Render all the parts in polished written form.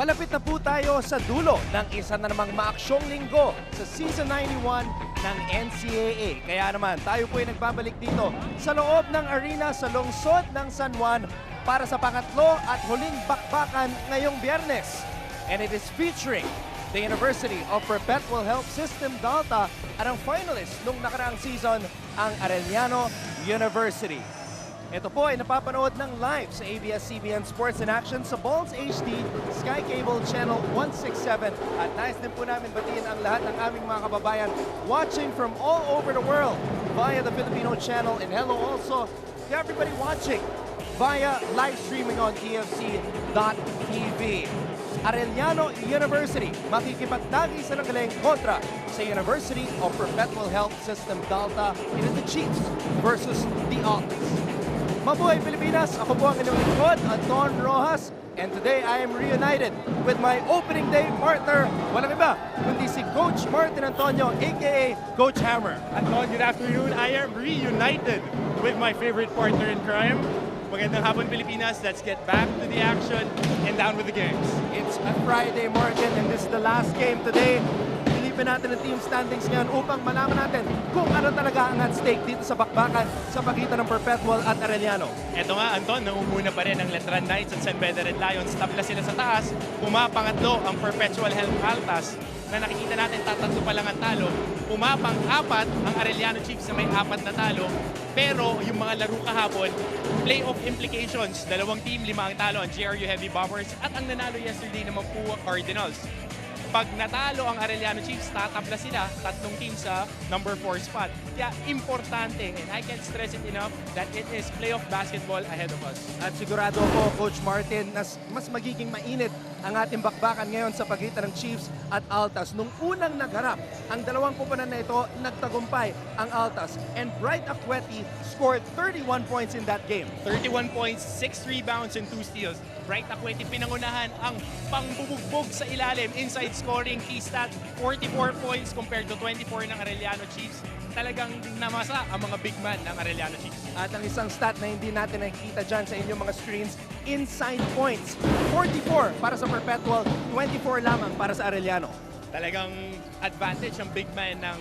Palapit na po tayo sa dulo ng isa na namang maaksyong linggo sa Season 91 ng NCAA. Kaya naman tayo po ay nagbabalik dito sa loob ng arena sa lungsod ng San Juan para sa pangatlo at huling bakbakan ngayong Biyernes. And it is featuring the University of Perpetual Health System Delta at ang finalist nung nakaraang season, ang Arellano University. Ito po ay napapanood ng live sa ABS-CBN Sports in Action sa Balls HD, Sky Cable Channel 167. At nais din po namin batiin ang lahat ng aming mga kababayan watching from all over the world via the Filipino channel. And hello also to everybody watching via live streaming on TFC.tv. Arellano University makikipagtagi sa nagaling kontra sa University of Perpetual Health System Delta. It is the Chiefs versus the Altas. Mabuhay Pilipinas! Ako po ang inyong lingkod, Anton Rojas. And today I am reunited with my opening day partner. Walang iba, kundi si Coach Martin Antonio, aka Coach Hammer. Anton, good afternoon. I am reunited with my favorite partner in crime. Magandang hapon, Pilipinas. Let's get back to the action and down with the games. It's a Friday, Martin, and this is the last game today. Ilipin natin ang team standings ngayon upang malaman natin kung ano talaga ang at stake dito sa bakbakan sa pagitan ng Perpetual at Arellano. Eto nga, Anton, nangunguna pa rin ang Letran Knights at San Pedro Red Lions. Tabla sila sa taas. Pumapangatlo ang Perpetual Health Altas na nakikita natin tatatlo pa lang ang talo. Pumapang-apat ang Arellano Chiefs na may 4 na talo. Pero yung mga laro kahapon, playoff implications. Dalawang team, 5 ang talo, ang GRU Heavy Bombers at ang nanalo yesterday naman po Cardinals. Pag natalo ang Arellano Chiefs, tatabla sila, 3 team sa number 4 spot. Kaya importante, and I can't stress it enough, that it is playoff basketball ahead of us. At sigurado ako, Coach Martin, na mas magiging mainit ang ating bakbakan ngayon sa pagitan ng Chiefs at Altas. Nung unang nagharap, ang dalawang kupunan na ito, nagtagumpay ang Altas. And Bright Acqueti scored 31 points in that game. 31 points, 6 rebounds, and 2 steals. Bright Acqueti pinangunahan ang pangbubugbog sa ilalim, inside scoring, key stat, 44 points compared to 24 ng Arellano Chiefs. Talagang namasa ang mga big man ng Arellano Chiefs. At ang isang stat na hindi natin nakikita dyan sa inyong mga screens, inside points. 44 para sa Perpetual, 24 lamang para sa Arellano. Talagang advantage ang big man ng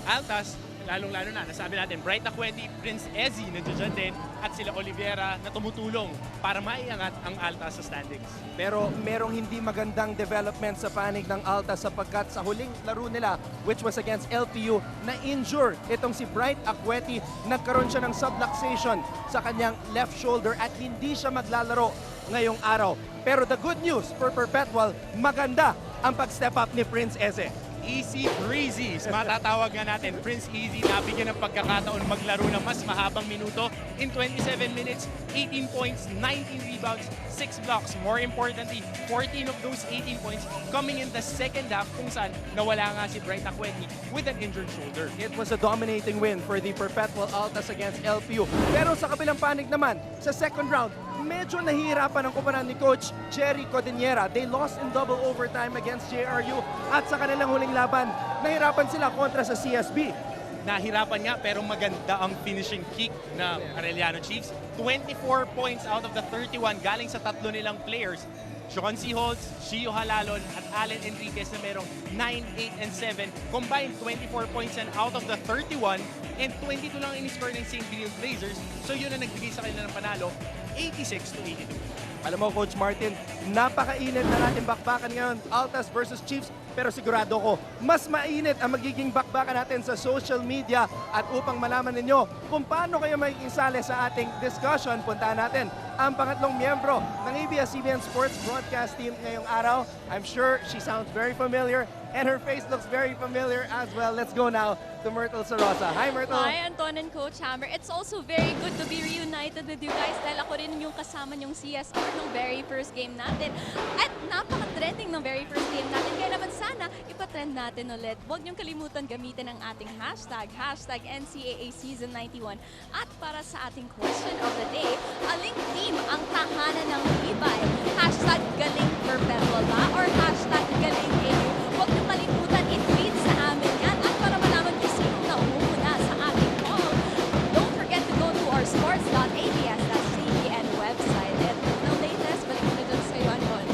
Altas, lalong-lalo na, nasabi natin, Bright Acqueti, Prince Ezzy nandiyan din, at sila Oliveira na tumutulong para maiangat ang Altas sa standings. Pero merong hindi magandang development sa panig ng Altas sapagkat sa huling laro nila, which was against LPU, na-injure itong si Bright Acqueti. Nagkaroon siya ng subluxation sa kanyang left shoulder at hindi siya maglalaro ngayong araw. Pero the good news for Perpetual, maganda ang pag-step up ni Prince Ezzy. Easy breezy. Matatawag nga natin, Prince Easy, nabigyan ng pagkakataon maglaro ng mas mahabang minuto. In 27 minutes, 18 points, 19 rebounds, 6 blocks. More importantly, 14 of those 18 points coming in the second half kung saan nawala nga si Bright Acqueti with an injured shoulder. It was a dominating win for the Perpetual Altas against LPU. Pero sa kabilang panig naman, sa second round, medyo nahihirapan ang kumpanan ni Coach Jerry Codinera. They lost in double overtime against JRU at sa kanilang huling laban, nahirapan sila kontra sa CSB. Nahirapan nga pero maganda ang finishing kick ng Arellano Chiefs. 24 points out of the 31 galing sa 3 nilang players. John C. Holtz, Shio Halalon at Allen Enriquez na merong 9, 8, and 7. Combined 24 points and out of the 31 and 22 lang in-score ng St. Benilde Blazers. So yun ang nagbigay sa kanila ng panalo, 86-82. Alam mo, Coach Martin, napakainit na natin bakbakan ngayon, Altas versus Chiefs. Pero sigurado ko, mas mainit ang magiging bakbakan natin sa social media. At upang malaman ninyo kung paano kayo magiging sali sa ating discussion, puntahan natin ang pangatlong miyembro ng ABS-CBN Sports Broadcast Team ngayong araw. I'm sure she sounds very familiar and her face looks very familiar as well. Let's go now to Myrtle Sarosa. Hi, Myrtle. Hi, Anton and Coach Hammer. It's also very good to be reunited with you guys dahil ako rin yung kasama yung CS score ng very first game natin. At napaka-trending ng very first game natin. Kaya naman sana ipatrend natin ulit. Huwag niyong kalimutan gamitin ang ating hashtag NCAA Season 91. At para sa ating question of the day, aling team ang tahanan ng Ibay? Hashtag galing Perpetual ba? Or hashtag galing AU? Huwag niyong kalimutan i-tweet sa amin yan. At para malaman kung sino na umuna sa ating poll, don't forget to go to our sports.abs.cbn website. And no latest, balik na dyan sa iyo, Anton.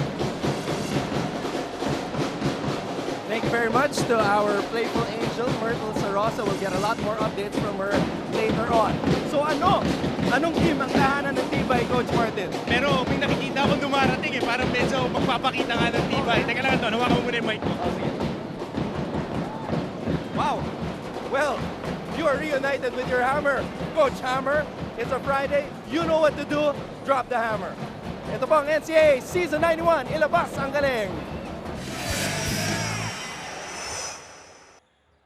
very much to our playful angel, Myrtle Sarosa. We'll get a lot more updates from her later on. So anong team ang kahanan ng tibay, Coach Martin? Pero may nakikita akong dumarating eh. Parang medyo magpapakita nga ng tibay. Teka lang, Anton. Hawakan mo muna yung mic mo. Wow. Well, you are reunited with your hammer. Coach Hammer, it's a Friday. You know what to do. Drop the hammer. Ito po ang NCAA Season 91. Ilabas ang galing.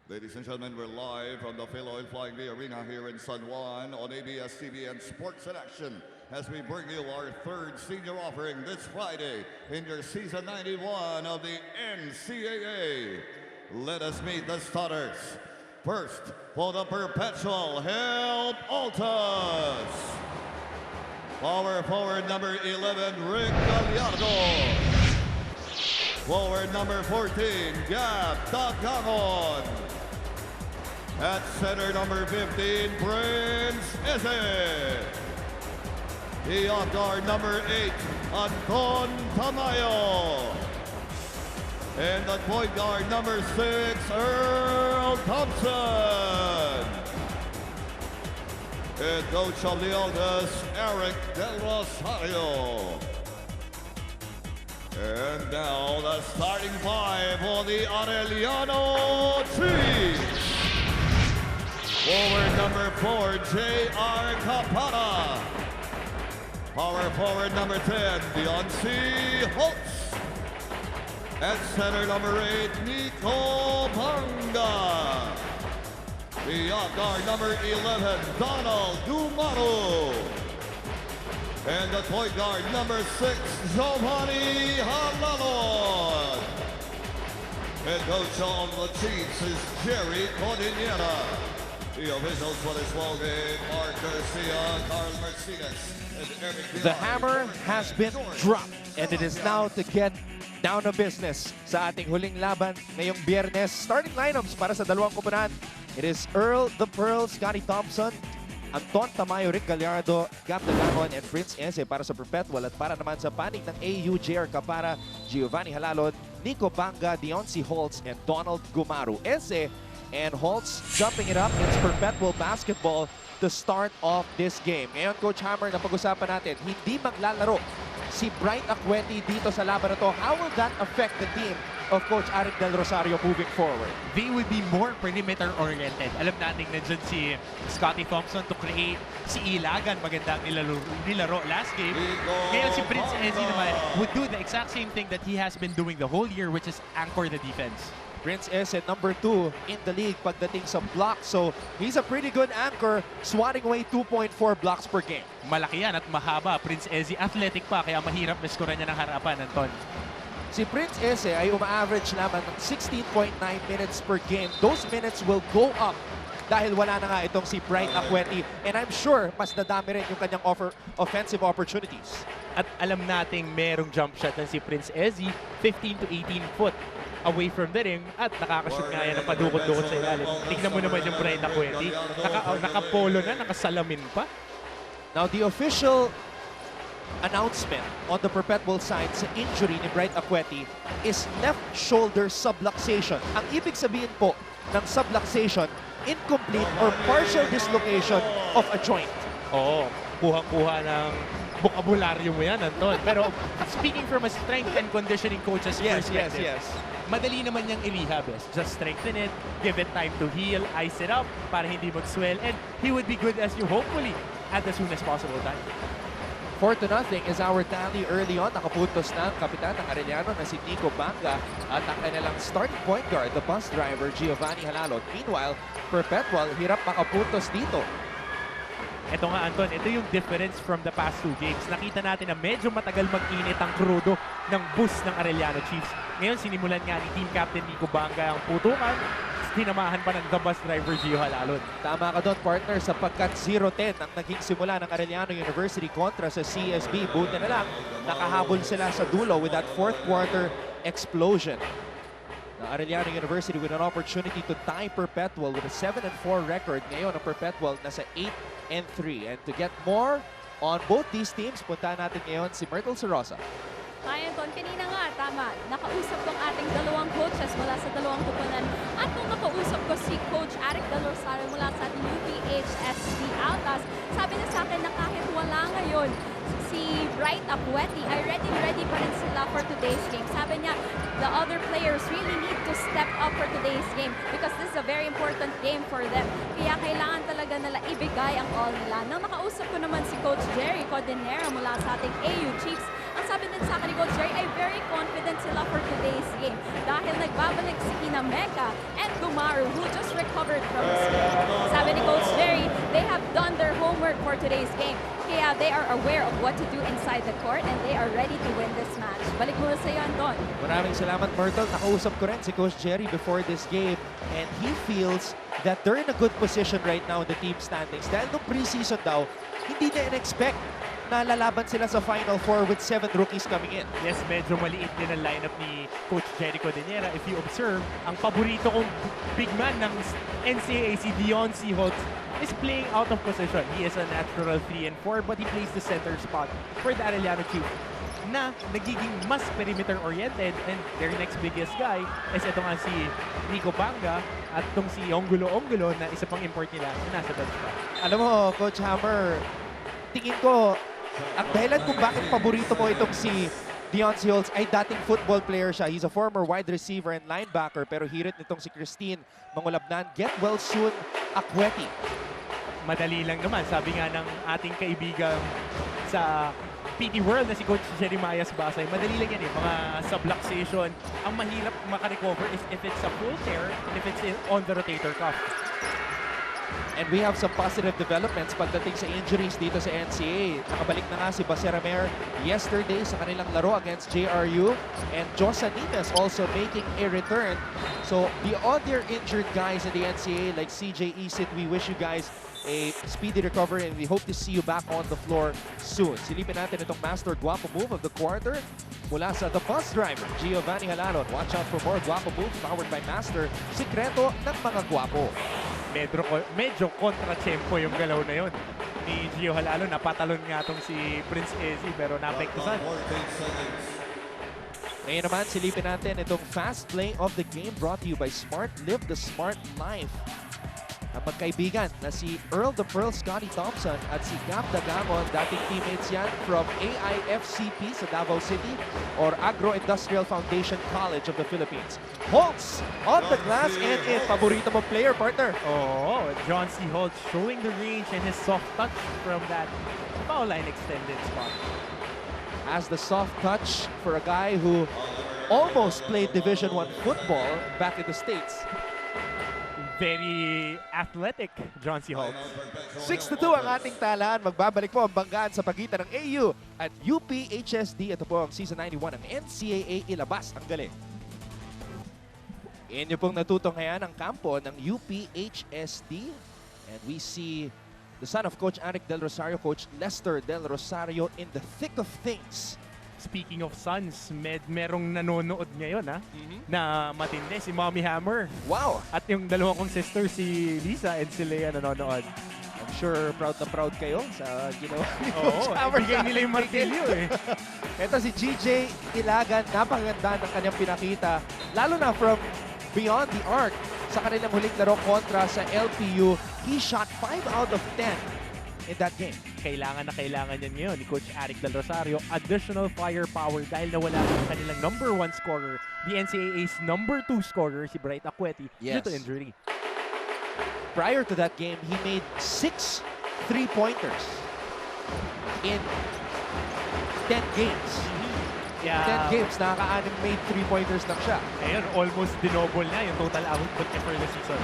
Ladies and gentlemen, we're live from the Philoil Flying V Arena here in San Juan on ABS-CBN Sports in Action as we bring you our third senior offering this Friday in your Season 91 of the NCAA. Let us meet the starters. First, for the Perpetual Help Altas. Power forward number 11, Rick Gallardo. Forward number 14, Gab Tagangon. At center number 15, Prince Eze. The off guard number 8, Anton Tamayo. And the point guard number 6, Earl Thompson. And coach of the Altas, Eric Del Rosario. And now the starting five for the Arellano Chiefs. Forward number 4, J.R. Capara. Power forward number 10, Deonce Holtz. At center number 8, Nico Panga. The off guard number 11, Donald Dumaro. And the point guard number 6, Giovanni Halalon. Head coach of the Chiefs is Jerry Cordillera. The officials for this ball game, Mark Garcia, Carl Mercedes, and Eric The hammer has been dropped and it is now to get down to business sa ating huling laban ngayong Biyernes. Starting lineups para sa dalawang koponan. It is Earl the Pearl, Scotty Thompson, Anton Tamayo, Rick Gallardo, Gab Tagangon, and Prince Eze para sa Perpetual. At para naman sa panig ng AU, J.R. Capara, Giovanni Halalon, Nico Banga, Deonce Holtz, and Donald Gumaru. Eze and Holtz jumping it up. It's Perpetual basketball to start off this game. Ngayon, Coach Hammer, na pag-usapan natin, hindi maglalaro si Bright Acqueti dito sa laban na to. How will that affect the team of Coach Eric Del Rosario moving forward? They would be more perimeter-oriented. Alam natin nandiyan si Scotty Thompson to create. Si Ilagan, magandang nilaro last game. Ngayon si Prince Eze naman would do the exact same thing that he has been doing the whole year, which is anchor the defense. Prince Eze, number 2 in the league pagdating sa blocks. So, he's a pretty good anchor, swatting away 2.4 blocks per game. Malaki yan at mahaba. Prince Eze, athletic pa, kaya mahirap na skoran niya ng harapan, Anton. Si Prince Eze ay uma-average naman ng 16.9 minutes per game. Those minutes will go up dahil wala na nga itong si Bright Acqueti. And I'm sure mas nadami rin yung kanyang offensive opportunities. At alam nating merong jump shot ng si Prince Eze, 15 to 18 foot away from the ring at nakakashoot nga yan ng padukot-dukot sa ilalim. Tignan mo naman yung Bright Acqueti. Nakapolo na, nakasalamin pa. Now, the official announcement on the Perpetual side sa injury ni Bright Acqueti is left shoulder subluxation. Ang ibig sabihin po ng subluxation, incomplete or partial dislocation of a joint. Oo, kuha-kuha ng bokabularyo mo yan, Anton. Pero speaking from a strength and conditioning coach's perspective, madali naman niyang i-rehab. Just strengthen it, give it time to heal, ice it up para hindi mag-swell, and he would be good as you hopefully at the soonest possible time. 4-0 is our tally early on. Nakapuntos na ang kapitan ng Arellano na si Nico Banga at ang kanilang starting point guard, the bus driver, Giovanni Halalon. Meanwhile, Perpetual, hirap makapuntos dito. Ito nga, Anton, ito yung difference from the past 2 games. Nakita natin na medyo matagal mag-init ang krudo ng boost ng Arellano Chiefs. Ngayon, sinimulan nga ni Team Captain Nico Banga ang putukan. Tinamahan pa ng the bus driver, Gio Halalon. Tama ka doon, partner, sapagkat 0-10 ang naging simula ng Arellano University kontra sa CSB. Buti na lang, nakahabol sila sa dulo with that fourth quarter explosion. Now, Arellano University with an opportunity to tie Perpetual with a 7-4 record. Ngayon, ang Perpetual nasa 8-3. And to get more on both these teams, puntahan natin ngayon si Myrtle Sarosa. Hi, Anton. Kanina nga, tama. Nakausap tong ating dalawang coaches mula sa dalawang kupunan. At nung nakausap ko si Coach Eric Del Rosario mula sa ating UPHSD Altas, sabi niya sa akin na kahit wala ngayon si Bright Apueti, ay ready pa rin sila for today's game. Sabi niya, the other players really need to step up for today's game because this is a very important game for them. Kaya kailangan talaga nila ibigay ang all nila. Nang nakausap ko naman si Coach Jerry Codenera mula sa ating AU Chiefs, ang sabi din sa akin ni Coach Jerry ay very confident sila for today's game dahil nagbabalik si Kinameka and Gumaru who just recovered from a sprain. Sabi ni Coach Jerry, they have done their homework for today's game. Kaya they are aware of what to do inside the court and they are ready to win this match. Balik muna sa iyo, Anton. Maraming salamat, Myrtle. Nakausap ko rin si Coach Jerry before this game and he feels that they're in a good position right now in the team standings. Dahil nung preseason daw, hindi na in-expect na lalaban sila sa Final Four with 7 rookies coming in. Yes, medyo maliit din ang lineup ni Coach Jerry Codenera. If you observe, ang paborito kong big man ng NCAA, si Dion Holtz, is playing out of position. He is a natural 3 and 4, but he plays the center spot for the Arellano Chiefs na nagiging mas perimeter-oriented, and their next biggest guy is ito nga si Nico Banga at itong si Ongulo na isa pang import nila na nasa bench spot. Alam mo, Coach Hammer, tingin ko, ang dahilan kung bakit paborito mo itong si Dion Holtz ay dating football player siya. He's a former wide receiver and linebacker, pero hirit nitong si Christine Mangulabnan. Get well soon, Akweti. Madali lang naman. Sabi nga ng ating kaibigang sa PT World na si Coach Jeremiah Basay, madali lang yan eh. Mga subluxation. Ang mahirap makarecover is if it's a full tear and if it's on the rotator cuff. And we have some positive developments pagdating sa injuries dito sa NCAA. Nakabalik na nga si Baseramer yesterday sa kanilang laro against JRU. And Josa Nimes also making a return. So the other injured guys in the NCAA like CJ Isit, we wish you guys a speedy recovery and we hope to see you back on the floor soon. Silipin natin itong master guapo move of the quarter mula sa the bus driver, Giovanni Halalon. Watch out for more guapo moves powered by Master, sikreto ng mga guapo. Medyo kontra-tempo yung galaw na yun ni Gio Halalo. Napatalon nga itong si Prince Ezzy pero napektusan. Ngayon naman, silipin natin itong fast play of the game brought to you by Smart. Live the Smart Life. Ang magkaibigan na si Earl the Pearl Scotty Thompson at si Gap Dagamon, dating teammates yan from AIFCP sa Davao City or Agro-Industrial Foundation College of the Philippines. Holtz on the glass and in. Paborito mo player, partner. Oh, John C. Holt showing the range and his soft touch from that foul line extended spot. As the soft touch for a guy who almost played Division I football back in the States. Very athletic, John C. Holt. 6-2 ang ating talaan. Magbabalik po ang banggaan sa pagitan ng AU at UPHSD. Ito po ang Season 91 ng NCAA. Ilabas ang galing. Inyo pong natutunghayan ang kampo ng UPHSD. And we see the son of Coach Eric Del Rosario, Coach Lester Del Rosario in the thick of things. Speaking of sons, merong nanonood ngayon na matindi, si Mommy Hammer. Wow! At yung dalawa kong sister, si Lisa and si Leia nanonood. I'm sure proud na proud kayo sa ginawa ni Oo, Coach Hammer. ibigay nila yung martilyo eh. Ito si GJ Ilagan, napakaganda ng kanyang pinakita. Lalo na from beyond the arc sa kanilang huling laro kontra sa LPU. He shot 5 out of 10 in that game. Kailangan yan ngayon ni Coach Eric Del Rosario. Additional firepower dahil nawala ang kanilang #1 scorer, the NCAA's #2 scorer, si Bright Akweti, due to injury. Prior to that game, he made 6 3-pointers in 10 games. Yeah. 10 games, nakaka-anim made 3-pointers lang siya. Ngayon, almost dinoble na yung total output niya for the season.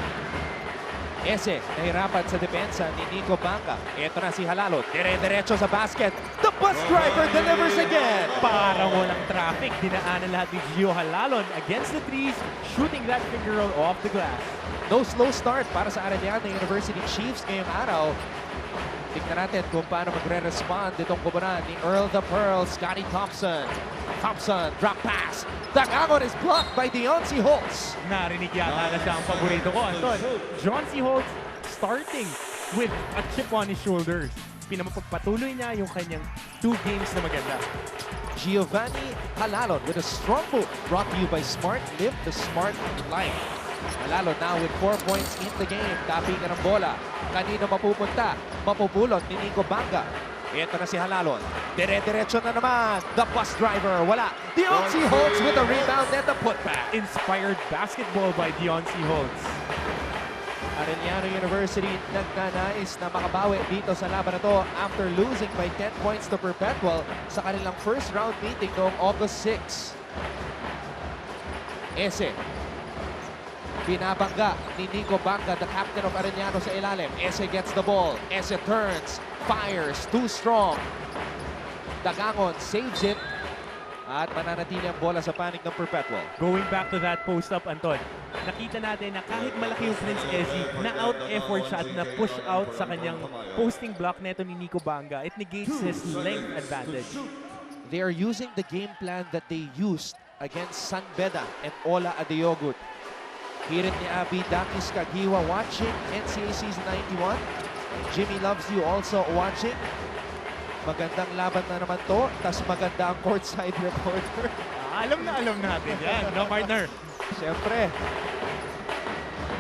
Ese, nahirapan sa depensa ni Nico Banga. Ito na si Halalo, dire-diretso sa basket. The bus driver delivers again. Parang walang traffic. Dinaanan lahat ni Gio Halalon against the threes, shooting that finger roll off the glass. No slow start para sa Arellano University Chiefs ngayong araw. Tignan natin kung paano magre-respond itong kubunan ni Earl the Pearl, Scotty Thompson. Thompson, drop pass. Dagamon is blocked by Dion Holtz. Narinig yata na siya ang paborito ko, Anton. John C. Holtz starting with a chip on his shoulders. Pinapagpatuloy niya yung kanyang 2 games na maganda. Giovanni Halalon with a strong move brought to you by Smart Live the Smart Life. Halalon now with 4 points in the game. Tapping ng bola. Kanino mapupunta? Mapupulot ni Nico Banga. Ito na si Halalon. Dire-diretso na naman. The bus driver. Wala. Deontay Holtz with a rebound and the putback. Inspired basketball by Deontay Holtz. Arellano University nagnanais na makabawi dito sa laban na to after losing by 10 points to Perpetual sa kanilang first round meeting noong August 6. Ese. Binabangga ni Nico Banga, the captain of Arellano sa ilalim. Ese gets the ball. Ese turns, fires, too strong. Dagangon saves it. At mananatili ang bola sa panig ng Perpetual. Going back to that post-up, Anton, nakita natin na kahit malaki yung Prince Ezzy, na-out-effort siya at na-push out sa kanyang posting block neto ni Nico Banga. It negates his length advantage. They are using the game plan that they used against San Beda and Ola Adeogut. Hirit ni Abby Dakis Kagiwa watching NCAA Season 91. Jimmy Loves You also watching. Magandang laban na naman to, tas maganda ang courtside reporter. Alam natin yan, no partner? Siyempre.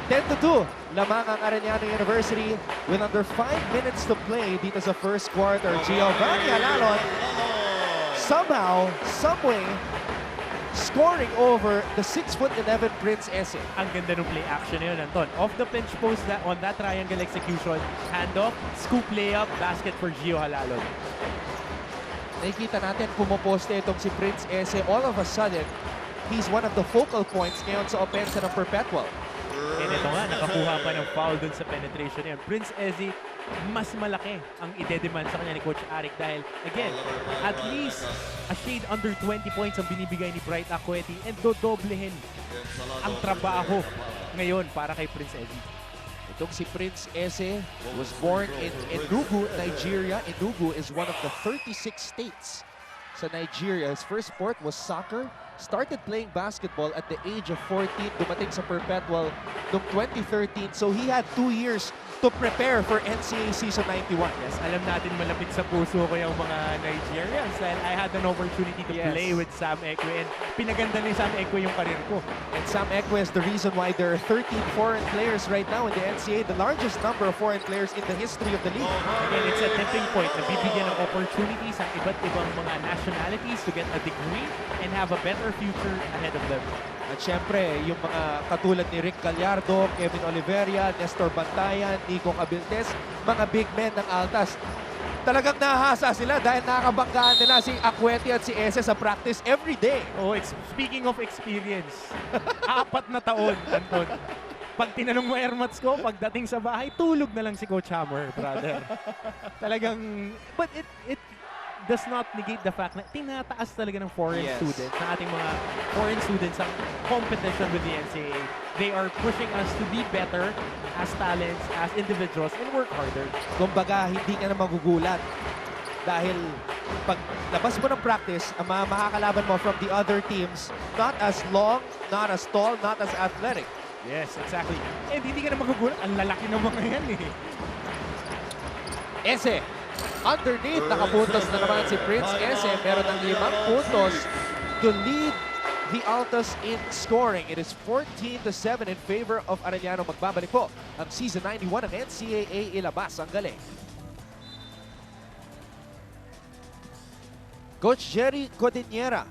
10-2, lamang ang Arellano University with under 5 minutes to play dito sa first quarter. Giovanni Halalon somehow, someway, scoring over the 6'11" Prince Ese. Ang ganda ng play action na yun, Anton. Off the pinch post on that triangle execution, handoff, scoop layup, basket for Gio Halalon. Nakikita natin pumoposte itong si Prince Ese. All of a sudden, he's one of the focal points ngayon sa opensa ng Perpetual. And ito nga, nakakuha pa ng foul dun sa penetration yan. Prince Ezzy, mas malaki ang ide-demand sa kanya ni Coach Arik dahil, again, at least a shade under 20 points ang binibigay ni Bright Acueti and dodoblehin ang trabaho ngayon para kay Prince Ezzy. Itong si Prince Ese was born in Enugu, Nigeria. Enugu is one of the 36 states sa Nigeria. His first sport was soccer. Started playing basketball at the age of 14. Dumating sa Perpetual noong 2013. So he had 2 years to prepare for NCAA Season 91. Yes, alam natin malapit sa puso ko yung mga Nigerians dahil I had an opportunity to play with Sam Ekwe and pinaganda ni Sam Ekwe yung karir ko. And Sam Ekwe is the reason why there are 13 foreign players right now in the NCAA, the largest number of foreign players in the history of the league. Again, it's a tipping point na bibigyan ng opportunities ang iba't ibang mga nationalities to get a degree and have a better future ahead of them. At syempre, yung mga katulad ni Rick Gallardo, Kevin Oliveria, Nestor Bantayan, Nico Cabildes, mga big men ng Altas. Talagang nahasa sila dahil nakakabanggaan nila si Acueti at si Ese sa practice every day. Oh, speaking of experience, 4 na taon, Anton. Pag tinanong mo airmats ko, pagdating sa bahay, tulog na lang si Coach Hammer, brother. Talagang, but it does not negate the fact na tinataas talaga ng foreign students, ng ating mga foreign students ang competition with the NCAA. They are pushing us to be better as talents, as individuals, and work harder. Kumbaga, hindi ka na magugulat. Dahil pag labas mo ng practice, ang mga makakalaban mo from the other teams, not as long, not as tall, not as athletic. Yes, exactly. And hindi ka na magugulat. Ang lalaki ng mga yan eh. Ese. Underneath, nakapuntos na naman si Prince Ese. Meron ng 5 puntos to lead the Altas in scoring. It is 14-7 in favor of Arellano. Magbabalik po ang Season 91 ng NCAA. Ilabas ang galing. Coach Jerry Codinera,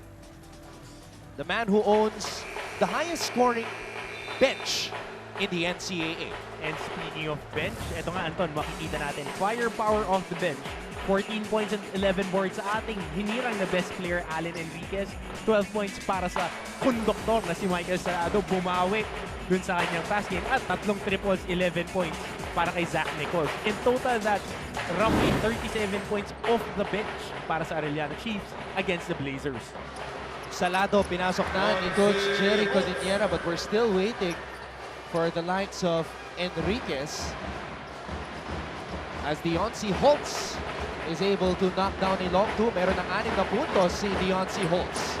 the man who owns the highest scoring bench in the NCAA. And speaking of bench, eto nga Anton, makikita natin firepower of the bench. 14 points and 11 boards sa ating hinirang na best player, Allen Enriquez. 12 points para sa konduktor na si Michael Sarado, bumawi dun sa kanyang pass game. At 3 triples, 11 points para kay Zach Nichols. In total, that's roughly 37 points off the bench para sa Arellano Chiefs against the Blazers. Salado, pinasok na ni Coach Jerry Codinera, but we're still waiting for the likes of Enriquez as Deontay Holtz is able to knock down a long 2. Meron ng 6 na puntos si Deontay Holtz.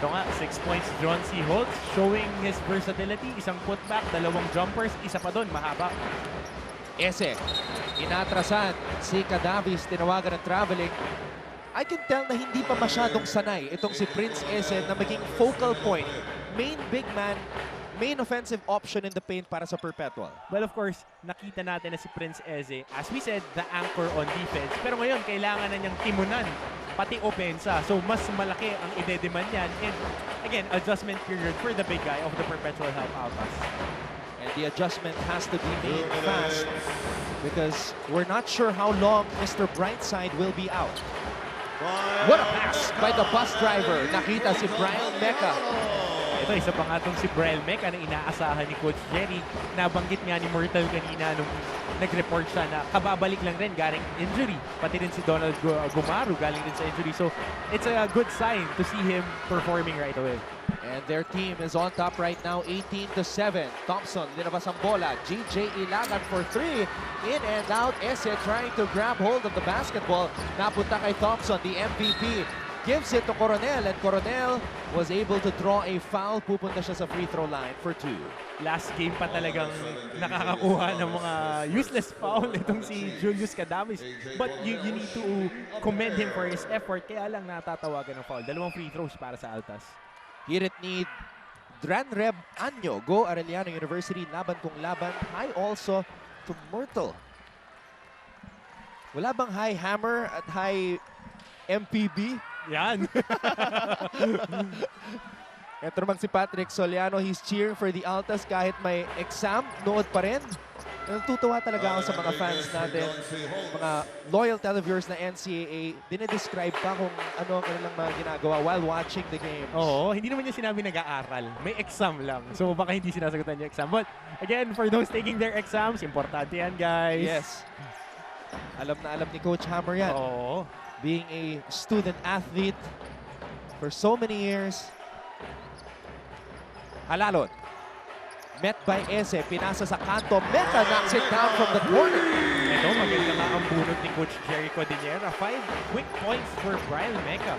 Ito nga, 6 points Deontay Holtz showing his versatility. Isang putback, 2 jumpers, isa pa doon, mahaba. Ese, inatrasan si Cadavis, tinawagan ng traveling. I can tell na hindi pa masyadong sanay itong si Prince Eze na maging focal point, main big man, main offensive option in the paint para sa Perpetual. Well, of course, nakita natin na si Prince Eze, as we said, the anchor on defense. Pero ngayon, kailangan na niyang timunan, pati opensa. So, mas malaki ang ide-demand yan. And again, adjustment period for the big guy of the Perpetual Help Alphas. And the adjustment has to be made fast because we're not sure how long Mr. Brightside will be out. What a pass by the bus driver. Nakita si Brian Mecca. Ito, isa pa nga itong si Brian Mecca na inaasahan ni Coach Jerry. Nabanggit nga ni Myrtle kanina nung nag-report siya na kababalik lang rin galing injury. Pati din si Donald Gumaru galing din sa injury. So, it's a good sign to see him performing right away. And their team is on top right now, 18-7. Thompson, linabas ang bola. GJ Ilagan for 3. In and out. Eze trying to grab hold of the basketball. Napunta kay Thompson, the MVP. Gives it to Coronel, and Coronel was able to draw a foul. Pupunta siya sa free throw line for 2. Last game pa talagang nakakakuha ng mga useless foul itong si Julius Cadavis. But you need to commend him for his effort. Kaya lang natatawagan ng foul. 2 free throws para sa Altas. Here it need Dranreb Anyo. Go Arellano University. Laban kung laban. High also to Myrtle. Wala bang high hammer at high MPB? Yan. Ito naman si Patrick Soliano. He's cheering for the Altas kahit may exam. Nood pa rin. Natutuwa talaga ako sa mga fans natin, mga loyal televiewers na NCAA. Dinedescribe pa kung ano ang kanilang mga ginagawa while watching the games. Oo, hindi naman niya sinabi nag-aaral. May exam lang. So baka hindi sinasagutan yung exam. But again, for those taking their exams, importante yan, guys. Yes. Alam na alam ni Coach Hammer yan. Oo. Being a student athlete for so many years. Halalon. Met by Eze, pinasa sa kanto. Mecca knocks it down from the corner. Ito, maganda nga ang bunot ni Coach Jerry Cordillera. 5 quick points for Brian Mecca.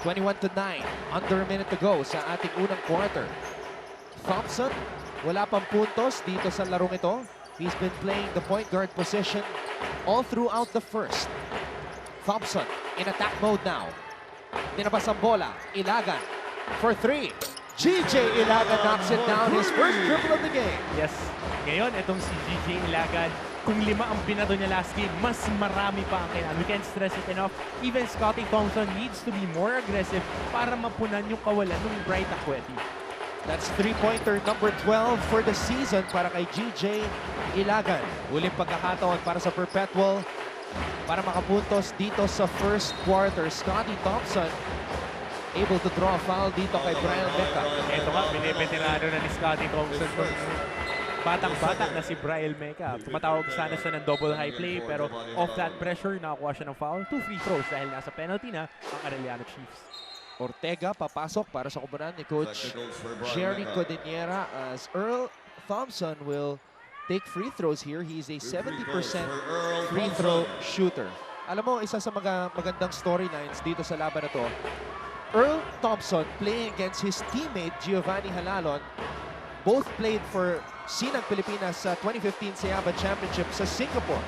21-9. Under a minute to go sa ating unang quarter. Thompson, wala pang puntos dito sa larong ito. He's been playing the point guard position all throughout the first. Thompson in attack mode now. Dinabas ang bola. Ilagan for 3. GJ Ilagan knocks it down, his first triple of the game. Yes. Ngayon, itong si GJ Ilagan, kung 5 ang binato niya last game, mas marami pa ang kailangan. We can't stress it enough. Even Scotty Thompson needs to be more aggressive para mapunan yung kawalan ng Bright Aqueti. That's three-pointer number 12 for the season para kay GJ Ilagan. Uling pagkakataon para sa Perpetual para makapuntos dito sa first quarter. Scotty Thompson able to draw a foul dito kay Brian Mecca. Ito nga, binibeterano na ni Scotty Thompson. Batang-bata na si Brian Mecca. Tumatawag sana siya ng double high play, pero off that pressure, nakakuha siya ng foul. 2 free throws dahil nasa penalty na ang Arellano Chiefs. Ortega papasok para sa kubunan ni Coach Jerry Cordillera as Earl Thompson will take free throws here. He's a 70% free throw shooter. Alam mo, isa sa magandang storylines dito sa laban na to, Earl Thompson playing against his teammate Giovanni Halalon. Both played for Sinang Pilipinas sa 2015 Sayaba Championship sa Singapore.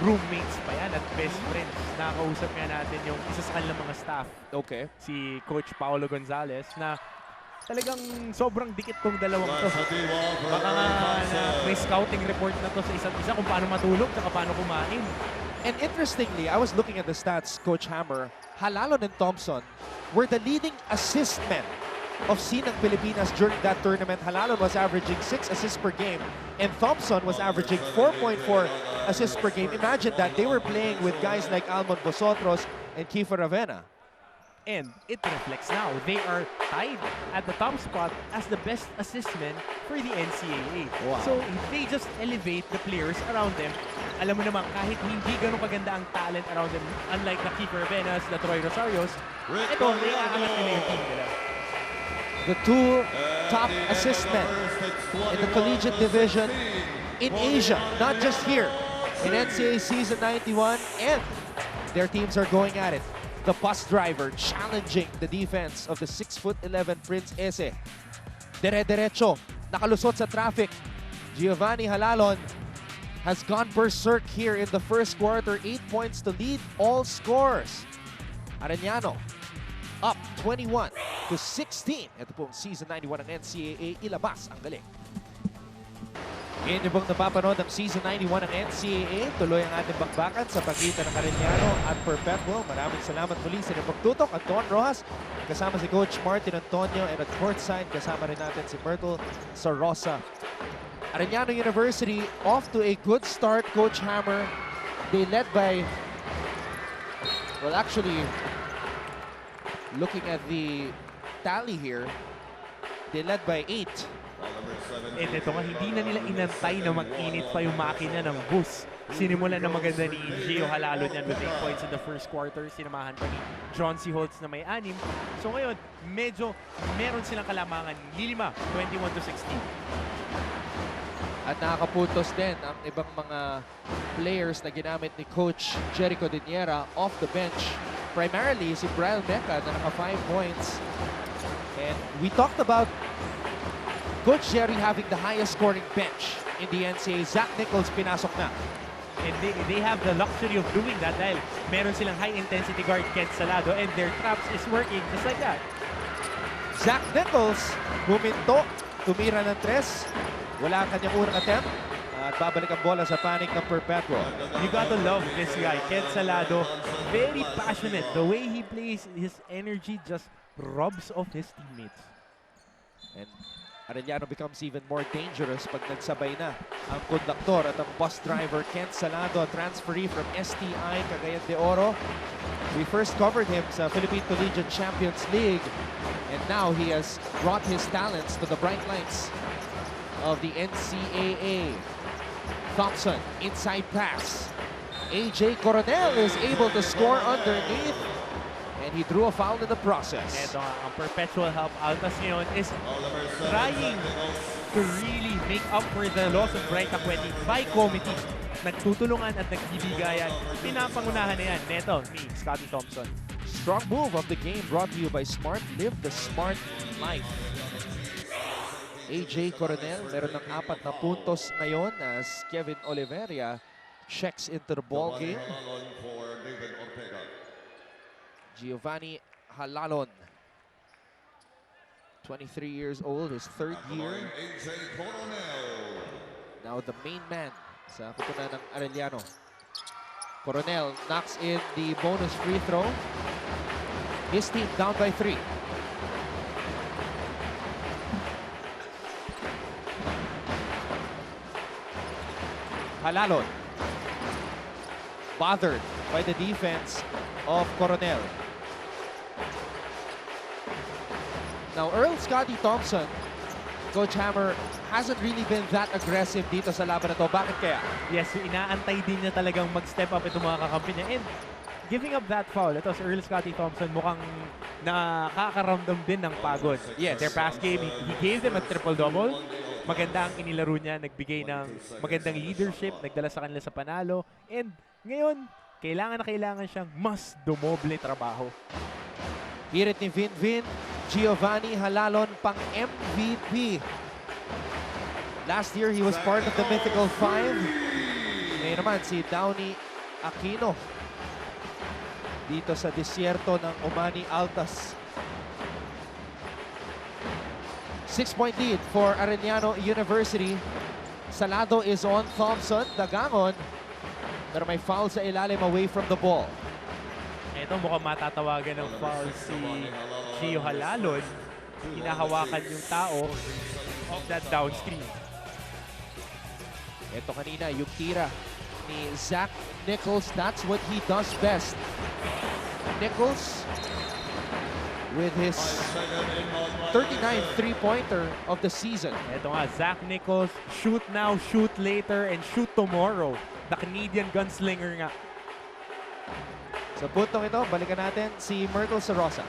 Roommates pa yan at best friends. Nakakausap nga natin yung isa sa kanilang mga staff. Okay. Si Coach Paolo Gonzalez na talagang sobrang dikit tong dalawang to. Baka nga na may scouting report na to sa isa't isa kung paano matulog at paano kumain. And interestingly, I was looking at the stats, Coach Hammer. Halalon and Thompson were the leading assist men of Sinang Pilipinas during that tournament. Halalon was averaging 6 assists per game, and Thompson was averaging 4.4 assists per game. Imagine that. They were playing with guys like Almon Bosotros and Kiefer Ravena. And it reflects now. They are tied at the top spot as the best assist men for the NCAA. Wow. So they just elevate the players around them. Alam mo naman, kahit hindi ganun kaganda ang talent around them, unlike the Kiefer Ravenas, the Troy Rosarios, ito, naiangat nila yung team nila. The two top assist men in the collegiate division in Asia, not just here. In NCAA Season 91, and their teams are going at it. The bus driver challenging the defense of the 6'11" Prince Eze. Dire-derecho, nakalusot sa traffic. Giovanni Halalon has gone berserk here in the first quarter. 8 points to lead all scores. Arellano up 21-16. Ito pong Season 91 ng NCAA. Ilabas ang galing. Ngayon pong napapanood ang Season 91 ng NCAA. Tuloy ang ating bakbakan sa pagitan ng Arellano at Perpetual. Maraming salamat muli sa inyong pagtutok. At Don Rojas, kasama si Coach Martin Antonio, and at courtside, kasama rin natin si Myrtle Sarosa. Arellano University off to a good start, Coach Hammer. They led by, well, actually, looking at the tally here, they led by 8. And ito nga, hindi na nila inantay na mag-init pa yung makina ng bus. Sinimulan na maganda ni Gio Halalo niyan with 8 points in the first quarter. Sinamahan pa ni John C. Holtz na may 6. So ngayon, medyo meron silang kalamangan. Lilima, 21-16. At nakakapuntos din ang ibang mga players na ginamit ni Coach Jericho Diniera off the bench. Primarily si Brian Mecca na naka 5 points. And we talked about Coach Jerry having the highest scoring bench in the NCAA. Zach Nichols pinasok na. And they have the luxury of doing that dahil meron silang high-intensity guard Kent Salado and their traps is working just like that. Zach Nichols huminto, tumira ng 3. Wala ang kanyang unang attempt. At babalik ang bola sa panik ng Perpetual. You gotta love this guy, Kent Salado. Very passionate. The way he plays, his energy just rubs off his teammates. And Arellano becomes even more dangerous pag nagsabay na ang konduktor at ang bus driver Kent Salado, a transferee from STI Cagayan de Oro. We first covered him sa Philippine Collegiate Champions League, and now he has brought his talents to the bright lights of the NCAA. Thompson, inside pass. AJ Coronel is able to score underneath, and he drew a foul in the process. Ito nga, ang Perpetual Help Altas ngayon is trying to really make up for the loss of Bright Acquetti by committee. Nagtutulungan at nagbibigayan. Pinapangunahan na yan neto ni Scotty Thompson. Strong move of the game brought to you by Smart. Live the Smart Life. AJ Coronel, meron ng 4 na puntos ngayon as Kevin Oliveria checks into the ball game. Giovanni Halalon, 23 years old, his 3rd year. Now the main man sa kupunan ng Arellano. Coronel knocks in the bonus free throw. His team down by 3. Halalon, bothered by the defense of Coronel. Now, Earl Scotty Thompson, Coach Hammer, hasn't really been that aggressive dito sa laban na to. Bakit kaya? Yes, inaantay din niya talagang mag-step up itong mga kakampi niya. And giving up that foul, ito si Earl Scotty Thompson mukhang nakakaramdam din ng pagod. Yes. Their past game, he gave them a triple-double. Maganda ang inilaro niya, nagbigay ng magandang leadership, nagdala sa kanila sa panalo. And ngayon, kailangan na kailangan siyang mas dumoble trabaho. Hirit ni Vin, Giovanni Halalon pang MVP. Last year, he was part of the Mythical 5. Ngayon naman, si Downey Aquino dito sa disyerto ng Omani Altas. 6-point lead for Arellano University. Salado is on Thompson. Dagangon. Pero may foul sa ilalim away from the ball. Ito mukhang matatawagan ng foul si Gio Halalon. Hinahawakan yung tao of that down screen. Ito kanina, yung tira ni Zach Nichols. That's what he does best. Nichols with his 39th three-pointer of the season. Ito nga, Zach Nichols, shoot now, shoot later, and shoot tomorrow. The Canadian gunslinger nga. Sa puntong ito, balikan natin si Myrtle Sarosa.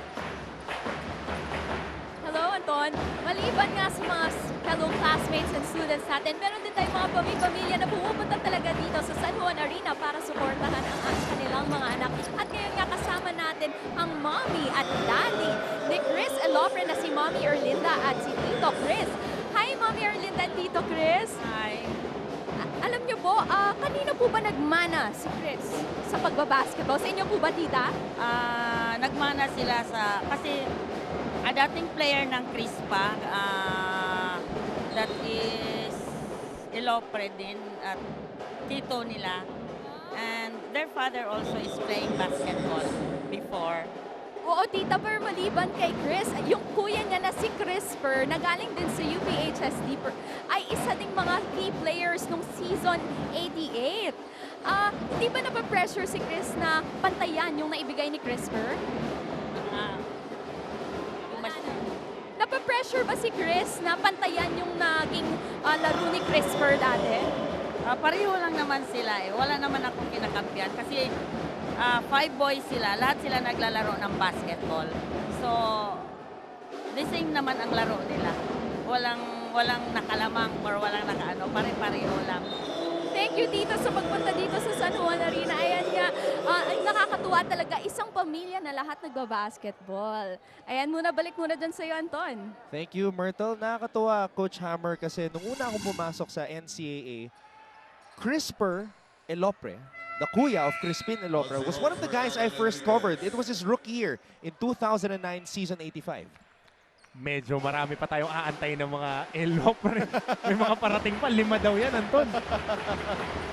Hello, Anton. Maliban nga sa mga fellow classmates and students natin, meron din tayong mga pamilya na pumupunta talaga dito sa San Juan Arena para suportahan ang kanilang mga anak. At ngayon nga kasama natin ang mommy at daddy ni Chris Elofre na si Mommy Erlinda at si Tito Chris. Hi, Mommy Erlinda and Tito Chris. Hi. Alam niyo po, kanino po ba nagmana si Chris sa pagbabasketball? Sa inyo po ba, tita? Nagmana sila kasi dating player ng Crispa, that is Ilopre din at tito nila. And their father also is playing basketball before. Oo, tita, pero maliban kay Chris, yung kuya niya na si Crisper, na galing din sa UPHSD, ay isa ding mga key players nung season 88. Hindi ba napapressure si Chris na pantayan yung naibigay ni Crisper? Napapressure ba si Chris na pantayan yung naging laro ni Crisper dati? Pareho lang naman sila eh. Wala naman akong kinakampiyan kasi 5 boys sila. Lahat sila naglalaro ng basketball. So, the same naman ang laro nila. Walang nakalamang or walang nakaano. Pare-pareho lang. Thank you, tita, sa pagpunta dito sa San Juan Arena. Ayan nga, nakakatuwa talaga. Isang pamilya na lahat nagbabasketball. Ayan muna, balik muna dyan sa'yo, Anton. Thank you, Myrtle. Nakakatuwa, Coach Hammer, kasi nung una akong pumasok sa NCAA, Crisper Elopre, the kuya of Crispin Elopre, was one of the guys I first covered. It was his rookie year in 2009 season 85. Medyo marami pa tayong aantay ng mga Elopre. May mga parating pa. 5 daw yan, Anton.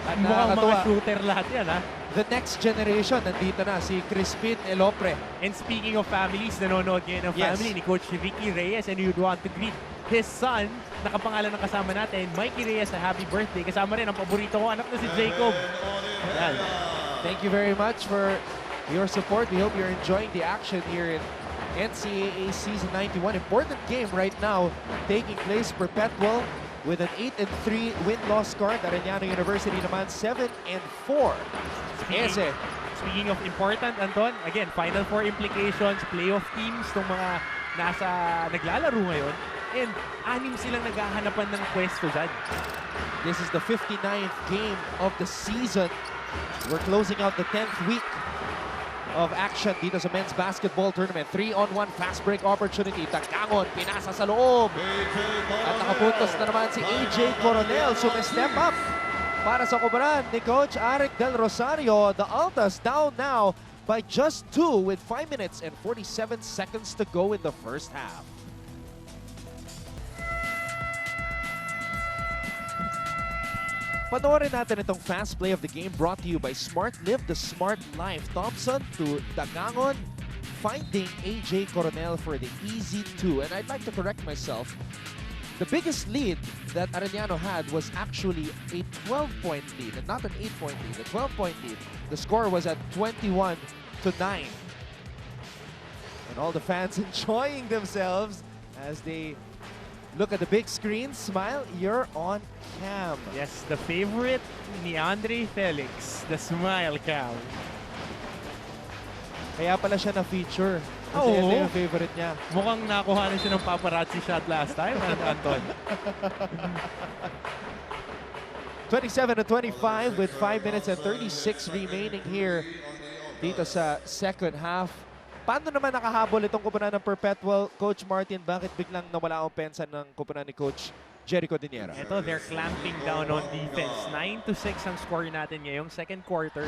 At mukhang mga shooter lahat yan, ha? The next generation, nandito na, si Crispin Elopre. And speaking of families, nanonood ngayon ng Yes. family ni Coach Ricky Reyes, and you'd want to greet his son, nakapangalan ng kasama natin, Mikey Reyes, na happy birthday. Kasama rin ang paborito ko, anak na si Jacob. Yan. Thank you very much for your support. We hope you're enjoying the action here in NCAA Season 91. Important game right now taking place. Perpetual with an 8-3 win-loss score. Arellano University naman 7-4. Speaking of important, Anton, again, Final Four implications, playoff teams, itong mga naglalaro ngayon, and 6 silang naghahanapan ng pwesto dyan. This is the 59th game of the season. We're closing out the 10th week of action dito sa men's basketball tournament. 3-on-1 fast break opportunity. Tagangon, pinasa sa loob. At nakapuntos na naman si AJ Coronel. Sumistep up para sa kubaran ni Coach Arik Del Rosario. The Altas down now by just 2 with 5 minutes and 47 seconds to go in the first half. Panoorin natin itong fast play of the game brought to you by Smart Live the Smart Life. Thompson to Dagangon, finding AJ Coronel for the easy 2. And I'd like to correct myself. The biggest lead that Arellano had was actually a 12-point lead, and not an 8-point lead, a 12-point lead. The score was at 21-9. And all the fans enjoying themselves as they look at the big screen. Smile, you're on cam. Yes, the favorite ni Andre Felix, the smile cam. Kaya pala siya na-feature. Kasi Oo. ito yung favorite niya. Mukhang nakuha na siya ng paparazzi shot last time, Anton. 27-25 with 5 minutes and 36 remaining here dito sa second half. Paano naman nakahabol itong kupunan ng Perpetual, Coach Martin? Bakit biglang nawala ang pensa ng kupunan ni Coach Jericho Diniera? Ito, they're clamping down on defense. 9-6 ang score natin ngayong second quarter.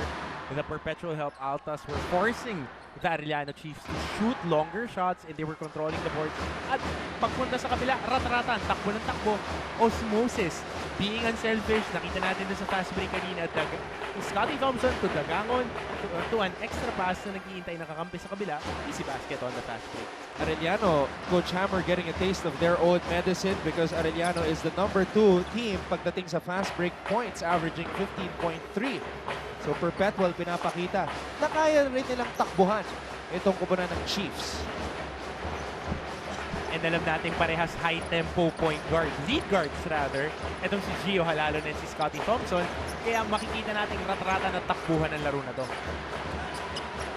The Perpetual help Altas were forcing the Arellano Chiefs to shoot longer shots, and they were controlling the board. At pagpunta sa kabila, rat-ratan, takbo ng takbo, osmosis, being unselfish. Nakita natin dun sa fast break kanina. Scotty Thompson to Dagangon to an extra pass na nag-iintay nakakampi sa kabila. Easy basket on the fast break. Arellano, Coach Hammer getting a taste of their own medicine because Arellano is the number 2 team pagdating sa fast break points, averaging 15.3. So Perpetual pinapakita na kaya rin nilang takbuhan itong kupunan ng Chiefs. And alam natin parehas high-tempo point guard, lead guards rather. Itong si Gio Halalon and si Scotty Thompson. Kaya makikita natin rat-rata na takbuhan ng laro na to.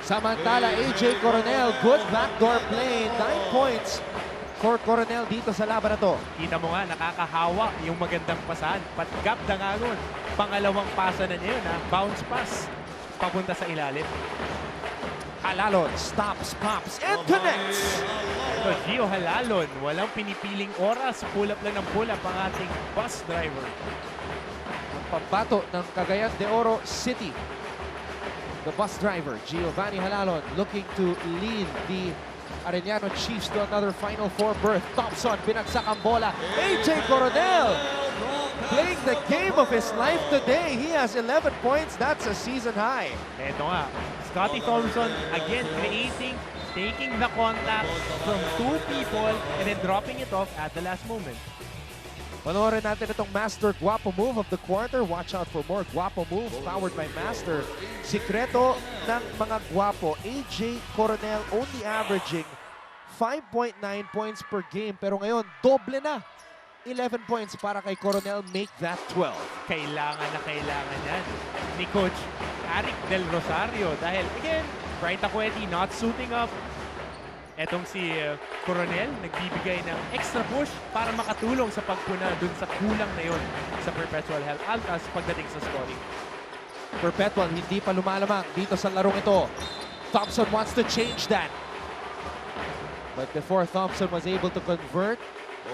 Samantala, AJ Coronel, good backdoor play. 9 points for Coronel dito sa laban na to. Kita mo nga, nakakahawa yung magandang pasahan. Patgap Dangangon. Pangalawang pasa na niya yun, ha? Bounce pass. Papunta sa ilalim. Halalon stops, pops, and connects. Ito, Gio Halalon. Walang pinipiling oras. Pull up lang ng pull up ang ating bus driver. pambato ng Cagayan de Oro City. The bus driver, Giovanni Halalon, looking to lead the Arellano Chiefs to another Final Four berth. Thompson, binagsak ang bola. AJ Coronel playing the game of his life today. He has 11 points. That's a season high. Ito nga, Scotty Thompson again taking the contact from two people and then dropping it off at the last moment. Panoorin natin itong Master Guapo move of the quarter. Watch out for more Guapo moves powered by Master. Sikreto ng mga Guapo, AJ Coronel only averaging 5.9 points per game. Pero ngayon, doble na. 11 points para kay Coronel, make that 12. Kailangan yan ni Coach Eric Del Rosario dahil again, Bright Aqueti not suiting up. Etong si Coronel nagbibigay ng extra push para makatulong sa pagpuna dun sa kulang na yon sa Perpetual Health Altas pagdating sa scoring. Perpetual hindi pa lumalamang dito sa larong ito. Thompson wants to change that. But before Thompson was able to convert,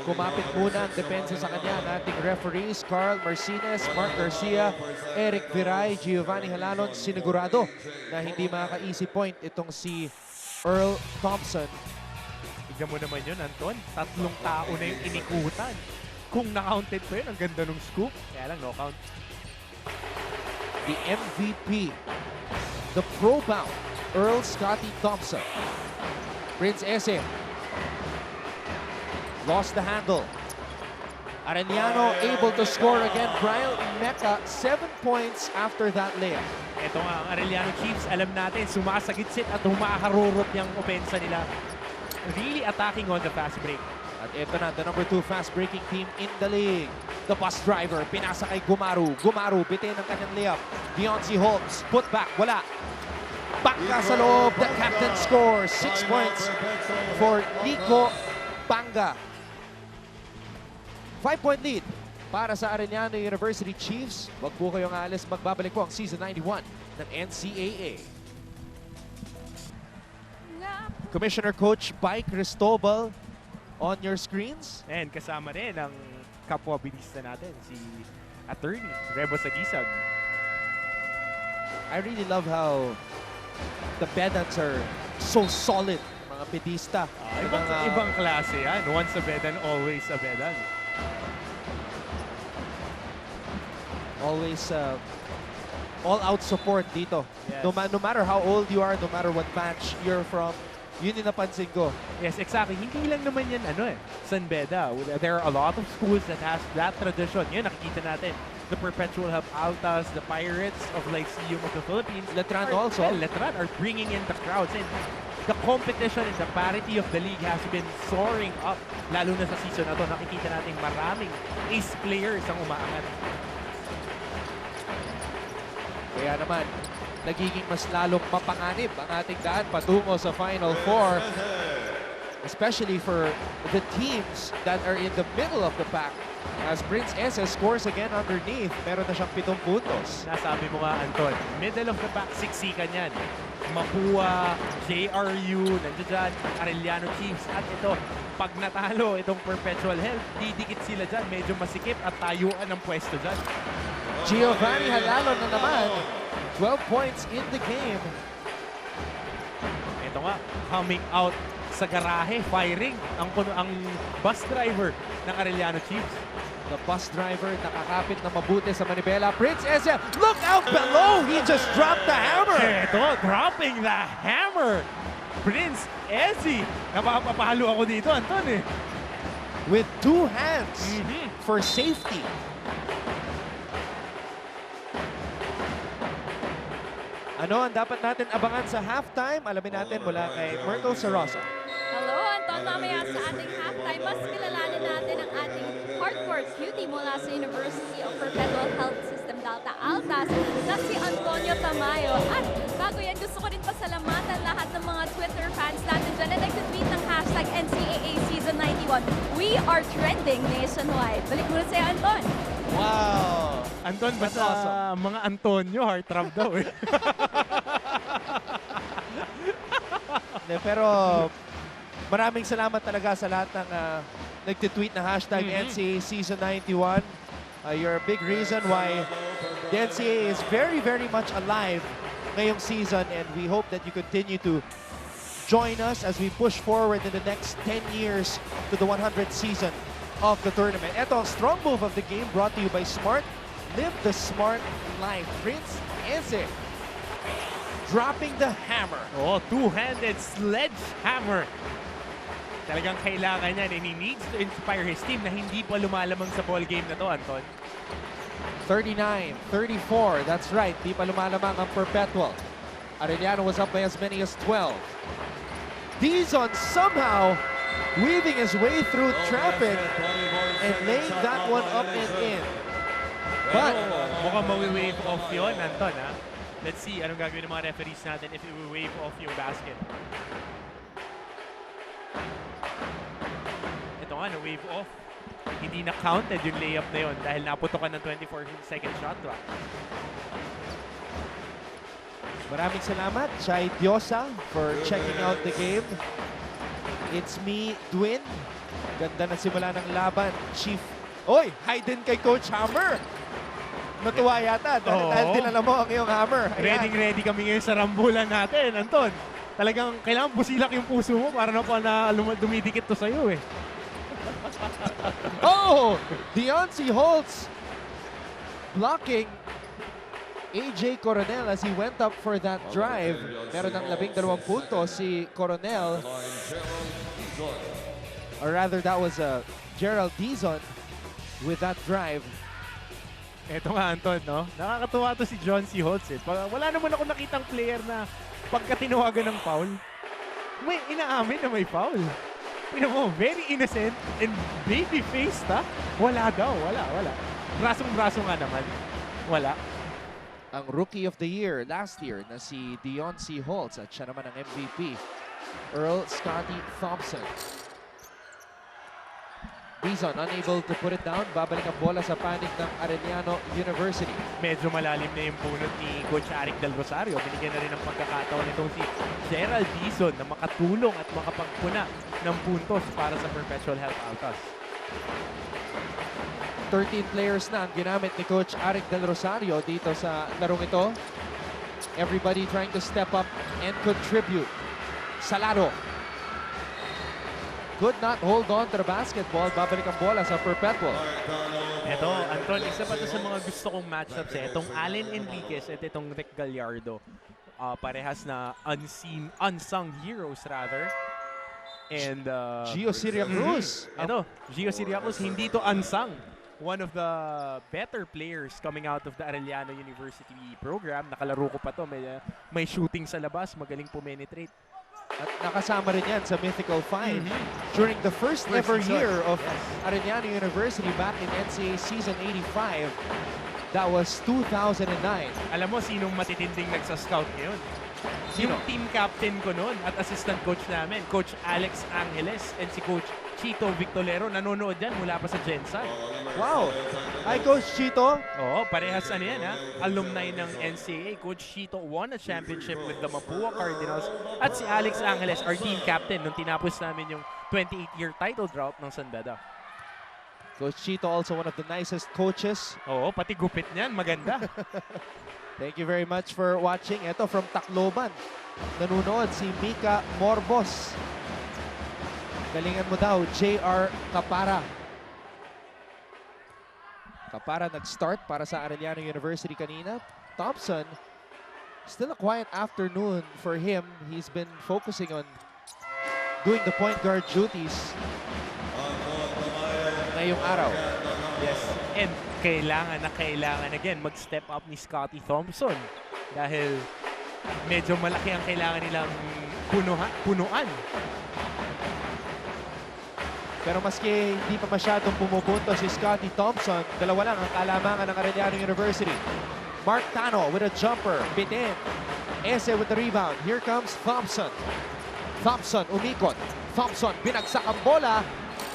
kumapit muna ang depensa sa kanya ng ating referees, Carl Marcinez, Mark Garcia, Eric Viray, Giovanni Halalon. Sinigurado na hindi makaka-easy point itong si Earl Thompson. Tignan mo naman yun, Anton. Tatlong tao na yung inikutan. Kung na-counted pa yun, ang ganda ng scoop. Kaya lang, no count. The MVP, the pro-bound, Earl Scotty Thompson. Prince Ese lost the handle. Arellano able to score again. Brian Mecca, 7 points after that layup. Ito nga, ang Arellano Chiefs, alam natin, sumasagitsit at humaharurot yung opensa nila. Really attacking on the fast break. At ito na, the number 2 fast-breaking team in the league. The bus driver, pinasa kay Gumaru. Gumaru, bitin ang kanyang layup. Beyonce Holmes, put back, wala. Pangga sa loob, the captain scores. 6 points for Nico Panga. 5-point lead para sa Arellano University Chiefs. Wag po kayong alis, magbabalik po ang Season 91 ng NCAA. Commissioner Coach Pai Cristobal on your screens. And kasama rin ang kapwa-bilista natin, si Attorney Rebo Sagisag. I really love how the pedants are so solid, mga pedista. Ibang klase yan. Once a bedan, always a bedan. Always all-out support dito. Yes. No matter how old you are, no matter what batch you're from, yun yung napansin ko. Yes, exactly. Hindi lang naman yan, San Beda. There are a lot of schools that has that tradition. Yan, nakikita natin. The Perpetual Help Altas, the Pirates of Lyceum of the Philippines. Letran also. Well, Letran are bringing in the crowds. And the competition and the parity of the league has been soaring up. Lalo na sa season na to, nakikita natin maraming ace players ang umaangat. Kaya naman, nagiging mas lalong mapanganib ang ating daan patungo sa Final Four. Especially for the teams that are in the middle of the pack. As Prince Ese scores again underneath, meron na siyang 7 puntos. Nasabi mo nga, Anton, middle of the pack, siksikan yan. Mapua, JRU, nandiyan dyan, Arellano Chiefs. At ito, pag natalo itong Perpetual Health, didikit sila dyan. Medyo masikip at tayuan ang pwesto dyan. Giovanni Halalon na naman, 12 points in the game. Ito nga, coming out sa garahe, firing ang bus driver ng Arellano Chiefs. The bus driver nakakapit na mabuti sa manibela. Prince Ese, look out below! He just dropped the hammer! Ito, dropping the hammer! Prince Ese! Napapapahalo ako dito, Anton eh. With 2 hands for safety. Ano ang dapat natin abangan sa halftime? Alamin natin mula kay Myrtle Sarosa. Hello, Anton. Mamaya sa ating halftime, mas kilalanin natin ang ating hardcore cutie mula sa University of Perpetual Health System Delta Altas na si Antonio Tamayo. At bago yan, gusto ko rin pasalamatan lahat ng mga Twitter fans natin dyan na nag-tweet ng hashtag NCAA Season 91. We are trending nationwide. Balik muna sa'yo, Anton. Wow! Anton, basta awesome. mga Antonio, heartthrob daw eh. Pero maraming salamat talaga sa lahat ng nagtitweet na hashtag NCAA Season 91. You're a big reason why The NCAA is very, very much alive ngayong season, and we hope that you continue to join us as we push forward in the next 10 years to the 100th season of the tournament. Ito ang strong move of the game brought to you by Smart. Live the smart life. Prince Eze dropping the hammer. Oh, two-handed sledgehammer. Talagang kailangan niyan, and he needs to inspire his team na hindi pa lumalamang sa ball game na to, Anton. 39-34. That's right. Di pa lumalamang ang Perpetual. Arellano was up by as many as 12. Dizon somehow weaving his way through traffic and laying that one up and in. But mukhang mawi-wave off yun, Anton, ha? Let's see anong gagawin ng mga referees natin if it will wave off yung basket. Ito nga, na-wave off. Hindi na-counted yung layup na yun dahil naputokan ng 24-second shot clock. maraming salamat, Chai Diosa, for checking out the game. It's me, Dwin. Ganda na simula ng laban. Chief. Oy, hi din kay Coach Hammer. Natuwa yata dahil dinala mo ang iyong hammer. Ready kami ngayon sa rambulan natin, Anton. Talagang kailangan busilak yung puso mo para na pa na dumidikit to sa'yo eh. Oh! Deontay Holtz blocking AJ Coronel as he went up for that drive. Meron ng 12 puntos si Coronel. Or rather, that was Gerald Dizon with that drive. Eto nga, Anton, no? Nakakatuwa to si John C. Holtz. Eh. Wala naman ako nakitang player na pagka tinawagan ng foul, may inaamin na may foul. You know, very innocent and baby-faced, ha? Wala daw, wala. Brasong-braso nga naman. Wala. Ang Rookie of the Year last year na si Deontay Holtz at siya naman ang MVP, Earl Scotty Thompson. Dizon unable to put it down. Babalik ang bola sa panig ng Arellano University. Medyo malalim na yung punot ni Coach Arik Del Rosario. Binigyan na rin ng pagkakataon itong si Gerald Dizon na makatulong at makapagpuna ng puntos para sa Perpetual Health Altas. 13 players na ang ginamit ni Coach Arik Del Rosario dito sa larong ito. Everybody trying to step up and contribute. Salado could not hold on to the basketball. Babalik ang bola sa Perpetual. Ito, Anton, isa pa to sa mga gusto kong matchups eh. Itong Allen Enriquez at itong Rick Gallardo. Parehas na unsung heroes rather. And Gio Siriacruz. Ito, Gio Siriacruz, hindi to unsung. One of the better players coming out of the Arellano University program. Nakalaro ko pa to. May shooting sa labas. Magaling penetrate. At nakasama rin yan sa Mythical Five during the first ever year of Arellano University back in NCAA Season 85. That was 2009. Alam mo sinong matitinding nagsa-scout ngayon? Yung team captain ko noon at assistant coach namin, Coach Alex Angeles and si Coach Chito Victolero. Nanonood yan mula pa sa Gensan. Wow! Hi, Coach Chito. Oo, parehas ano yan ha. Alumni ng NCAA. Coach Chito won a championship with the Mapua Cardinals. At si Alex Angeles, our team captain, nung tinapos namin yung 28-year title drought ng San Beda. Coach Chito also one of the nicest coaches. Oo, pati gupit niyan. Maganda. Thank you very much for watching. Ito from Tacloban. Nanonood si Mika Morbos. Galingan mo daw, JR Capara. Capara nag-start para sa Arellano University kanina. Thompson, still a quiet afternoon for him. He's been focusing on doing the point guard duties ngayong araw. Yes, and kailangan again mag-step up ni Scotty Thompson dahil medyo malaki ang kailangan nilang punuan. Pero maski hindi pa masyadong pumupunto si Scotty Thompson, dalawa lang ang kalamangan ng Arellano University. Mark Tano with a jumper, bitin. Eze with the rebound. Here comes Thompson. Thompson umikot. Thompson binagsak ang bola.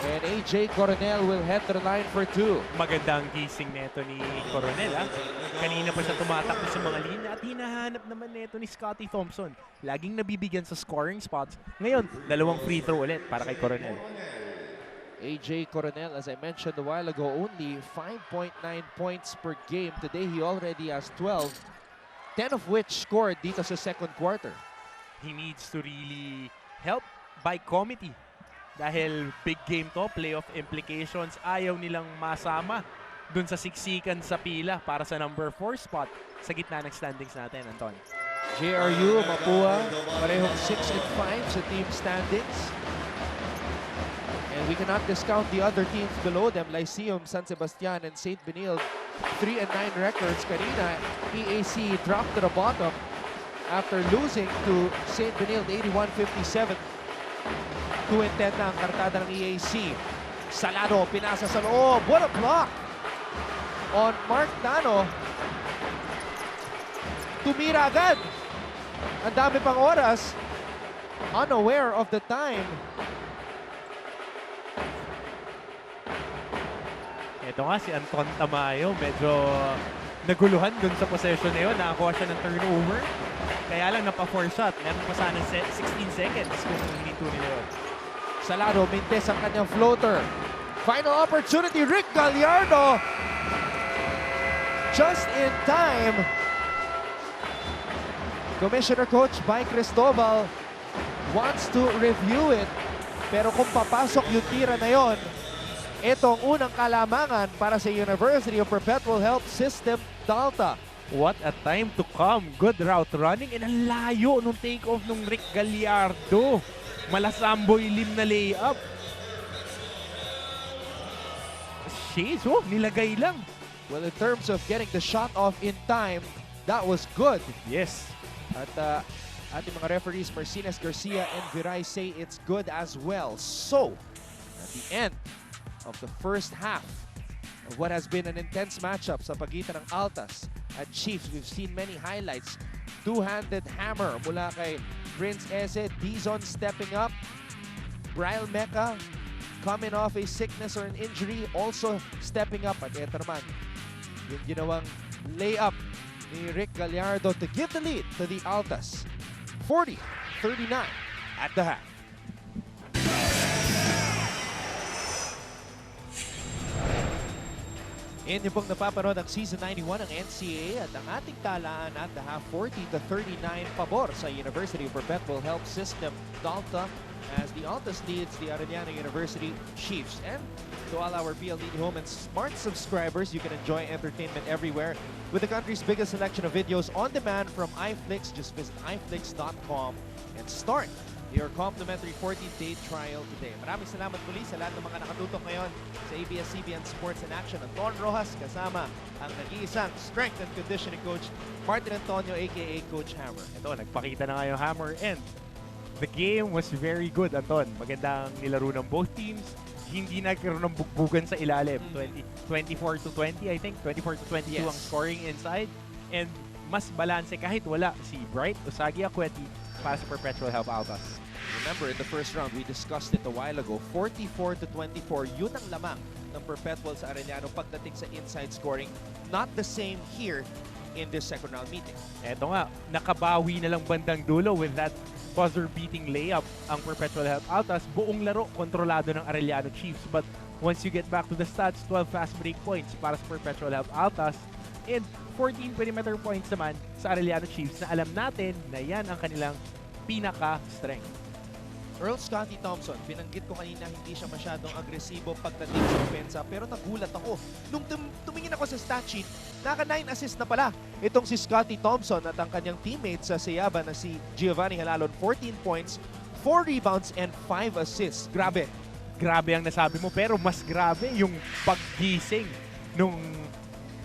And AJ Coronel will head to the line for two. Magandang gising neto ni Coronel. Ha? Kanina pa siya tumatakbo sa mga linya at hinahanap naman neto ni Scotty Thompson. Laging nabibigyan sa scoring spots. Ngayon, dalawang free throw ulit para kay Coronel. AJ Coronel, as I mentioned a while ago, only 5.9 points per game. Today, he already has 12, 10 of which scored dito sa second quarter. He needs to really help by committee. Dahil big game to, playoff implications, ayaw nilang masama dun sa siksikan sa pila para sa number 4 spot sa gitna ng standings natin, Anton. JRU, Mapua, parehong 6 and 5 sa team standings. And we cannot discount the other teams below them, Lyceum, San Sebastian, and St. Benilde. 3 and 9 records. Kanina, EAC dropped to the bottom after losing to St. Benilde 81-57. 2 and 10 na ang kartada ng EAC. Salado, pinasa sa loob. What a block on Mark Dano. Tumira agad. Ang dami pang oras. Unaware of the time. Ito nga si Anton Tamayo, medyo naguluhan dun sa possession na yun. Nakakuha siya ng turnover. Kaya lang napa-4 shot. Meron pa sana 16 seconds kung hinito nila yun. Salado, mintes ang kanyang floater. Final opportunity, Rick Gallardo. Just in time. Commissioner Coach Mike Cristobal wants to review it. Pero kung papasok yung tira na yon, itong unang kalamangan para sa University of Perpetual Health System Dalta. What a time to come. Good route running and ang layo nung take-off nung Rick Gallardo. Malasamboy lim na layup. Sheesh, oh, nilagay lang. Well, in terms of getting the shot off in time, that was good. Yes. At ating mga referees, Marcinez Garcia and Viray say it's good as well. So, at the end of the first half of what has been an intense matchup sa pagitan ng Altas at Chiefs, we've seen many highlights. Two-handed hammer mula kay Prince Eze, Dizon stepping up, Bryle Meca coming off a sickness or an injury, also stepping up. At eto naman, yung ginawang layup ni Rick Gallardo to give the lead to the Altas. 40-39 at the half. Inyo pong napapanood ang Season 91 ng NCAA at ang ating talaan at the half 40-39 pabor sa University of Perpetual Health System Dalta as the Altas leads the Arellano University Chiefs. And to all our PLDT Home and Smart subscribers, you can enjoy entertainment everywhere with the country's biggest selection of videos on demand from iFlix. Just visit iflix.com and start your complimentary 14-day trial today. Maraming salamat muli sa lahat ng mga nakatutok ngayon sa ABS-CBN Sports in Action. Anton Rojas kasama ang nag-iisang strength and conditioning coach Martin Antonio aka Coach Hammer. Ito, nagpakita na nga yung Hammer and the game was very good, Anton. Magandang nilaro ng both teams. Hindi nagkaroon ng bugbugan sa ilalim. 24-20, I think. 24-22 Yes. ang scoring inside. And mas balanse kahit wala si Bright Usagi Akweti para sa Perpetual Health Altas. Remember, in the first round, we discussed it a while ago, 44-24, yun ang lamang ng Perpetual sa Arellano pagdating sa inside scoring. Not the same here in this second round meeting. Eto nga, nakabawi na lang bandang dulo with that buzzer-beating layup ang Perpetual Health Altas. Buong laro, kontrolado ng Arellano Chiefs. But once you get back to the stats, 12 fast break points para sa Perpetual Health Altas and 14 perimeter points naman sa Arellano Chiefs na alam natin na yan ang kanilang pinaka-strength. Earl Scotty Thompson, binanggit ko kanina hindi siya masyadong agresibo pagdating sa opensa, pero nagulat ako. Nung tumingin ako sa stat sheet, naka 9 assist na pala itong si Scotty Thompson at ang kanyang teammate sa Sayaba na si Giovanni Halalon, 14 points, 4 rebounds, and 5 assists. Grabe. Grabe ang nasabi mo, pero mas grabe yung paggising nung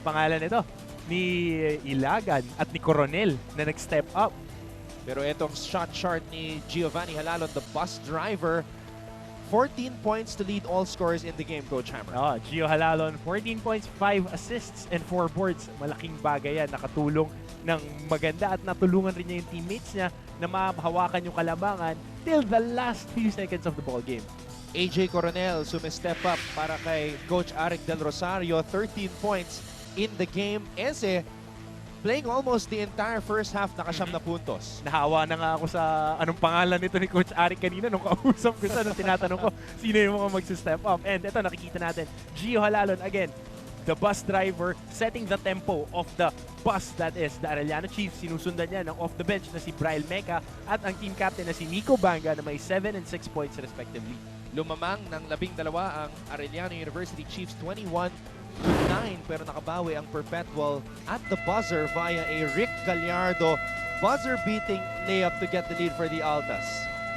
pangalan nito ni Ilagan at ni Coronel na nag-step up. Pero itong shot chart ni Giovanni Halalon, the bus driver, 14 points to lead all scorers in the game, Coach Hammer. Gio Halalon, 14 points, 5 assists, and 4 boards. Malaking bagay yan. Nakatulong ng maganda at natulungan rin niya yung teammates niya na mahawakan yung kalabangan till the last few seconds of the ball game. AJ Coronel sumistep up para kay Coach Arik Del Rosario, 13 points in the game. Eze, playing almost the entire first half, nakasyam na puntos. Nahawa na nga ako sa anong pangalan nito ni Coach Arik kanina nung kausap ko siya, nung tinatanong ko sino yung mga magsi-step up. And ito, nakikita natin, Gio Halalon again, the bus driver, setting the tempo of the bus that is the Arellano Chiefs. Sinusundan niya ng off the bench na si Brian Meca at ang team captain na si Nico Banga na may 7 and 6 points respectively. Lumamang ng 12 ang Arellano University Chiefs 21-9, pero nakabawi ang Perpetual at the buzzer via a Rick Gallardo buzzer-beating layup to get the lead for the Altas.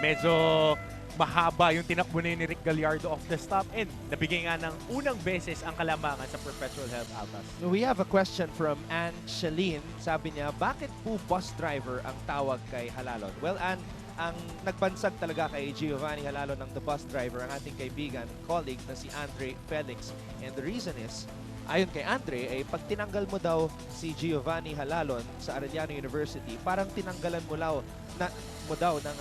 Medyo mahaba yung tinakbo ni Rick Gallardo off the stop and nabigay nga ng unang beses ang kalamangan sa Perpetual Health Altas. We have a question from Ann Shalene. Sabi niya, bakit po bus driver ang tawag kay Halalon? Well, Ann, ang nagbansag talaga kay Giovanni Halalon ng the bus driver, ang ating kaibigan, colleague na si Andre Felix. And the reason is, ayon kay Andre, ay pag tinanggal mo daw si Giovanni Halalon sa Arellano University, parang tinanggalan mo daw ng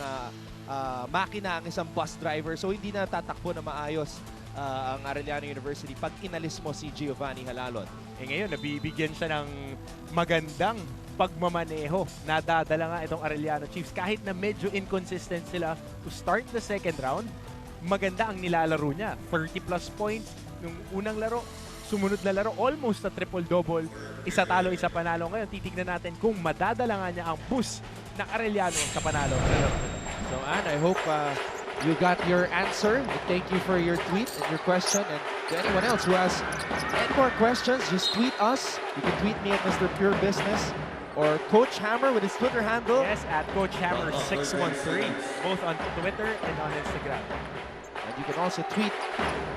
makina ang isang bus driver. So hindi na tatakbo na maayos ang Arellano University pag inalis mo si Giovanni Halalon. Ngayon, nabibigyan siya ng magandang pagmamaneho. Nadadala nga itong Arellano Chiefs. Kahit na medyo inconsistent sila to start the second round, maganda ang nilalaro niya. 30 plus points yung unang laro. Sumunod na laro, almost a triple-double. Isa talo, isa panalo. Ngayon, titignan natin kung madadala nga niya ang boost ng Arellano sa panalo. So, Ann, I hope you got your answer. Thank you for your tweet and your question. And to anyone else who has any more questions, just tweet us. You can tweet me at Mr. Pure Business or Coach Hammer with his Twitter handle. Yes, at Coach Hammer 613, both on Twitter and on Instagram. And you can also tweet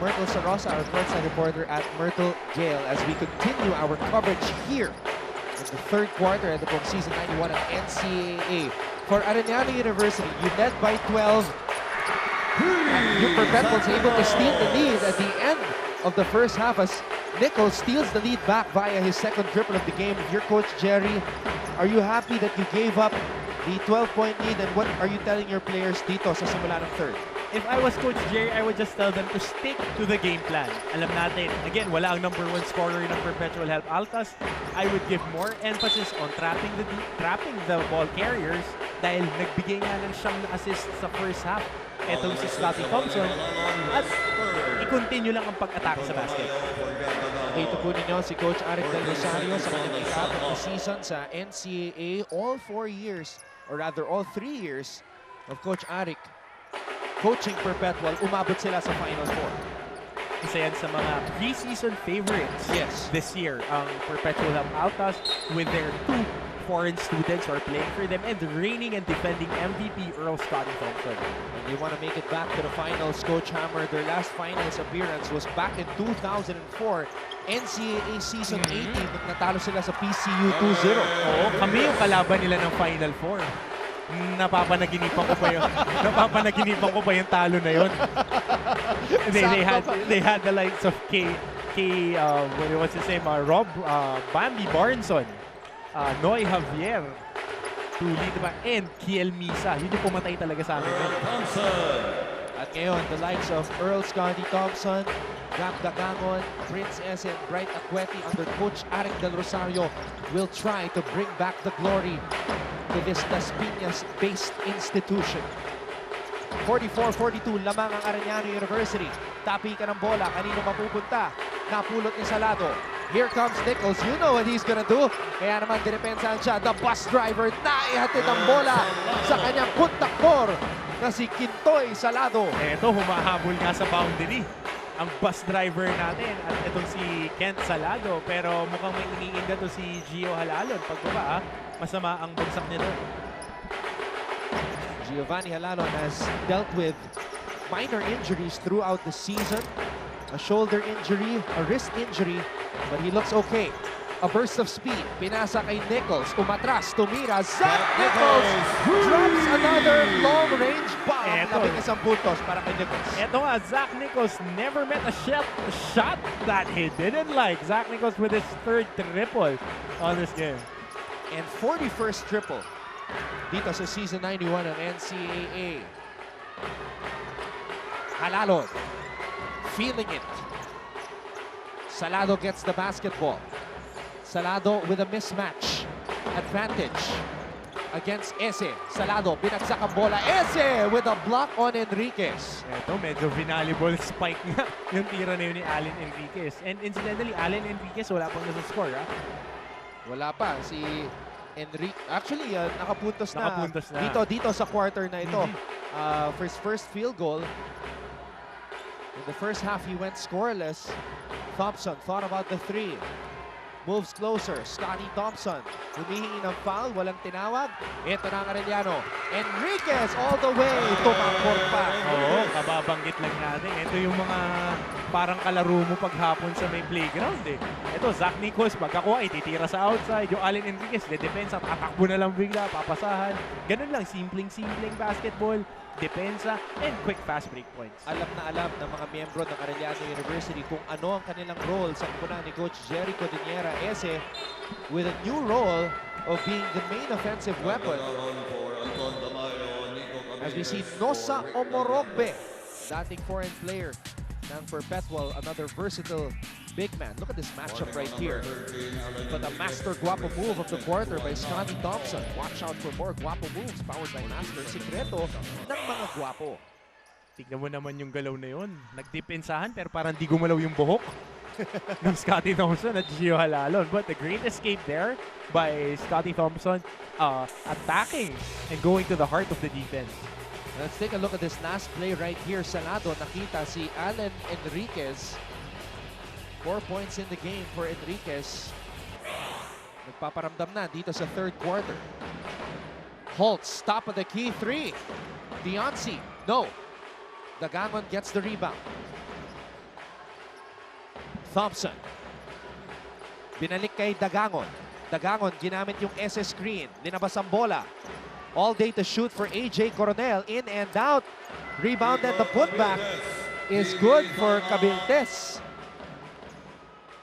Myrtle Sarosa, our courtside reporter, at Myrtle Gale as we continue our coverage here in the third quarter of the season 91 of NCAA. For Arellano University, you led by 12. And Perpetuals able to steal the lead at the end of the first half as Nichols steals the lead back via his second triple of the game. If you're Coach Jerry, are you happy that you gave up the 12-point lead, and what are you telling your players dito sa simula ng third? If I was Coach Jerry, I would just tell them to stick to the game plan. Alam natin, again, wala ang number 1 scorer ng Perpetual Health Altas. I would give more emphasis on trapping the ball carriers dahil nagbigay nga ng siyang assist sa first half. Etong si Scottie Thompson at i-continue lang ang pag-attack sa basket. Ito po ninyo si Coach Arik Del Rosario sa kanyang ika ng season sa NCAA. All 4 years, or rather all 3 years of Coach Arik coaching Perpetual, umabot sila sa Final Four. Isa yan sa mga preseason favorites this year, ang Perpetual Health Altas with their 2 foreign students who are playing for them and the reigning and defending MVP Earl Scottie Thompson. And they want to make it back to the finals. Coach Hammer, their last finals appearance was back in 2004, NCAA Season 18, nung natalo sila sa PCU 2-0. Oo, kami yung kalaban nila ng Final Four. Napapanaginipan ko pa yung talo na yon. They had the likes of what's his name, Rob Bambi Barnson, Noy Javier, Tuli, diba? And Kiel Misa. Yun yung pumatay talaga sa amin. At ngayon, the likes of Earl Scottie Thompson, Gab Dagangon, Prince S, and Bright Akweti under Coach Arik Del Rosario will try to bring back the glory to this Las Piñas-based institution. 44-42, lamang ang Arellano University. Tapi ka ng bola, kanino mapupunta? Napulot ni Salado. Here comes Nichols. You know what he's gonna do. Kaya naman dinepensahan siya. The bus driver na ihatid ang bola sa kanyang kontaktor na si Kintoy Salado. Eto, humahabol nga sa boundary ang bus driver natin at itong si Kent Salado. Pero mukhang may iniinda to si Gio Halalon. Pagbaba, masama ang bagsak nito. Giovanni Halalon has dealt with minor injuries throughout the season. A shoulder injury, a wrist injury, but he looks okay. A burst of speed. Pinasa kay Nichols. Umatras. Tumira. Zach Nichols drops another long-range bomb. Labing isang puntos para kay Nichols. Ito nga, Zach Nichols never met a shot that he didn't like. Zach Nichols with his third triple on this game. And 41st triple dito sa Season 91 ng NCAA. Halalon feeling it. Salado gets the basketball. Salado with a mismatch. advantage against Ese. Salado, binagsak ang bola. Ese with a block on Enriquez. Ito, medyo vinalable spike nga yung tira na yun ni Allen Enriquez. And incidentally, Allen Enriquez wala pang nasa score, ha? Wala pa si Enrique. Actually, nakapuntos na. Nakapuntos na. Dito sa quarter na ito. For his first field goal. In the first half, he went scoreless. Thompson thought about the three. Moves closer. Scotty Thompson. Humihingi ng foul. Walang tinawag. Ito na ang Arellano. Enriquez all the way. Tumakbor pa. Oo, kababanggit lang natin. Ito yung mga parang kalaro mo paghapon sa may playground eh. Ito, Zach Nichols, pagkakuha, ititira sa outside. Yung Allen Enriquez, de-depensa, tatakbo na lang bigla, papasahan. Ganun lang, simpleng basketball, depensa, and quick fast break points. Alam na alam ng mga miyembro ng Arellano University kung ano ang kanilang role sa kupunan ni Coach Jerry Codinera Ese with a new role of being the main offensive weapon. As we see Nosa Omorogbe, dating foreign player ng Perpetual, another versatile big man. Look at this matchup right here. But a master guapo move of the quarter by Scotty Thompson. Watch out for more guapo moves powered by Master. Sikreto ng mga guapo. Tignan mo naman yung galaw na yun. Nagdepensahan pero parang di gumalaw yung buhok ng Scotty Thompson at Gio Halalon. But the great escape there by Scotty Thompson, attacking and going to the heart of the defense. Let's take a look at this last play right here. Salado, nakita si Allen Enriquez. 4 points in the game for Enriquez. Nagpaparamdam na dito sa third quarter. Holtz, top of the key, 3. Deoncy, no. Dagangon gets the rebound. Thompson. Binalik kay Dagangon. Dagangon, ginamit yung SS screen. Linabas ang bola. All day to shoot for AJ Coronel. In and out. Rebound and the putback is good for Cabiltes.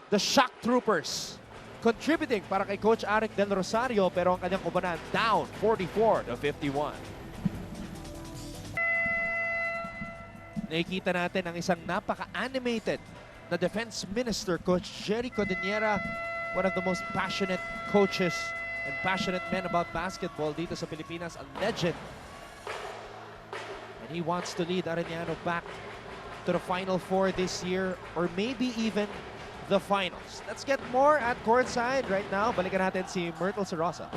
The Shock Troopers contributing para kay Coach Arik Del Rosario, pero ang kanyang kubanan down 44-51. Nakikita natin ang isang napaka-animated na defense minister, Coach Jerry Codinera, one of the most passionate coaches and passionate men about basketball dito sa Pilipinas, a legend. And he wants to lead Arellano back to the Final Four this year, or maybe even the finals. Let's get more at courtside right now. Balikan natin si Myrtle Sarosa.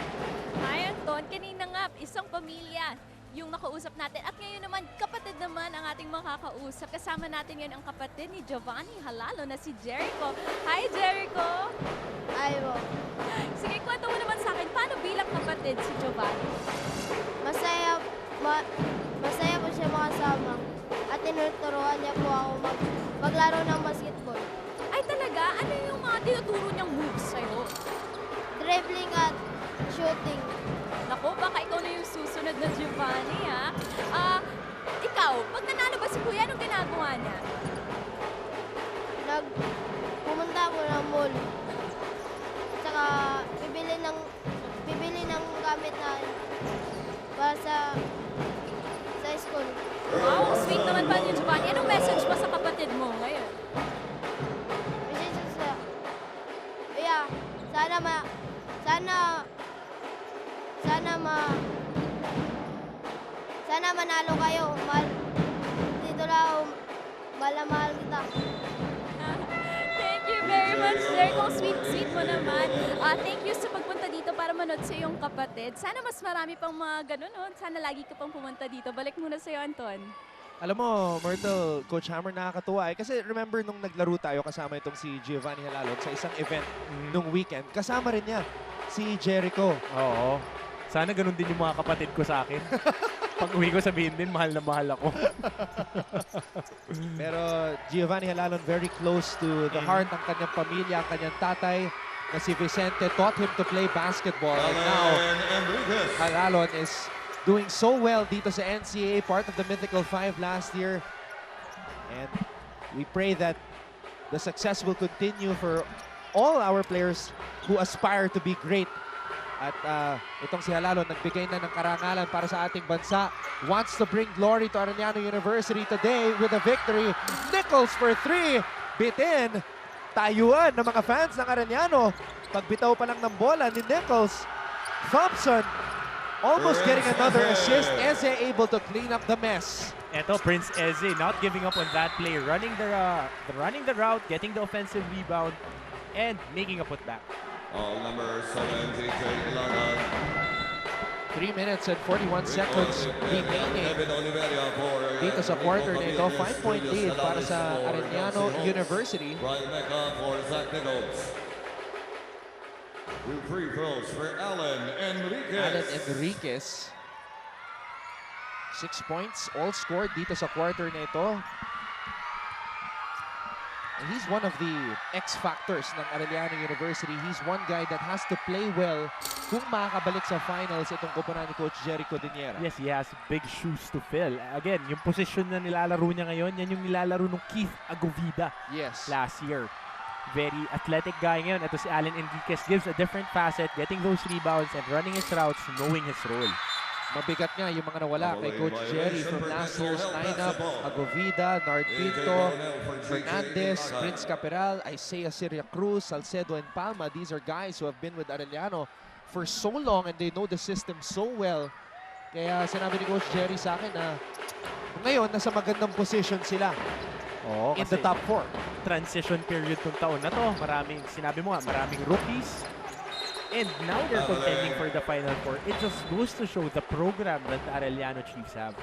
Hi, Anton. Kanina nga, isang pamilya yung nakausap natin. At ngayon naman, kapatid naman ang ating makakausap. Kasama natin yan ang kapatid ni Giovanni Halalo na si Jericho. Hi, Jericho! Ayo, Sige, kwento mo naman sa akin, paano bilang kapatid si Giovanni? masaya po siya makasama at tinuturuan niya po ako maglaro ng basketball. Ay talaga? Ano yung mga tinuturo niyang moves sa'yo? Dribbling at shooting. Naku, baka ikaw na yung susunod na Giovanni, ha? Ikaw, pag nanalo ba si Kuya, anong ginagawa niya? Pumunta po ng mall. Tsaka bibili ng gamit na para sa school. Wow, sweet naman pa ni Giovanni. Anong message mo sa kapatid mo ngayon? Sana manalo kayo. Dito lang, mahal kita. Thank you very much, Jericho. Sweet mo naman. Thank you sa pagpunta dito para manood sa iyong kapatid. Sana mas marami pang mga ganun. Sana lagi ka pang pumunta dito. Balik muna sa iyo, Anton. Alam mo, Myrtle, Coach Hammer, nakakatuwa eh. Kasi remember nung naglaro tayo kasama itong si Giovanni Halalon sa isang event nung weekend. Kasama rin niya si Jericho. Oo. Sana ganun din yung mga kapatid ko sa akin. Pag uwi ko sabihin din, mahal na mahal ako. Pero Giovanni Halalon very close to the heart ng kanyang pamilya, ang kanyang tatay na si Vicente taught him to play basketball. And now, Halalon is doing so well dito sa NCAA, part of the Mythical Five last year. And we pray that the success will continue for all our players who aspire to be great. At itong si Halalon, nagbigay na ng karangalan para sa ating bansa. Wants to bring glory to Arellano University today with a victory. Nichols for 3. Bitin. Tayuan ng mga fans ng Arellano. Pagbitaw pa lang ng bola ni Nichols. Thompson almost getting another assist. Eze able to clean up the mess. Eto, Prince Eze not giving up on that play, running the route, getting the offensive rebound, and making a putback. All number 7, DJ Ilagan. 3 minutes and 41 seconds remaining dito sa quarter na ito. 5-point lead para sa Arellano University. Brian Mecca for Zach Nichols. 2 free throws for Allen Enriquez. Allen Enriquez. 6 points, all scored dito sa quarter na ito. And he's one of the X factors ng Arellano University. He's one guy that has to play well kung makakabalik sa finals itong koponan ni Coach Jericho Diniera. Yes, he has big shoes to fill. Again, yung position na nilalaro niya ngayon, yan yung nilalaro ng Keith Agovida last year. Very athletic guy ngayon. Ito si Allen Enriquez gives a different facet, getting those rebounds and running his routes, knowing his role. Mabigat nga yung mga nawala kay Coach Jerry from last year's lineup. Agovida, Nard Pinto, Fernandez, Prince Caperal, Isaiah Siria Cruz, Salcedo, and Palma. These are guys who have been with Arellano for so long and they know the system so well. Kaya sinabi ni Coach Jerry sa akin na ngayon nasa magandang position sila in the top 4. Transition period tong taon na to. Maraming, sinabi mo nga, maraming rookies. And now they're contending for the Final Four. It just goes to show the program that the Arellano Chiefs have.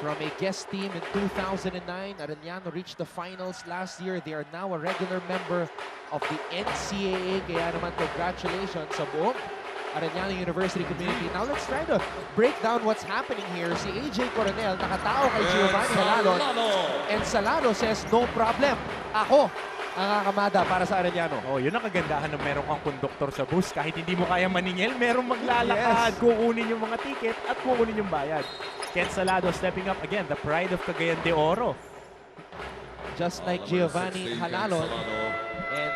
From a guest team in 2009, Arellano reached the finals last year. They are now a regular member of the NCAA. Kaya naman congratulations sa buong Arellano University community. Now let's try to break down what's happening here. Si AJ Coronel nakatao kay Giovanni Halalon. And Salado says, no problem. Ako ang kakamada para sa Arellano. Oh, yun ang kagandahan na meron kang konduktor sa bus. Kahit hindi mo kaya maningil, merong maglalakad, kukunin yung mga ticket at kukunin yung bayad. Ken Salado stepping up again, the pride of Cagayan de Oro. Just like Giovanni Halalon. And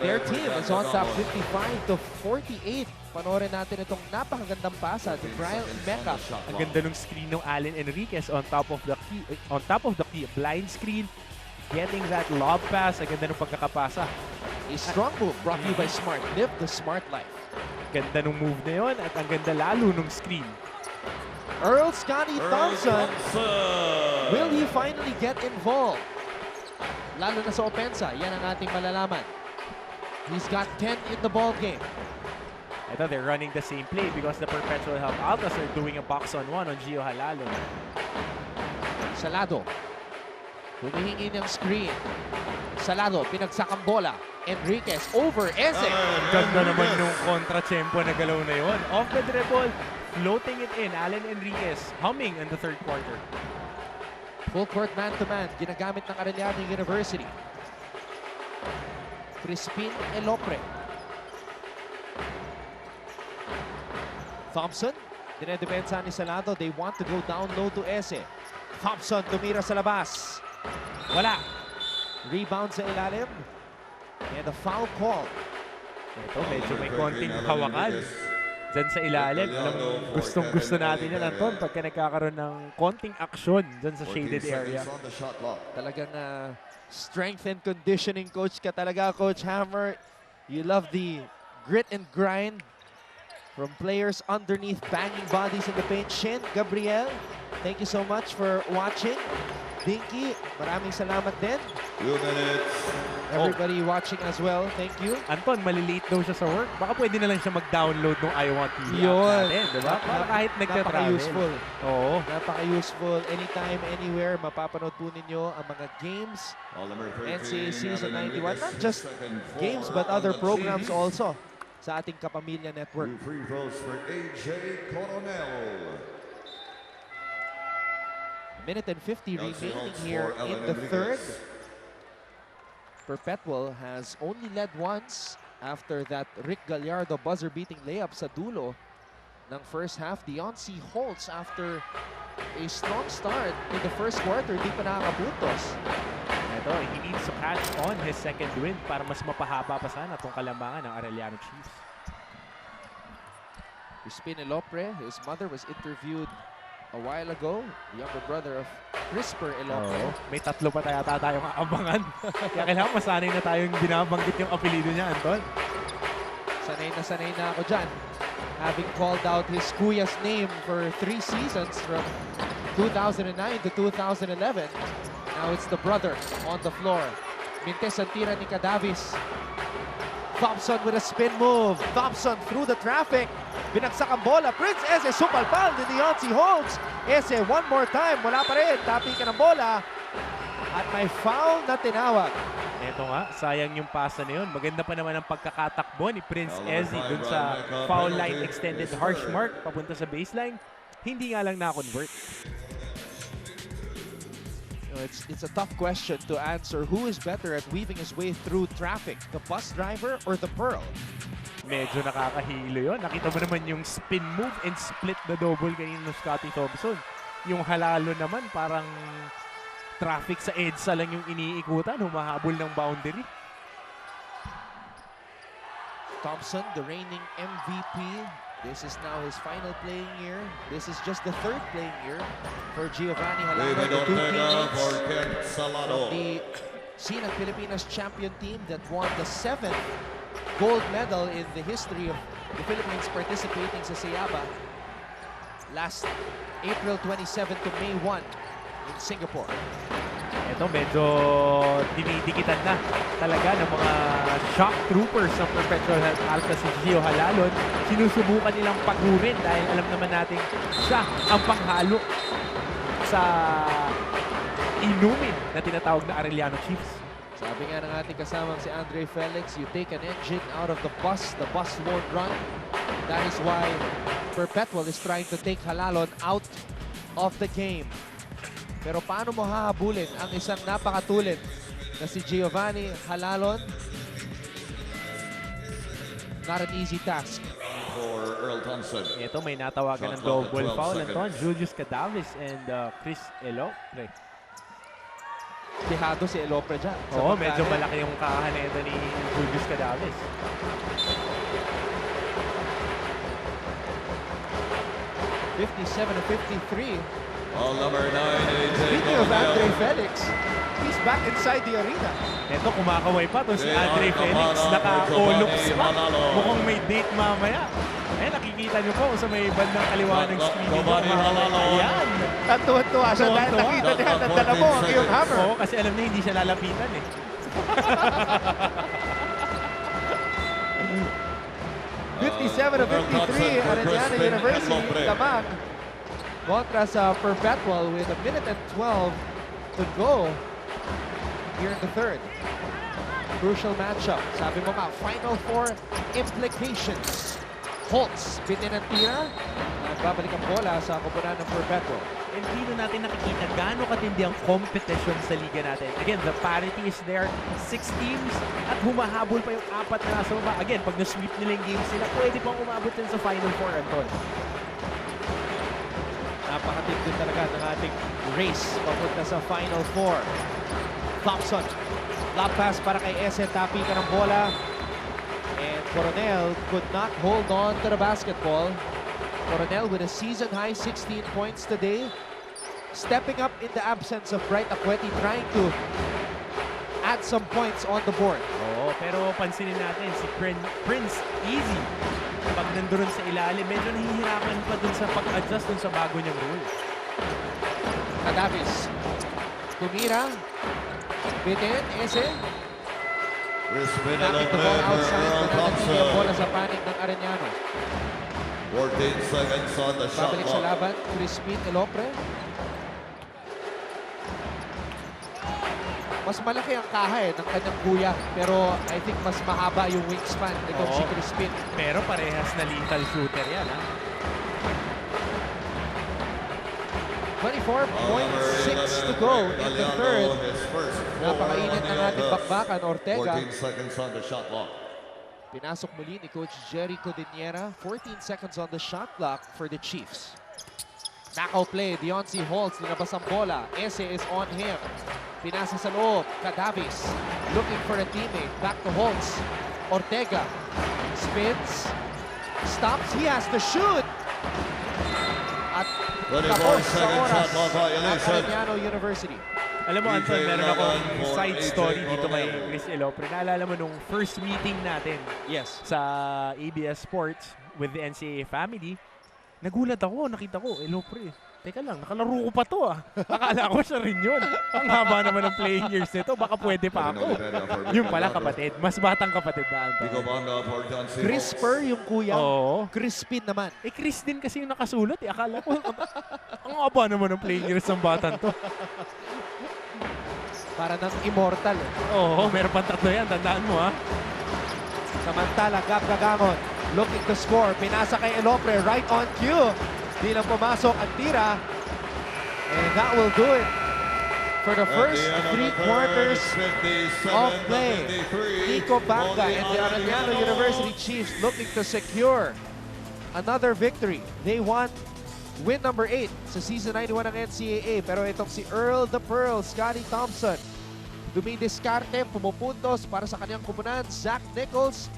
their team is on top 55-48. Panoorin natin itong napakagandang pasa ni Brian Mecca. Ang ganda ng screen ng Allen Enriquez on top of the key, blind screen. Getting that lob pass, ang ganda ng pagkakapasa. A strong move brought to you by Smart. Live the smart life. Ganda ng move na yun at ang ganda lalo ng screen. Earl Scotty Thompson. Will he finally get involved? Lalo na sa opensa, yan ang ating malalaman. He's got 10 in the ball game. I thought they're running the same play because the Perpetual Help Altas are doing a box-on-one on Gio Halalon. Salado. Humihingi ng screen. Salado, pinagsakang bola. Enriquez over Eze. Ganda naman nung kontra-tempo na galaw na yun. Off the dribble, floating it in. Allen Enriquez humming in the third quarter. Full court man-to-man, ginagamit ng Arellano University. Crispin Elopre. Thompson, dinedepensa ni Salado. They want to go down low to Eze. Thompson tumira sa labas. Wala. Rebound sa ilalim. And a foul call. Ito, medyo may konting hawakan dyan sa ilalim. Gustong-gusto natin yan, Anton, pagka nagkakaroon ng konting aksyon dyan sa shaded area. Talagang strength and conditioning coach ka talaga, Coach Hammer. You love the grit and grind from players underneath, banging bodies in the paint. Shin, Gabriel, thank you so much for watching. Dinky, maraming salamat din. 2 minutes. Everybody watching as well, thank you. Anton, malilate daw siya sa work. Baka pwede na lang siya mag-download ng I Want TV Yun. app natin, diba? Para kahit nagtatravel. Napaka-useful. Oo. Napaka-useful. Anytime, anywhere, mapapanood po ninyo ang mga games. NCAA Season 91. Not just games, but other programs also sa ating Kapamilya Network. 2 free throws for AJ Coronel. Minute and 50 remaining here in the third. Perpetual has only led once after that Rick Gallardo buzzer-beating layup sa dulo ng first half. Deoncy Holtz after a strong start in the first quarter, di pa nakakapuntos. Ito, he needs to catch on his second win para mas mapahaba pa sana itong kalambangan ng Arellano Chiefs. Crispin Elopre, his mother was interviewed a while ago, the younger brother of Crisper Elopre. May tatlo pa tayong aabangan. Kaya kailangan masanay na tayong binabanggit yung apelido niya, Anton. Sa sanay na ako dyan. Having called out his kuya's name for 3 seasons from 2009 to 2011. Now it's the brother on the floor. Mintes ang tira ni Cadavis. Thompson with a spin move. Thompson through the traffic. Binagsak ang bola. Prince Eze supalpal. Deoncy holds. Eze one more time. Wala pa rin. Tapi ka ng bola. At may foul na tinawag. Ito nga, sayang yung pasa na yun. Maganda pa naman ang pagkakatakbo ni Prince Eze dun sa foul line extended harsh mark papunta sa baseline. Hindi nga lang na-convert. It's a tough question to answer. Who is better at weaving his way through traffic? The bus driver or the Pearl? Medyo nakakahilo yun. Nakita mo naman yung spin move and split the double kanina ng Scottie Thompson. Yung halalo naman parang traffic sa EDSA lang yung iniikutan. Humahabol ng boundary. Thompson, the reigning MVP. This is now his final playing year. This is just the 3rd playing year for Giovanni Halano. David The 2 Ortega for teammates Ken from Salado. the Sinag Pilipinas champion team that won the 7th gold medal in the history of the Philippines participating sa Sayaba last April 27 to May 1 in Singapore. Ito medyo dinidikitan na talaga ng mga shock troopers ng Perpetual Health Alpha si Gio Halalon. Sinusubukan nilang pagurin dahil alam naman natin siya ang panghalo sa inumin na tinatawag na Arellano Chiefs. Sabi nga ng ating kasamang si Andre Felix, you take an engine out of the bus won't run. That is why Perpetual is trying to take Halalon out of the game. Pero paano mo hahabulin ang isang napakatulid na si Giovanni Halalon? Not an easy task. For Earl Thompson. Ito may natawagan ng double foul. Anton, Julius Cadavis and Chris Elopre. Dihado si Elopre dyan. Oo, medyo malaki yung kahaneta ni Julius Cadavis. (57-53). Ball number 9, Speaking of Andre Felix, he's back inside the arena. Ito, kumakaway pa to si Andre Felix. Naka-oloks pa. Mukhang may date mamaya. Eh, nakikita nyo po sa may bandang kaliwa ng screen dito. Ayan. Tatuwa siya dahil nakita niya na dala mo ang iyong hammer. Oo, kasi alam niya hindi siya lalapitan eh. 57-53, Arellano University lamang kontra sa Perpetual with 1 minute and 12 to go here in the 3rd. Crucial matchup. Sabi mo nga, Final Four implications. Holtz, bitin ang tira. Nagbabalik ang bola sa koponan ng Perpetual. And dito natin nakikita gaano katindi ang competition sa liga natin. Again, the parity is there. 6 teams at humahabol pa yung 4 na nasa baba. Again, pag na-sweep nila yung games sila, pwede pang umabot din sa Final Four, Anton. Napakatid din talaga ng ating race papunta sa Final Four. Thompson, lob pass para kay Eze, tapi ka ng bola. And Coronel could not hold on to the basketball. Coronel with a season-high 16 points today. Stepping up in the absence of Bright Acueti, trying to add some points on the board. Oo, pero pansinin natin si Prince Easy. Pag nandoon sa ilalim, medyo nahihirapan pa dun sa pag-adjust dun sa bago niyang rule. Cadavis. Tumira. Bitin. Eze. Knocking the ball outside. Nananatili ang bola sa panig ng Arellano. 14 seconds on the shot Babalik sa clock. laban. Crispin Elopre. Mas malaki ang kaha ng kanyang kuya. Pero I think mas mahaba yung wingspan nitong si Crispin. Pero parehas na lethal shooter yan, ha? 24.6 to go in the 3rd. Napakainit ng ating bakbakan, Ortega. 14 seconds on the shot clock. Pinasok muli ni Coach Jerry Codiniera. 14 seconds on the shot clock for the Chiefs. Knockout play, Deoncy Holtz, linabas ang bola. Eze is on him. Pinasa sa loob, Cadavis. Looking for a teammate. Back to Holtz. Ortega. Spins. Stops. He has to shoot. At 24 tapos sa seconds oras shot clock ng violation. Arellano University. Alam mo, Anton, meron akong side story dito kay Chris Elopre. Naalala mo nung first meeting natin Yes. sa ABS Sports with the NCAA family, nagulat ako, nakita ko, Elopre, teka lang, nakalaro ko pa to ah. Akala ko siya rin yun. Ang haba naman ng playing years nito, baka pwede pa ako. Yung pala kapatid, mas batang kapatid na Anton. Crisper yung kuya. Oo. Crispin naman. Eh, Chris din kasi yung nakasulat eh. Akala ko, ang haba naman ng playing years ng batang to. Para ng immortal. Oo, meron pang tatlo yan. Tandaan mo ha. Samantala, Gab Gagamon looking to score. Pinasa kay Elopre, right on cue. Di lang pumasok ang tira. And that will do it for the first 3 quarters of play. Nico Banga and the Arellano University Chiefs looking to secure another victory. They won win number 8 sa season 91 ng NCAA. Pero itong si Earl the Pearl, Scotty Thompson, dumidiskarte, pumupuntos para sa kanyang kupunan. Zach Nichols,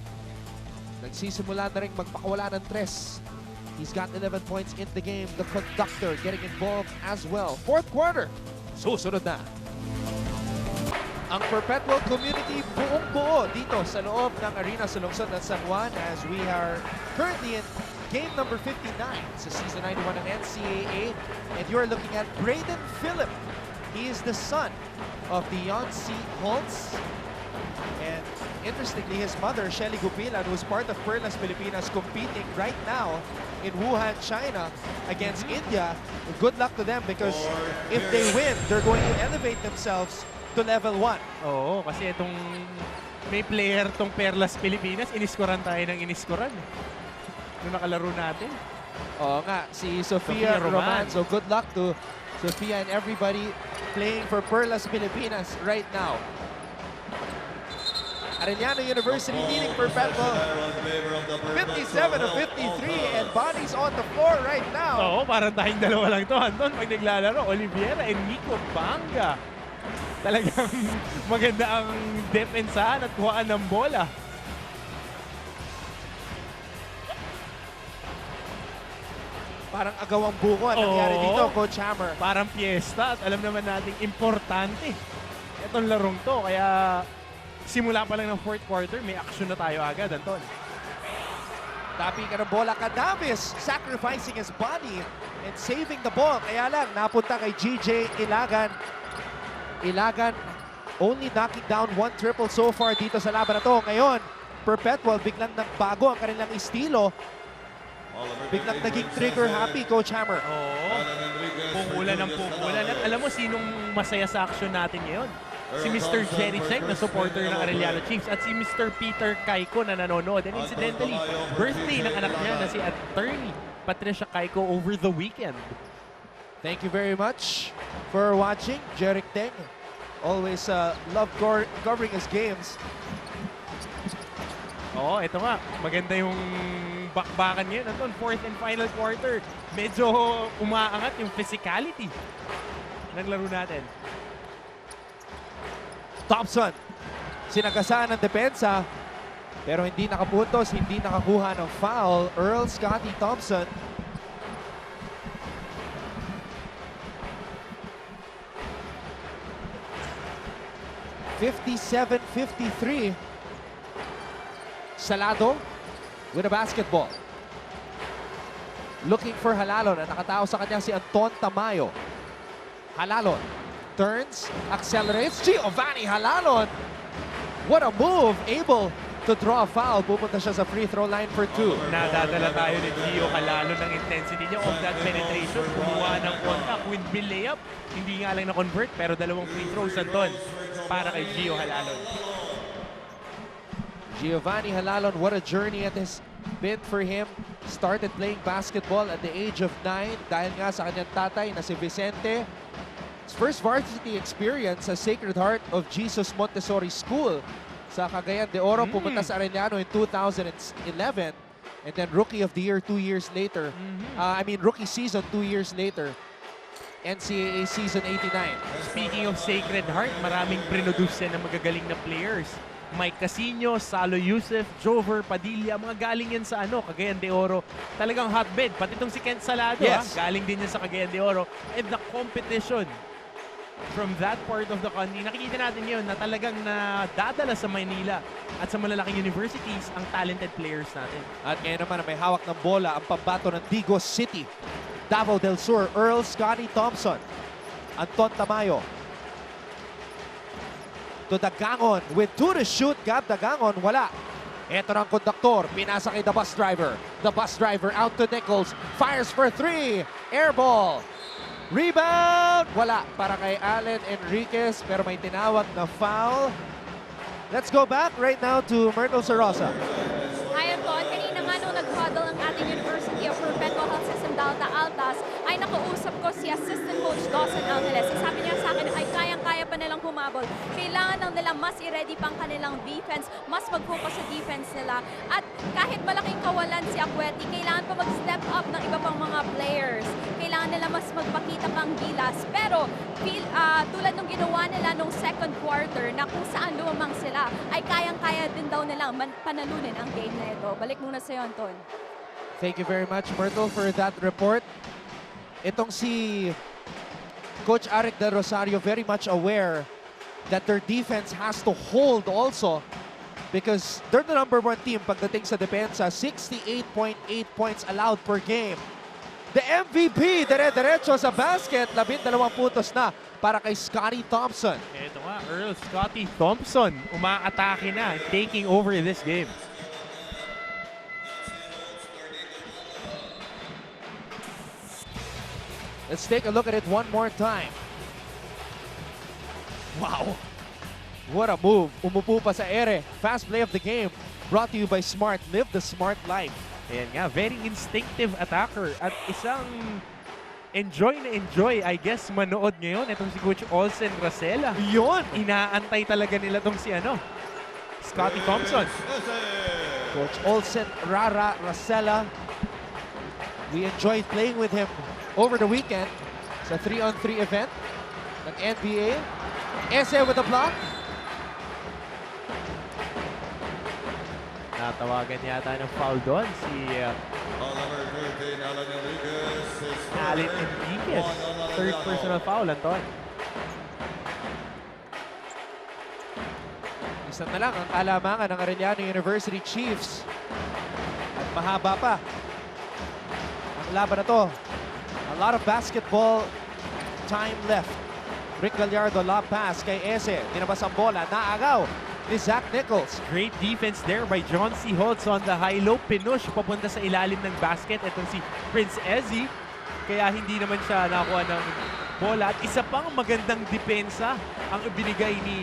nagsisimula na rin magpakawala ng 3. He's got 11 points in the game. The conductor getting involved as well. 4th quarter, susunod na. Ang Perpetual Community buong-buo dito sa loob ng arena sa lungsod ng San Juan as we are currently in game number 59 sa season 91 ng NCAA. And you're looking at Braden Phillip. He is the son of Deonce Holtz. And interestingly, his mother, Shelly Gupilan, who's part of Perlas Pilipinas, competing right now in Wuhan, China, against India. Good luck to them because if they win, they're going to elevate themselves to level 1. Oo, kasi itong may player tong Perlas Pilipinas, iniskoran tayo ng iniskoran. Nung nakalaro natin. Oo nga, si Sofia Roman. So good luck to Sofia and everybody playing for Perlas Pilipinas right now. Arellano University leading Perpetual 57-53 and bodies on the floor right now. Oo, parang tayong dalawa lang to, Anton, pag naglalaro. Oliviera and Nico Banga. Talagang maganda ang depensahan at kuhaan ng bola. Parang agawang buko ang nangyari dito, Coach Hammer. Parang piyesta at alam naman natin importante itong larong to. Kaya simula pa lang ng 4th quarter, may action na tayo agad, Anton. Tapi ka ng bola, Cadavis sacrificing his body and saving the ball. Kaya lang, napunta kay GJ Ilagan. Ilagan only knocking down 1 triple so far dito sa laban na to. Ngayon, Perpetual biglang nagbago ang kanilang estilo. Biglang naging trigger happy, Coach Hammer. Oo. Pukulan ng pukulan. At alam mo sinong masaya sa action natin ngayon? Si Mr. Jerry Cheng na supporter ng Arellano Chiefs at si Mr. Peter Kaiko na nanonood. And incidentally, birthday ng anak niya na si Attorney Patricia Kaiko over the weekend. Thank you very much for watching. Jeric Teng always love covering his games. Oo, ito nga. Maganda yung bakbakan ngayon. Anton, 4th and final quarter. Medyo umaangat yung physicality ng laro natin. Thompson, sinagasaan ng depensa, pero hindi nakapuntos, hindi nakakuha ng foul. Earl Scotty Thompson. (57-53). Salado with a basketball. Looking for Halalon. At nakatao sa kanya si Anton Tamayo. Halalon turns, accelerates. Giovanni Halalon. What a move. Able to draw a foul. Pupunta siya sa free throw line for 2. Nadadala tayo ni Gio Halalon ng intensity niya of that penetration. Kumuha ng contact, windmill layup. Hindi nga lang na-convert, pero dalawang free throws, Anton, para kay Gio Halalon. Giovanni Halalon, what a journey it has been for him. Started playing basketball at the age of 9 dahil nga sa kanyang tatay na si Vicente. His first varsity experience sa Sacred Heart of Jesus Montessori School sa Cagayan de Oro. Pumunta sa Arellano in 2011 and then Rookie of the Year 2 years later. Rookie season 2 years later. NCAA season 89. Speaking of Sacred Heart, maraming produce yan ng magagaling na players. Mike Casino, Salo Yusef, Jover Padilla, mga galing yan sa Cagayan de Oro. Talagang hotbed. Pati itong si Kent Salado, yes. Galing din yan sa Cagayan de Oro. And the competition from that part of the country. Nakikita natin yun na talagang nadadala sa Manila at sa malalaking universities ang talented players natin. At ngayon naman may hawak ng bola ang pambato ng Digos City. Davao del Sur, Earl Scotty Thompson. Anton Tamayo. To Dagangon with 2 to shoot. Gab Dagangon, wala. Ito ng konduktor, pinasa kay the bus driver. The bus driver out to Nichols. Fires for 3. Air ball. Rebound! Wala para kay Allen Enriquez pero may tinawag na foul. Let's go back right now to Myrtle Sarosa. Hi, Anton. Kanina nga nung nag-huddle ang ating University of Perpetual Health System Delta Altas, ay nakausap ko si Assistant Coach Dawson Alvarez. Sabi niya sa akin ay kayang-kaya pa nilang humabol. Kailangan lang nila mas i-ready pang kanilang defense, mas mag-focus sa defense nila. At kahit malaking kawalan si Akweti, kailangan pa mag-step up ng iba pang mga players. Kailangan nila mas magpakita pang gilas. Pero tulad nung ginawa nila nung second quarter na kung saan lumamang sila, ay kayang-kaya din daw nilang panalunin ang game na ito. Balik muna sa'yo, Anton. Thank you very much, Myrtle, for that report. Itong si Coach Aric Del Rosario very much aware that their defense has to hold also because they're the #1 team pagdating sa depensa. 68.8 points allowed per game. The MVP, dire-diretso sa basket. 12 puntos na para kay Scotty Thompson. Ito nga, Earl Scotty Thompson umaatake na, taking over this game. Let's take a look at it one more time. Wow. What a move. Umupo pa sa ere. Fast play of the game. Brought to you by Smart. Live the smart life. Ayan nga, very instinctive attacker at isang enjoy, I guess, manood ngayon. Itong si Coach Olsen Racela. Yun. Inaantay talaga nila itong si Scotty Thompson. Coach Olsen Racela. We enjoyed playing with him over the weekend sa 3-on-3 event ng NBA. Ese with a block. Natawagan yata ng foul doon si Allen Enriquez. Third personal foul, Anton. Isa na lang ang kalamangan ng Arellano University Chiefs. At mahaba pa ang laban na to. A lot of basketball time left. Rick Gallardo, lob pass kay Ese. Tinabas ang bola. Naagaw ni Zach Nichols. Great defense there by John C. Holtz on the high-low. Pinush papunta sa ilalim ng basket. Itong si Prince Ezzy. Kaya hindi naman siya nakuha ng bola. At isa pang magandang depensa ang ibinigay ni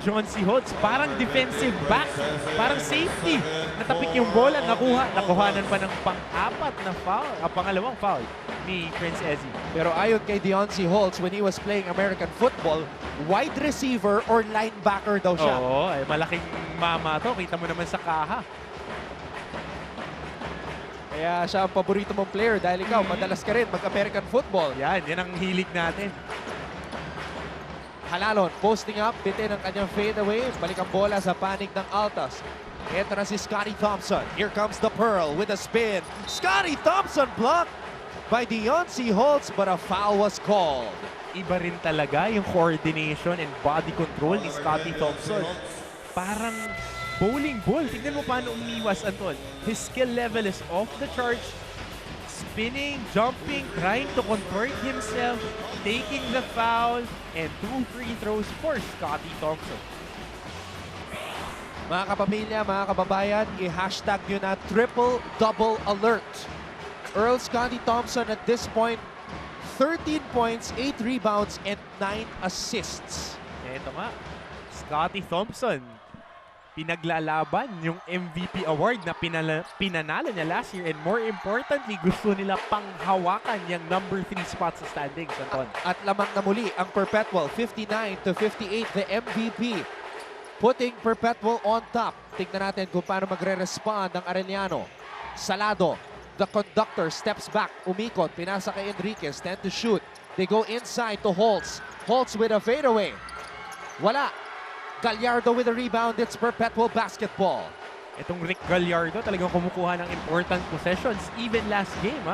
John C. Holtz. Parang defensive back. Parang safety. Natapik yung bola. Nakuhanan pa ng pang-apat na foul. Pangalawang foul ni Prince Ezzy. Pero ayon kay Deontay Holtz, when he was playing American football, wide receiver or linebacker daw siya. Oo, ay malaking mama to. Kita mo naman sa kaha. Kaya siya ang paborito mong player dahil ikaw, madalas ka rin mag-American football. Yan ang hilig natin. Halalon, posting up, bitin ang kanyang fadeaway. Balik ang bola sa panig ng Altas. Ito na si Scotty Thompson. Here comes the Pearl with a spin. Scotty Thompson blocked by Deontay Holtz, but a foul was called. Iba rin talaga yung coordination and body control ni Scotty Thompson. Parang bowling ball. Tignan mo paano umiwas, Anton. His skill level is off the charts. Spinning, jumping, trying to convert himself, taking the foul, and 2 free throws for Scotty Thompson. Mga kapamilya, mga kababayan, i-hashtag nyo na triple-double alert. Earl Scotty Thompson at this point, 13 points, 8 rebounds, and 9 assists. Ito nga, Scotty Thompson. Pinaglalaban yung MVP award na pinanalo niya last year, and more importantly, gusto nila panghawakan yung number 3 spot sa standings, Anton. At lamang na muli ang Perpetual, 59-58, the MVP. Putting Perpetual on top. Tignan natin kung paano magre-respond ang Arellano. Salado, the conductor, steps back, umikot, pinasa kay Enriquez, 10 to shoot. They go inside to Holtz. Holtz with a fadeaway. Wala. Gallardo with a rebound. It's Perpetual basketball. Itong Rick Gallardo talagang kumukuha ng important possessions. Even last game,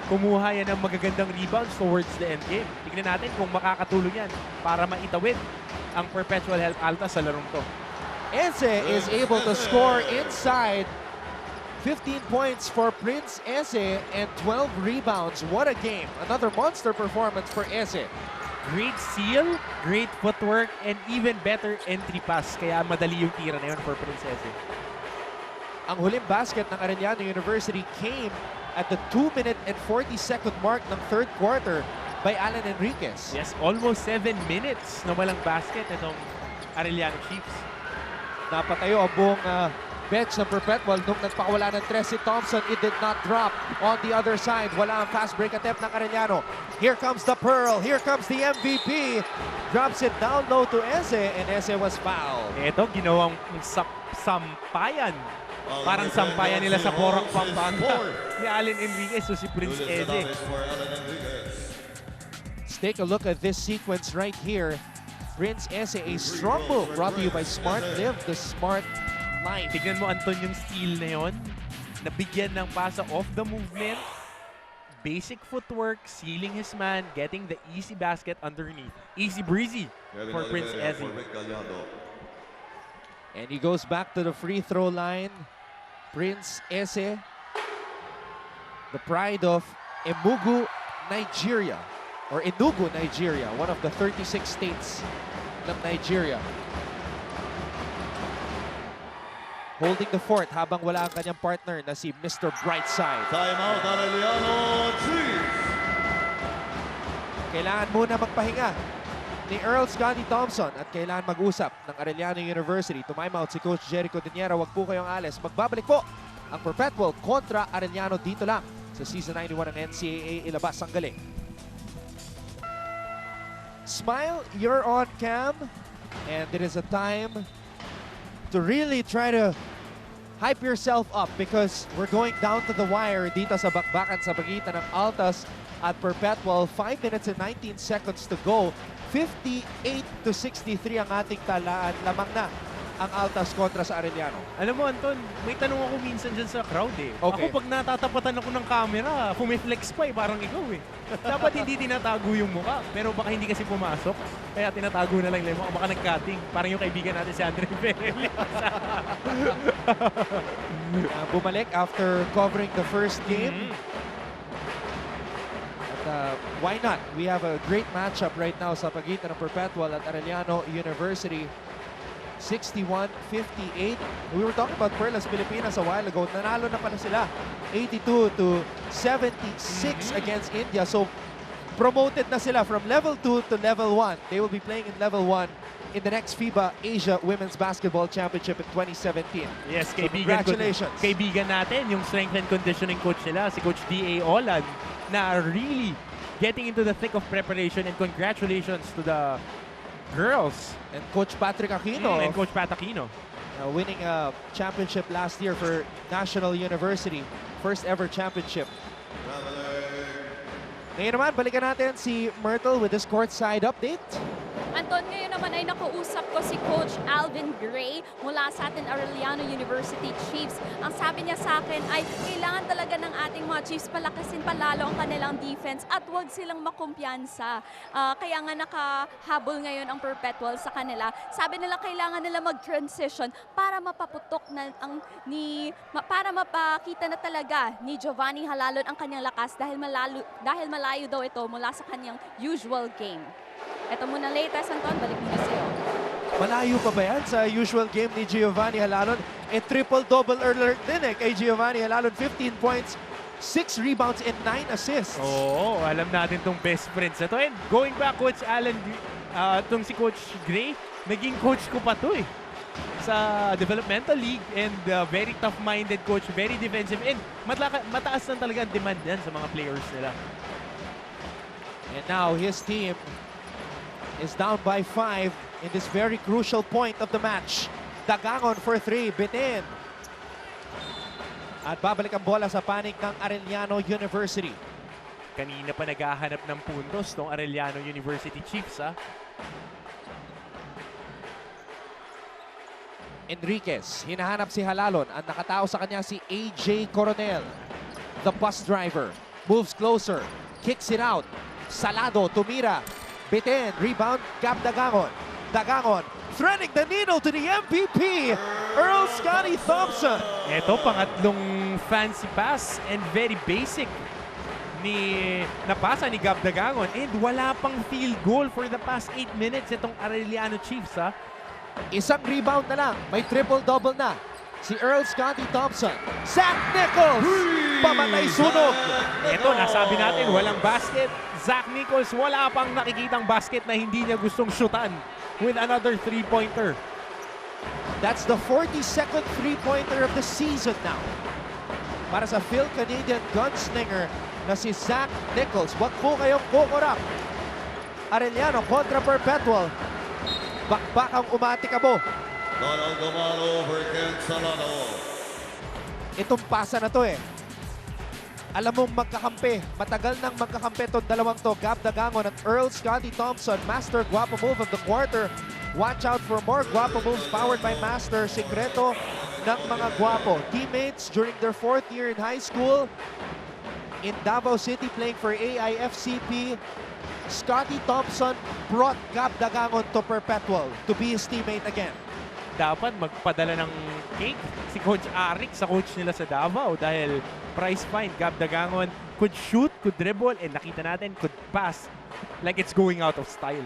kumuha yan ng magagandang rebounds towards the end game. Tignan natin kung makakatulong yan para maitawid ang Perpetual Help Alta sa larong to. Eze is able to score inside. 15 points for Prince Eze and 12 rebounds. What a game. Another monster performance for Eze. Great seal, great footwork, and even better entry pass. Kaya madali yung tira na yun for Prince Eze. Ang huling basket ng Arellano University came at the 2-minute and 40-second mark ng third quarter by Alan Enriquez. Yes, almost 7 minutes na walang basket itong Arellano Chiefs. Napatayo ang buong bench ng Perpetual nung nagpakawala ng 3 si Thompson. It did not drop on the other side. Wala ang fast break attempt ng Arellano. Here comes the Pearl. Here comes the MVP. Drops it down low to Eze and Eze was fouled. Ito, ginawang sampayan. Parang sampayan nila sa Porac, Pampanga. Ni Allen Enriquez o si Prince Eze. Let's take a look at this sequence right here. Prince Eze, a strong move brought to you by Smart Live, the Smart Life. Tignan mo, Anton, yung steal na yun. Nabigyan ng pasa off the movement. Basic footwork, sealing his man, getting the easy basket underneath. Easy breezy for Prince Eze. And he goes back to the free throw line. Prince Eze, the pride of Enugu, Nigeria. Or Enugu, Nigeria, one of the 36 states ng Nigeria. Holding the fort habang wala ang kanyang partner na si Mr. Brightside. Timeout, Arellano Chiefs. Kailangan muna magpahinga ni Earl Scotty Thompson at kailangan mag-usap ng Arellano University. Tumimeout si Coach Jericho Diniera. Huwag po kayong alis. Magbabalik po ang Perpetual kontra Arellano dito lang sa Season 91 ng NCAA. Ilabas ang galing. Smile, you're on cam. And it is a time to really try to hype yourself up because we're going down to the wire dito sa bakbakan sa pagitan ng Altas at Perpetual. 5 minutes and 19 seconds to go. 58-63 ang ating talaan. Lamang na ang Altas kontra sa Arellano. Alam mo, Anton, may tanong ako minsan dyan sa crowd eh. Okay. Ako pag natatapatan ako ng camera, pumiflex pa eh, parang ikaw eh. Dapat hindi tinatago yung mukha, pero baka hindi kasi pumasok. Kaya tinatago na lang yung mukha, baka nag-cutting. Parang yung kaibigan natin si Andre Perez. Bumalik after covering the first game. Why not? We have a great matchup right now sa pagitan ng Perpetual at Arellano University. 61-58. We were talking about Perlas Pilipinas a while ago. Nanalo na pala sila. 82-76 against India. So, promoted na sila from level 2 to level 1. They will be playing in level 1 in the next FIBA Asia Women's Basketball Championship in 2017. Yes, So kaibigan, congratulations. kaibigan natin, yung strength and conditioning coach nila, si Coach D.A. Olan, na really getting into the thick of preparation, and congratulations to the girls. And Coach Patrick Aquino. And Coach Pat Aquino. Winning a championship last year for National University. First ever championship. Ngayon naman, balikan natin si Myrtle with this courtside update. Anton, ngayon naman ay nakuusap ko si Coach Alvin Gray mula sa ating Arellano University Chiefs. Ang sabi niya sa akin ay kailangan talaga ng ating mga Chiefs palakasin palalo ang kanilang defense at huwag silang makumpiyansa. Kaya nga nakahabol ngayon ang Perpetual sa kanila. Sabi nila kailangan nila mag-transition para mapaputok na para mapakita na talaga ni Giovanni Halalon ang kanyang lakas dahil malayo daw ito mula sa kanyang usual game. Ito muna latest, Anton. Balik muna sa'yo. Malayo pa ba yan sa usual game ni Giovanni Halalon? Triple-double alert din kay Giovanni Halalon. 15 points, 6 rebounds, and 9 assists. Oo, alam natin tong best friends na to. And going back, Coach Alan, itong si Coach Gray, naging coach ko pa to eh. Sa developmental league, and very tough-minded coach, very defensive, and mataas na talaga ang demand yan sa mga players nila. And now his team is down by 5 in this very crucial point of the match. Dagangon for 3, bitin. At babalik ang bola sa panig ng Arellano University. Kanina pa naghahanap ng puntos ng Arellano University Chiefs, ha? Enriquez, hinahanap si Halalon. Ang nakatao sa kanya si AJ Coronel. The bus driver moves closer, kicks it out. Salado, tumira, bitin, rebound, Gab Dagangon. Dagangon, threading the needle to the MVP, Earl Scotty Thompson. Ito, pangatlong fancy pass and very basic napasa ni Gab Dagangon. And wala pang field goal for the past 8 minutes itong Arellano Chiefs, ha? Isang rebound na lang, may triple-double na. Si Earl Scotty Thompson. Zach Nichols, pamatay sunog. Ito, nasabi natin, walang basket. Zach Nichols, wala pang nakikitang basket na hindi niya gustong shootan with another three-pointer. That's the 42nd three-pointer of the season now. Para sa Phil Canadian gunslinger na si Zach Nichols. Wag po kayong kukurap. Arellano kontra Perpetual. Bakbak ang umatikabo. Donald Gomano over Ken Salado. Itong pasa na to alam mong magkakampi. Matagal nang magkakampi itong dalawang to. Gab Dagangon at Earl Scotty Thompson. Master guapo move of the quarter. Watch out for more guapo moves powered by Master. Sikreto ng mga guapo. Teammates during their 4th year in high school in Davao City playing for AIFCP. Scotty Thompson brought Gab Dagangon to Perpetual to be his teammate again. Dapat magpadala ng cake si Coach Arik sa coach nila sa Davao dahil prize fine. Gab Dagangon could shoot, could dribble, and nakita natin could pass like it's going out of style.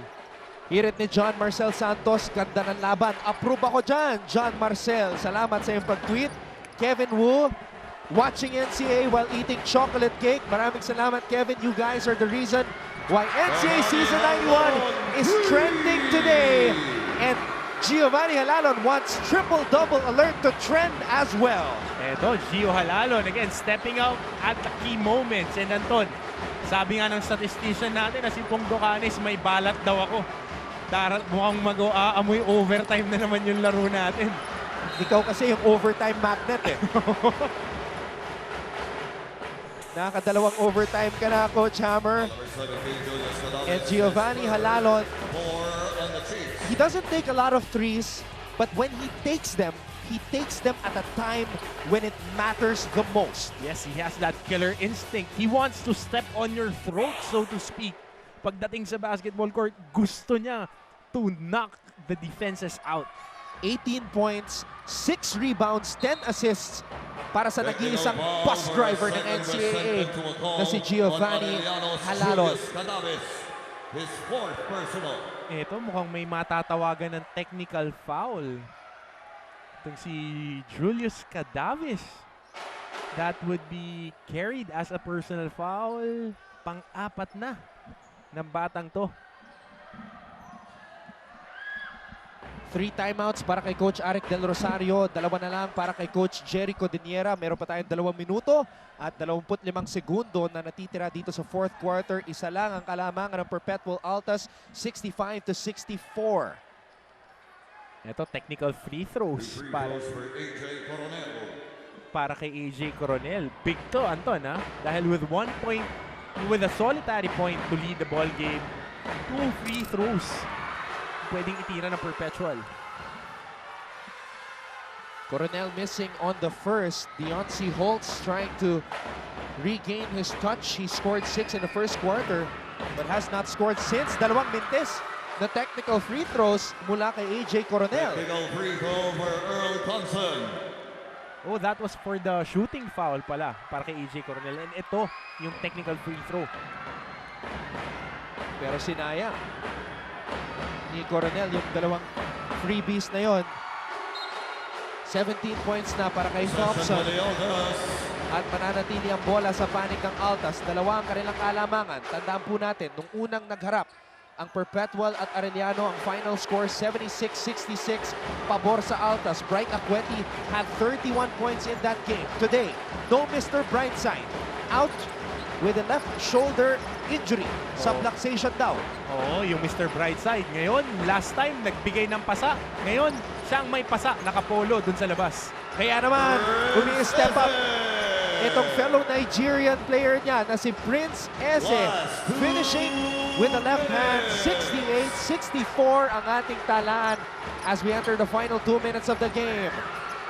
Hirit ni John Marcel Santos, ganda ng laban. Approve ako dyan, John Marcel. Salamat sa iyong pag-tweet. Kevin Wu, watching NCAA while eating chocolate cake. Maraming salamat, Kevin. You guys are the reason why NCAA Season 91 is trending today. And Giovanni Halalon wants triple-double alert to trend as well. Eto, Gio Halalon, again, stepping out at the key moments. And Anton, sabi nga ng statistician natin na si Pong Docanes, may balat daw ako. Mukhang mag-aamoy overtime na naman yung laro natin. Ikaw kasi yung overtime magnet Nakakadalawang overtime ka na, Coach Hammer. And Giovanni Halalon, he doesn't take a lot of threes, but when he takes them at a time when it matters the most. Yes, he has that killer instinct. He wants to step on your throat, so to speak. Pagdating sa basketball court, gusto niya to knock the defenses out. 18 points, 6 rebounds, 10 assists para sa nag-iisang bus driver ng NCAA na si Giovanni Halalon. His 4th personal. Ito, mukhang may matatawagan ng technical foul. Itong si Julius Cadavis. That would be carried as a personal foul. Pang-apat na ng batang to. 3 timeouts para kay Coach Arik Del Rosario. 2 na lang para kay Coach Jericho Diniera. Meron pa tayong 2 minuto at 25 segundo na natitira dito sa 4th quarter. Isa lang ang kalamangan ng Perpetual Altas, 65-64. Ito, technical free throws para kay AJ Coronel. Big to, Anton, ha? Dahil with a solitary point to lead the ball game, 2 free throws pwedeng itira ng Perpetual. Coronel missing on the first. Deoncy Holtz trying to regain his touch. He scored 6 in the first quarter but has not scored since. 2 mintes na technical free throws mula kay AJ Coronel. Technical free throw for Earl Thompson. Oh, that was for the shooting foul pala para kay AJ Coronel. And ito, yung technical free throw. Pero sinayang ni Coronel yung 2 freebies na yon. 17 points na para kay Thompson. At mananatili ang bola sa panig ng Altas. 2 ang kanilang kalamangan. Tandaan po natin, nung unang nagharap ang Perpetual at Arellano, ang final score 76-66 pabor sa Altas. Bright Acueti had 31 points in that game. Today, no Mr. Brightside. Out with a left shoulder injury. Subluxation daw. Oo, yung Mr. Brightside. Ngayon, last time, nagbigay ng pasa. Ngayon, siyang may pasa, nakapolo dun sa labas. Kaya naman, umi-step up itong fellow Nigerian player niya na si Prince Eze. Finishing with the left hand, 68-64 ang ating talaan as we enter the final 2 minutes of the game.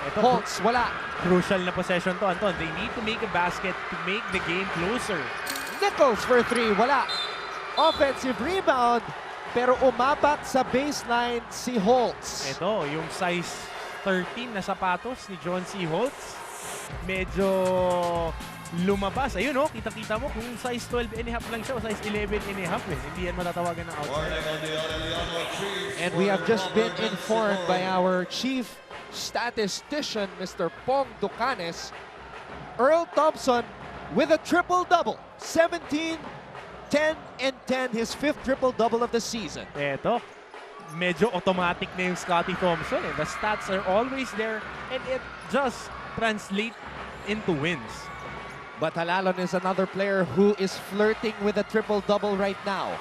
Ito, Holtz, wala. crucial na possession to, Anton. They need to make a basket to make the game closer. Nichols for 3, wala. Offensive rebound, pero umapak sa baseline si Holtz. Ito, yung size 13 na sapatos ni John C. Holtz. Medyo lumabas. Ayun, oh, kita-kita mo kung size 12 and a half lang siya o size 11 and a half. Hindi yan matatawagan ng outside. And we have just been informed by our chief statistician, Mr. Pong Ducanes, Earl Thompson with a triple-double. 17, 10, and 10. His 5th triple-double of the season. Eto, medyo automatic na yung Scotty Thompson. The stats are always there and it just translates into wins. But Halalon is another player who is flirting with a triple-double right now.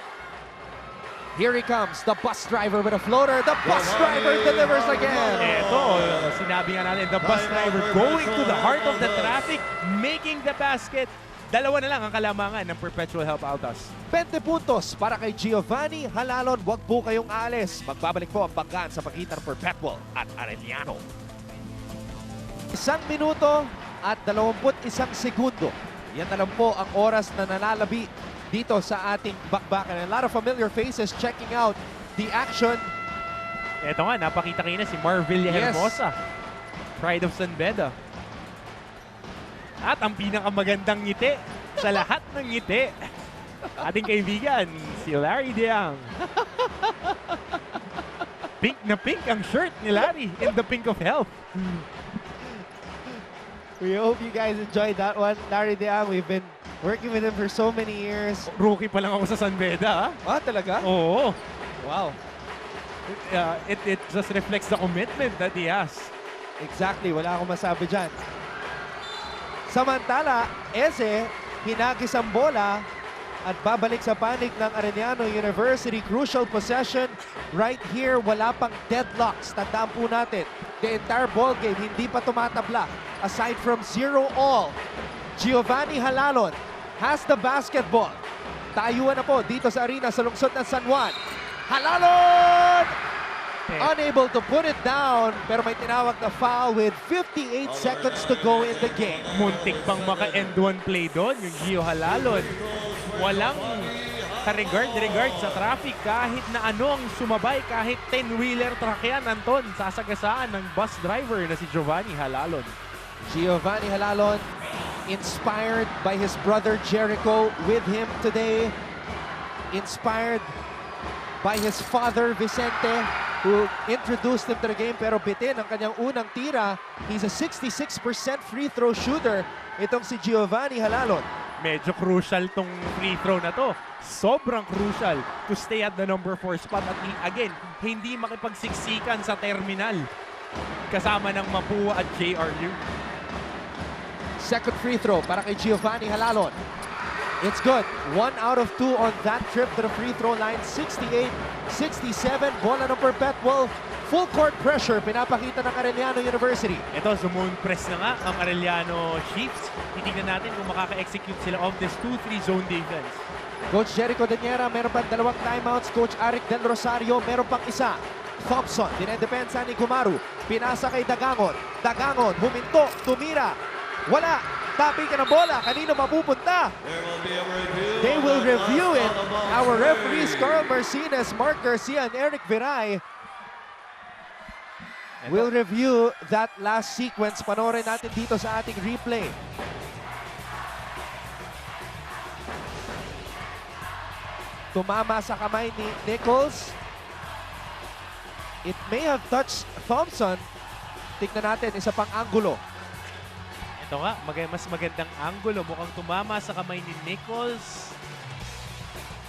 Here he comes, the bus driver with a floater. The bus driver delivers again. Eto, sinabi nga natin, the bus driver going to the heart of the traffic, making the basket. Dalawa na lang ang kalamangan ng Perpetual Help Altas. 20 puntos para kay Giovanni Halalon. Huwag po kayong alis. Magbabalik po ang banggaan sa pagitan ng Perpetual at Arellano. 1 minuto at 21 segundo. Yan na lang po ang oras na nanalabi dito sa ating bakbakan. A lot of familiar faces checking out the action. Eto nga, napakita kayo na si Mar Villahermosa. Pride of San Beda. At ang pinakamagandang ngiti sa lahat ng ngiti, ating kaibigan, si Larry Diang. Pink na pink ang shirt ni Larry in the pink of health. We hope you guys enjoyed that one. Larry Diang, we've been working with him for so many years. Rookie pa lang ako sa San Beda, ha? Ah, talaga? Oo. Wow. It just reflects the commitment that he has. Exactly, wala akong masabi dyan. Samantala, Eze, hinagis ang bola at babalik sa panig ng Arellano University. Crucial possession right here. Wala pang deadlocks. Tandaan po natin, the entire ball game hindi pa tumatabla. Aside from 0-all, Giovanni Halalon has the basketball. Tayuan na po dito sa arena sa lungsod ng San Juan. Halalon! Unable to put it down, pero may tinawag na foul with 58 seconds to go in the game. Muntik pang maka-end one play doon, yung Gio Halalon. Walang ka-regard sa traffic kahit na ano ang sumabay, kahit 10-wheeler truck yan, Anton, sasagasaan ng bus driver na si Giovanni Halalon. Giovanni Halalon, inspired by his brother Jericho with him today. Inspired by his father Vicente, who introduced him to the game, pero bitin ang kanyang unang tira. He's a 66% free throw shooter, itong si Giovanni Halalon. Medyo crucial tong free throw na to. Sobrang crucial to stay at the number 4 spot. At again, hindi makipagsiksikan sa terminal kasama ng Mapua at JRU. Second free throw para kay Giovanni Halalon. It's good. 1 out of 2 on that trip to the free throw line. 68-67. Bola ng Perpetual. Full court pressure. Pinapakita ng Arellano University. Ito, zone press na nga ang Arellano Chiefs. Titignan natin kung makaka-execute sila of this 2-3 zone defense. Coach Jericho Daniera, meron pang 2 timeouts. Coach Arik Del Rosario, meron pang isa. Thompson, dinedepensa ni Gumaru. Pinasa kay Dagangon. Dagangon, huminto, tumira. Wala. Tapping ka ng bola. Kanino mapupunta? They will review it. Our referees, Carl Marcinez, Mark Garcia, and Eric Viray will review that last sequence. Panoorin natin dito sa ating replay. Tumama sa kamay ni Nichols. It may have touched Thompson. Tignan natin, isa pang anggulo. Ito nga, mas magandang angulo. Mukhang tumama sa kamay ni Nichols.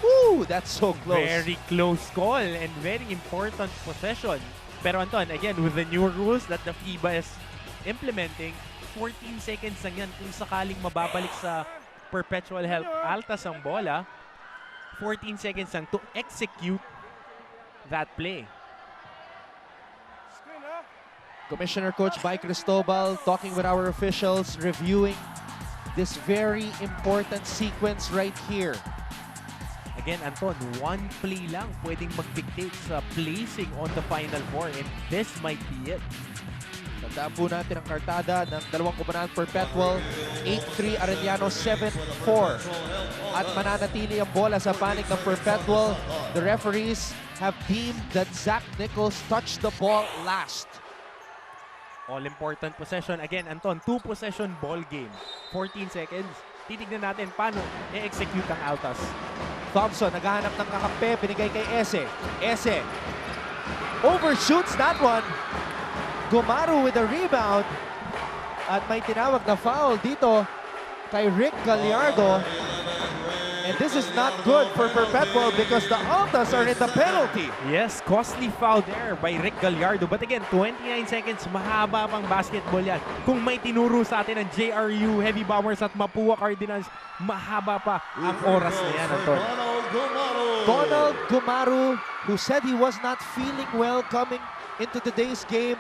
Woo! That's so close. Very close call and very important possession. Pero Anton, again, with the new rules that the FIBA is implementing, 14 seconds lang yan kung sakaling mababalik sa Perpetual Help Altas ang bola. 14 seconds lang to execute that play. Commissioner Coach Mike Cristobal talking with our officials, reviewing this very important sequence right here. Again, Anton, one play lang pwedeng mag-dictate sa placing on the Final Four, and this might be it. Tandaan po natin ang kartada ng dalawang kubanan Perpetual, 8-3 Arellano, 7-4. At mananatili ang bola sa panig ng Perpetual. The referees have deemed that Zach Nichols touched the ball last. All-important possession. Again, Anton, 2-possession ball game. 14 seconds. Titignan natin paano i-execute ang Altas. Thompson naghahanap ng kakampi, binigay kay Ese. Ese overshoots that one. Gumaru with a rebound. At may tinawag na foul dito kay Rick Gallardo. And this is not good for Perpetual because the Altas are in the penalty. Yes, costly foul there by Rick Gallardo. But again, 29 seconds, mahaba pang basketball yan. Kung may tinuro sa atin ng JRU, Heavy Bombers at Mapua Cardinals, mahaba pa ang oras na yan, Anton. Donald Gumaru, who said he was not feeling well coming into today's game.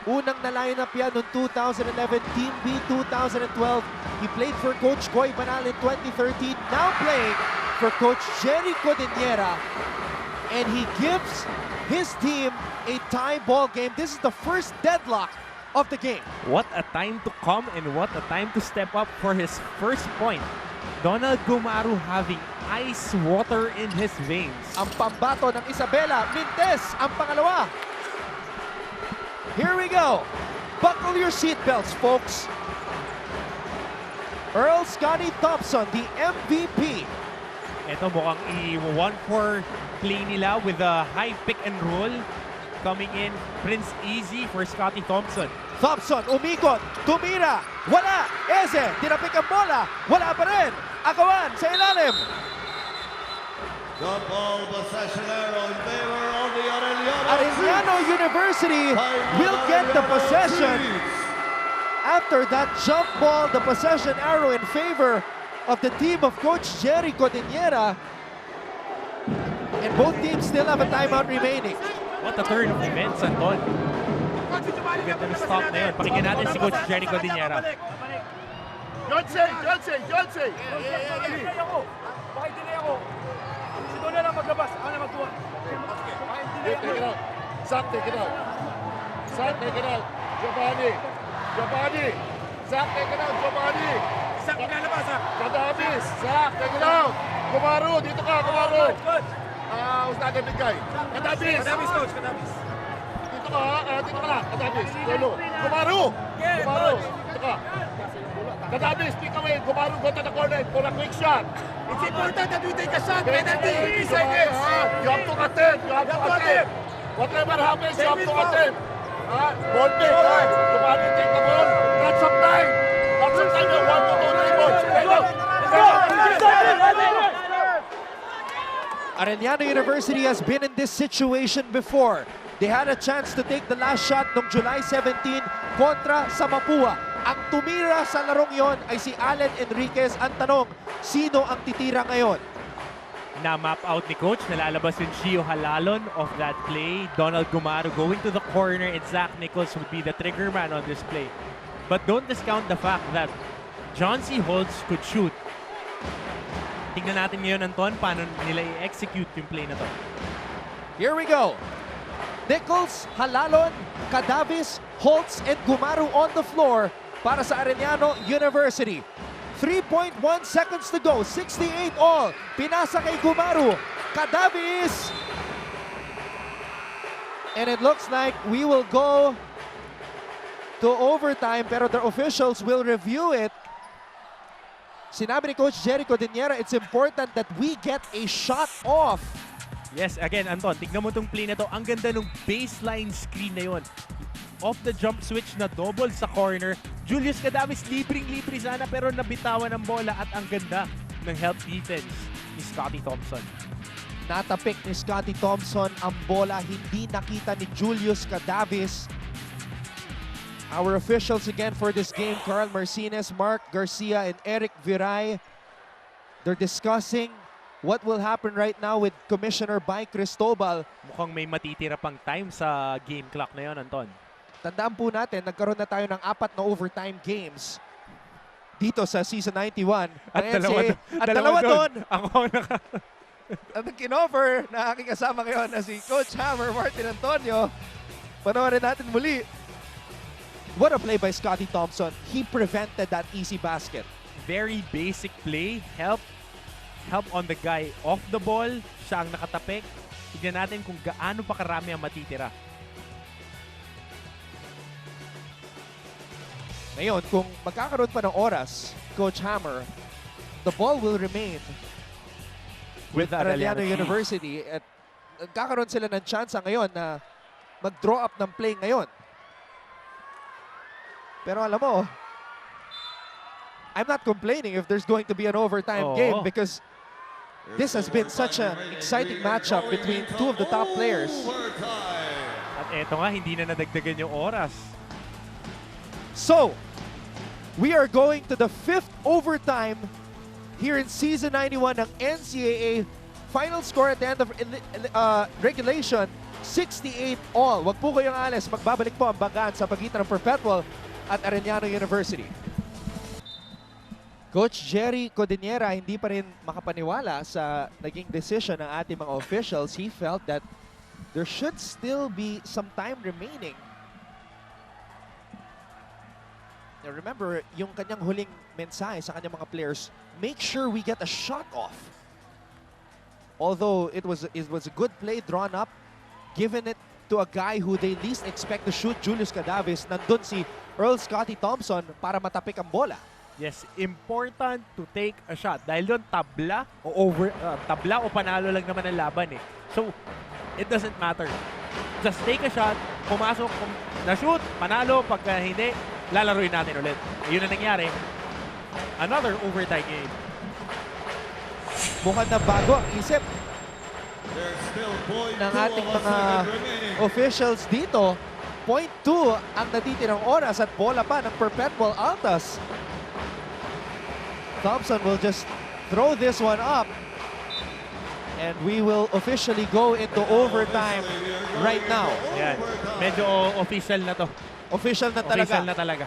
Unang na-lineup yan noong 2011, Team B 2012. He played for Coach Goy Banal in 2013, now playing for Coach Jerry Codinera. And he gives his team a tie ball game. This is the first deadlock of the game. What a time to come and what a time to step up for his first point. Donald Gumaru having ice water in his veins. Ang pambato ng Isabela, Mintes ang pangalawa. Here we go. Buckle your seatbelts, folks. Earl Scotty Thompson, the MVP. Ito mukhang i-1-4 play nila with a high pick and roll. Coming in, Prince Easy for Scotty Thompson. Thompson, umikot, tumira, wala. Eze, tinapik ang bola, wala pa rin. Akawan sa ilalim. The ball possession arrow in favor of the Arellano University will get the possession. After that jump ball, the possession arrow in favor of the team of Coach Jerry Codinera. And both teams still have a timeout remaining. What a turn of events, Anton. Ganda ng stop na yun. Pakinggan natin si Coach Jerry Codinera. Johnson! Bakit delay ako? Si Don na lang maglabas. Ako na magtuwa. Bakit delay ako? Zach, take it out. Zach, take it out. Giovanni. Zach, take it out. Giovanni. Isang ilalabas ha. Kadabis. Zach, take it out. Gumaru, dito ka, Gumaru. Good. Who's not the big guy? Kadabis. Kadabis, coach. Kadabis. Dito ka lang. Kadabis. Gumaru. Dito ka. Kadabis, pick away. Gumaru, go to the corner for a quick shot. It's important that we take a shot. Penalty. 3 seconds. You have to attempt. Whatever happens, you have to attempt. Ball pick. Giovanni, take the ball. Got some time. You want to go rebounds. Arellano University has been in this situation before. They had a chance to take the last shot noong July 17 kontra sa Mapua. Ang tumira sa larong yon ay si Allen Enriquez. Ang tanong, sino ang titira ngayon? Na-map out ni Coach. Nalalabas yung Gio Halalon of that play. Donald Gumaru going to the corner and Zach Nichols would be the trigger man on this play. But don't discount the fact that John C. Holtz could shoot. Tingnan natin ngayon, Anton, paano nila i-execute yung play na to. Here we go. Nichols, Halalon, Cadavis, Holtz, and Gumaru on the floor para sa Arellano University. 3.1 seconds to go. 68 all. Pinasa kay Gumaru. Cadavis. And it looks like we will go to overtime, pero the officials will review it. Sinabi ni Coach Jerry Codinera, it's important that we get a shot off. Yes, again, Anton, tignan mo itong play na to. Ang ganda ng baseline screen na yon. Off the jump switch na double sa corner. Julius Cadavis, libreng-libre sana pero nabitawan ng bola at ang ganda ng help defense ni Scotty Thompson. Natapik ni Scotty Thompson ang bola, hindi nakita ni Julius Cadavis. Our officials again for this game, Carl Marcinez, Mark Garcia, and Eric Viray. They're discussing what will happen right now with Commissioner Bay Cristobal. Mukhang may matitira pang time sa game clock na yon, Anton. Tandaan po natin, nagkaroon na tayo ng 4 na overtime games dito sa Season 91. At ng dalawa, NCAA. At dalawa doon. Ako naka... At ang kinover na aking kasama ngayon na si Coach Hammer, Martin Antonio. Panoorin natin muli. What a play by Scotty Thompson. He prevented that easy basket. Very basic play. Help on the guy off the ball. Siya ang nakatapik. Tignan natin kung gaano pa karami ang matitira. Ngayon, kung magkakaroon pa ng oras, Coach Hammer, the ball will remain with Arellano University at nagkakaroon sila ng chance ngayon na mag-draw up ng play ngayon. Pero alam mo, I'm not complaining if there's going to be an overtime game because this has been such an exciting matchup between two of the top players. At eto nga, hindi na nadagdagan yung oras. So, we are going to the 5th overtime here in Season 91 ng NCAA. Final score at the end of regulation, 68 all. Wag po kayong alis. Magbabalik po ang bagaan sa pagitan ng Perpetual at Arellano University. Coach Jerry Codiniera hindi pa rin makapaniwala sa naging decision ng ating mga officials. He felt that there should still be some time remaining. Now remember, yung kanyang huling mensahe sa kanyang mga players, make sure we get a shot off. Although it was a good play drawn up, given it to a guy who they least expect to shoot, Julius Cadavis, nandun si Earl Scotty Thompson para matapik ang bola. Yes, important to take a shot. Dahil doon tabla o panalo lang naman ang laban eh. So, it doesn't matter. Just take a shot, pumasok, na-shoot, panalo, pagka hindi, lalaruin natin ulit. Yun ang nangyari. Another overtime game. Mukhang na bago ang isip ng ating mga officials dito. 0.2 ang natitirang oras at bola pa ng Perpetual Altas. Thompson will just throw this one up. And we will officially go into overtime right now. Yan. Medyo official na to. Official na talaga. Official na talaga.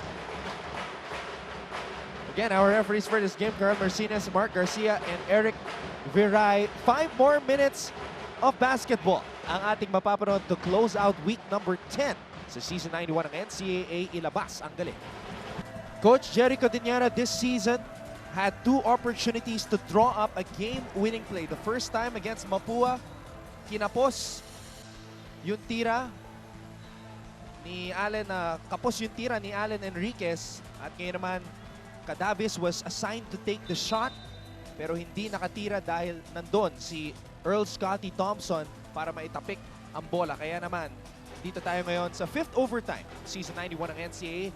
Again, our referees for this game, Carl Marcinez, Mark Garcia, and Eric Viray. 5 more minutes of basketball ang ating mapapanood to close out week number 10 sa Season 91 ng NCAA. Ilabas ang galing. Coach Jerry Codiniera this season had 2 opportunities to draw up a game-winning play. The first time against Mapua, kinapos yung tira ni Allen, kapos yung tira ni Allen Enriquez. At ngayon naman, Cadavis was assigned to take the shot pero hindi nakatira dahil nandun si Earl Scotty Thompson para maitapik ang bola. Kaya naman, dito tayo ngayon sa 5th overtime, Season 91 ng NCAA.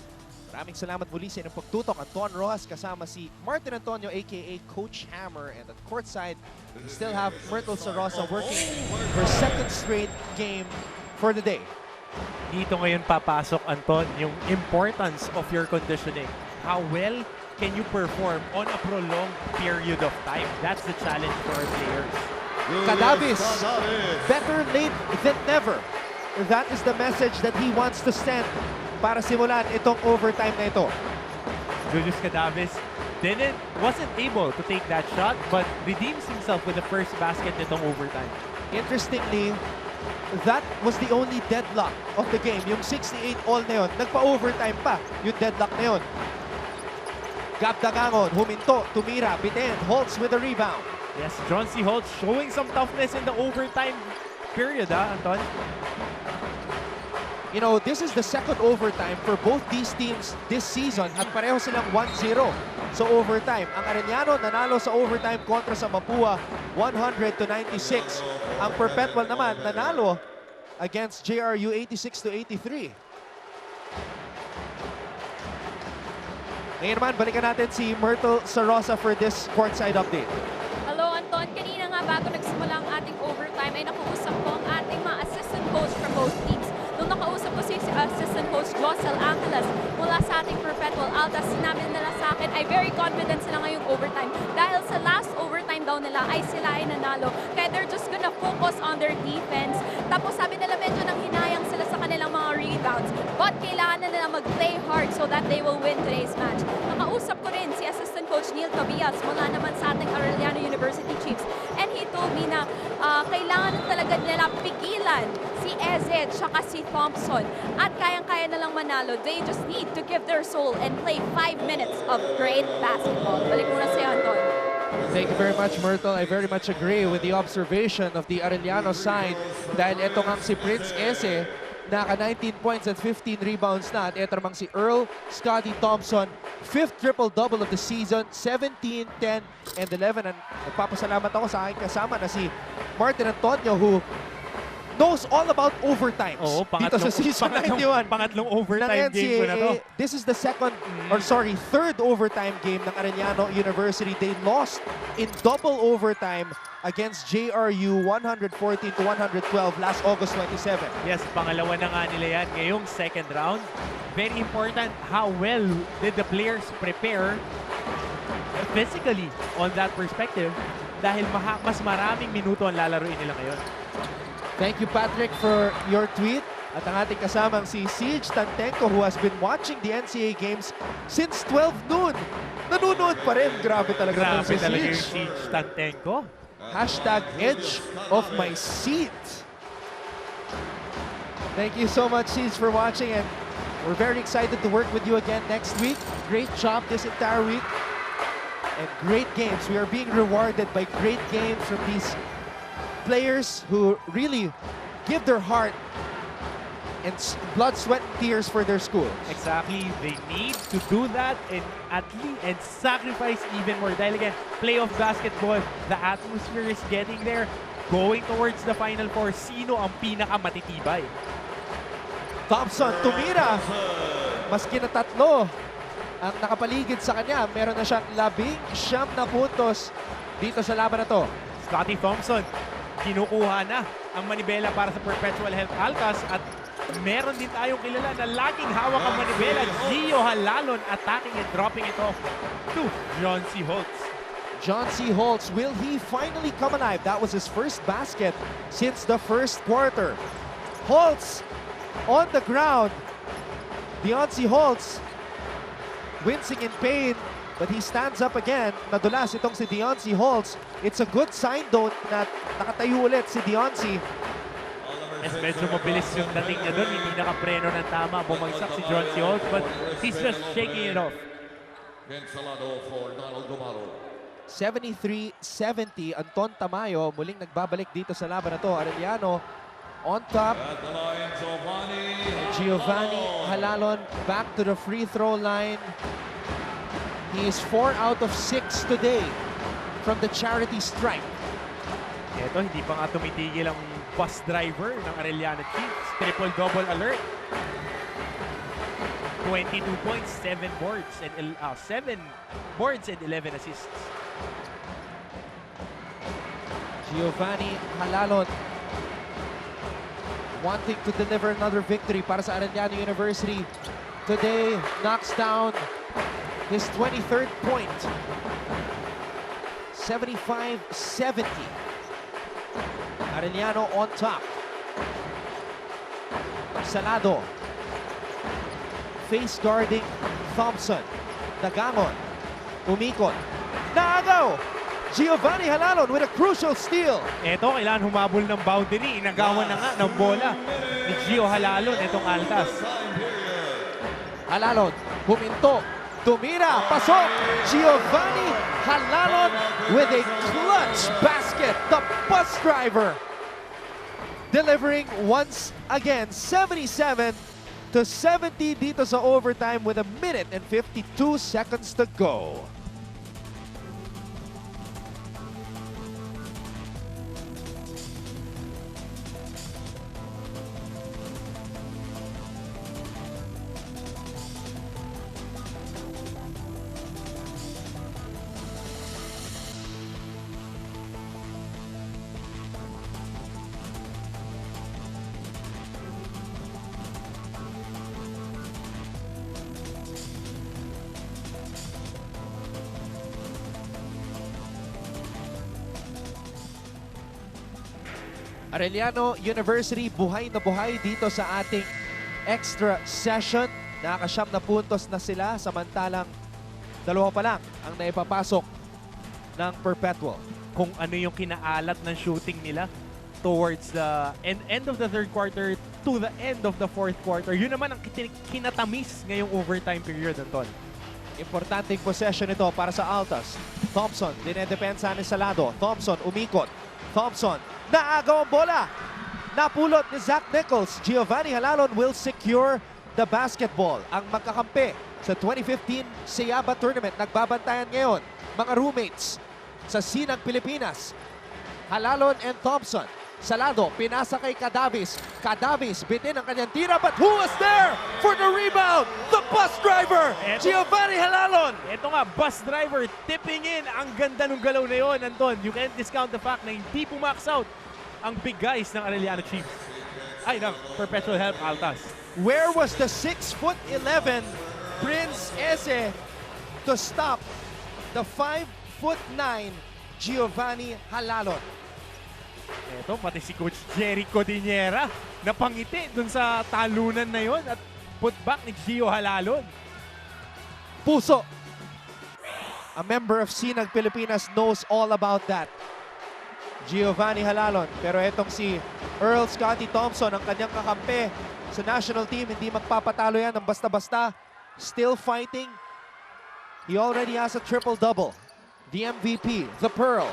Maraming salamat muli sa inyong pagtutok. Anton Rojas kasama si Martin Antonio aka Coach Hammer, and at courtside, we still have Myrtle Sarosa working for 2nd straight game for the day. Dito ngayon papasok, Anton, yung importance of your conditioning. How well can you perform on a prolonged period of time? That's the challenge for our players. Cadavis, better late than never. That is the message that he wants to send para simulan itong overtime na ito. Julius Cadavis wasn't able to take that shot but redeems himself with the first basket nitong overtime. Interestingly, that was the only deadlock of the game. Yung 68 all na yun, nagpa-overtime pa yung deadlock na yun. Gab Dagangon, huminto, tumira, bitin, Holtz with a rebound. Yes, John C. Holtz showing some toughness in the overtime period, Anton? You know, this is the 2nd overtime for both these teams this season at pareho silang 1-0 sa overtime. Ang Arellano nanalo sa overtime kontra sa Mapua 100-96. Ang Perpetual naman nanalo against JRU 86-83. Ngayon naman, balikan natin si Myrtle Sarosa for this courtside update. Hello, Anton. Kanina nga bago nagsimula ang ating overtime ay nakuusap ko ang ating mga assistant coach from both teams. Nung nakausap ko si assistant coach Josel Angeles mula sa ating Perpetual Altas, sinabi nila sa akin ay very confident sila ngayong overtime. Dahil sa last overtime daw nila ay sila ay nanalo. Kaya they're just gonna focus on their defense. Tapos sabi nila medyo nang hinayang sila sa kanilang mga rebounds. But kailangan na nila mag-play hard so that they will win today's match. Nakausap ko rin si Assistant Coach Neil Tobias mula naman sa ating Arellano University Chiefs. And he told me na kailangan na talaga nila pigilan si Eze at si Thompson. At kayang-kaya na lang manalo. They just need to give their soul and play 5 minutes of great basketball. Balik muna sa'yo, Anton. Thank you very much, Myrtle. I very much agree with the observation of the Arellano side dahil ito nga si Prince Eze, naka 19 points and 15 rebounds na. At ito namang si Earl Scotty Thompson, 5th triple-double of the season, 17, 10, and 11. And nagpapasalamat ako sa aking kasama na si Martin Antonio who knows all about overtimes dito sa season 91 pangatlong overtime game ko na to. This is the third overtime game ng Arellano University. They lost in double overtime against JRU 114-112 last August 27. Yes, pangalawa na nga nila yan ngayong second round. Very important how well did the players prepare physically on that perspective dahil mas maraming minuto ang lalaruin nila ngayon. Thank you, Patrick, for your tweet. At ang ating kasamang si Siege Tantenko who has been watching the NCAA games since 12 noon. Nanunood pa rin. Grabe talaga si yung Siege. Siege Tantenko. Hashtag edge of my seat. Thank you so much, Siege, for watching. And we're very excited to work with you again next week. Great job this entire week. And great games. We are being rewarded by great games from these players who really give their heart and blood, sweat, and tears for their schools. Exactly. They need to do that and sacrifice even more. Dahil again, playoff basketball, the atmosphere is getting there. Going towards the Final Four, sino ang pinakamatitibay? Thompson tumira. Maski na tatlo ang nakapaligid sa kanya. Meron na siyang 19 na puntos dito sa laban na to. Scotty Thompson, kinukuha na ang manibela para sa Perpetual Health Altas at meron din tayong kilala na laging hawak ang manibela. Gio Halalon attacking and dropping it off to John C. Holtz. John C. Holtz, will he finally come alive? That was his first basket since the first quarter. Holtz on the ground. Deoncy Holtz wincing in pain, but he stands up again. Nadulas itong si Deoncy Holtz. It's a good sign though na nakatayo ulit si Deoncy. Yes, medyo mabilis yung dating niya doon. Hindi nakapreno ng tama. Bumagsak si John C. Holtz, but he's just shaking it off. 73-70, Anton Tamayo muling nagbabalik dito sa laban na to. Arellano on top. Giovanni Halalon back to the free throw line. He is 4 out of 6 today from the charity stripe. Ito, hindi pa nga tumitigil ang bus driver ng Arellano Chiefs. Triple-double alert. 22 points, 7 boards, and 11 assists. Giovanni Halalon wanting to deliver another victory para sa Arellano University. Today, knocks down his 23rd point. 75-70. Arellano on top. Salado. Face guarding Thompson. Dagangon. Umikot. Naagaw! Giovanni Halalon with a crucial steal. Ito, kailangan humabol ng boundary. Inagawan na nga ng bola ni Gio Halalon itong Altas. Halalon, huminto, tumira, pasok. Giovanni Halalon with a clutch basket. The bus driver delivering once again. 77-70 dito sa overtime with 1 minute and 52 seconds to go. Arellano University buhay na buhay dito sa ating extra session. Nakakasyam na puntos na sila, samantalang dalawa pa lang ang naipapasok ng Perpetual. Kung ano yung kinaalat ng shooting nila towards the end of the third quarter to the end of the fourth quarter. Yun naman ang kinatamis ngayong overtime period, Anton. Importanteng possession ito para sa Altas. Thompson, dinedepensa ni Salado. Thompson, umikot. Thompson, naagaw ang bola. Napulot ni Zach Nichols. Giovanni Halalon will secure the basketball. Ang magkakampi sa 2015 Sayaba Tournament. Nagbabantayan ngayon, mga roommates sa Sinang Pilipinas. Halalon and Thompson. Salado, pinasa kay Cadavis. Cadavis, bitin ang kanyang tira, but who was there for the rebound? The bus driver, Giovanni Halalon. Ito nga, bus driver, tipping in. Ang ganda ng galaw na yun, Anton. You can't discount the fact na hindi pumax out ang big guys ng Arellano Chiefs. Ay, ng Perpetual Help Altas. Where was the 6'11" Prince Eze to stop the 5'9" Giovanni Halalon? Ito, pati si Coach Jerry Codinera napangiti dun sa talunan na yon at putback ni Gio Halalon. Puso. A member of Sinag Pilipinas knows all about that. Giovanni Halalon. Pero etong si Earl Scotty Thompson, ang kanyang kakampi sa national team, hindi magpapatalo yan ng basta-basta. Still fighting. He already has a triple-double. The MVP, the Pearl.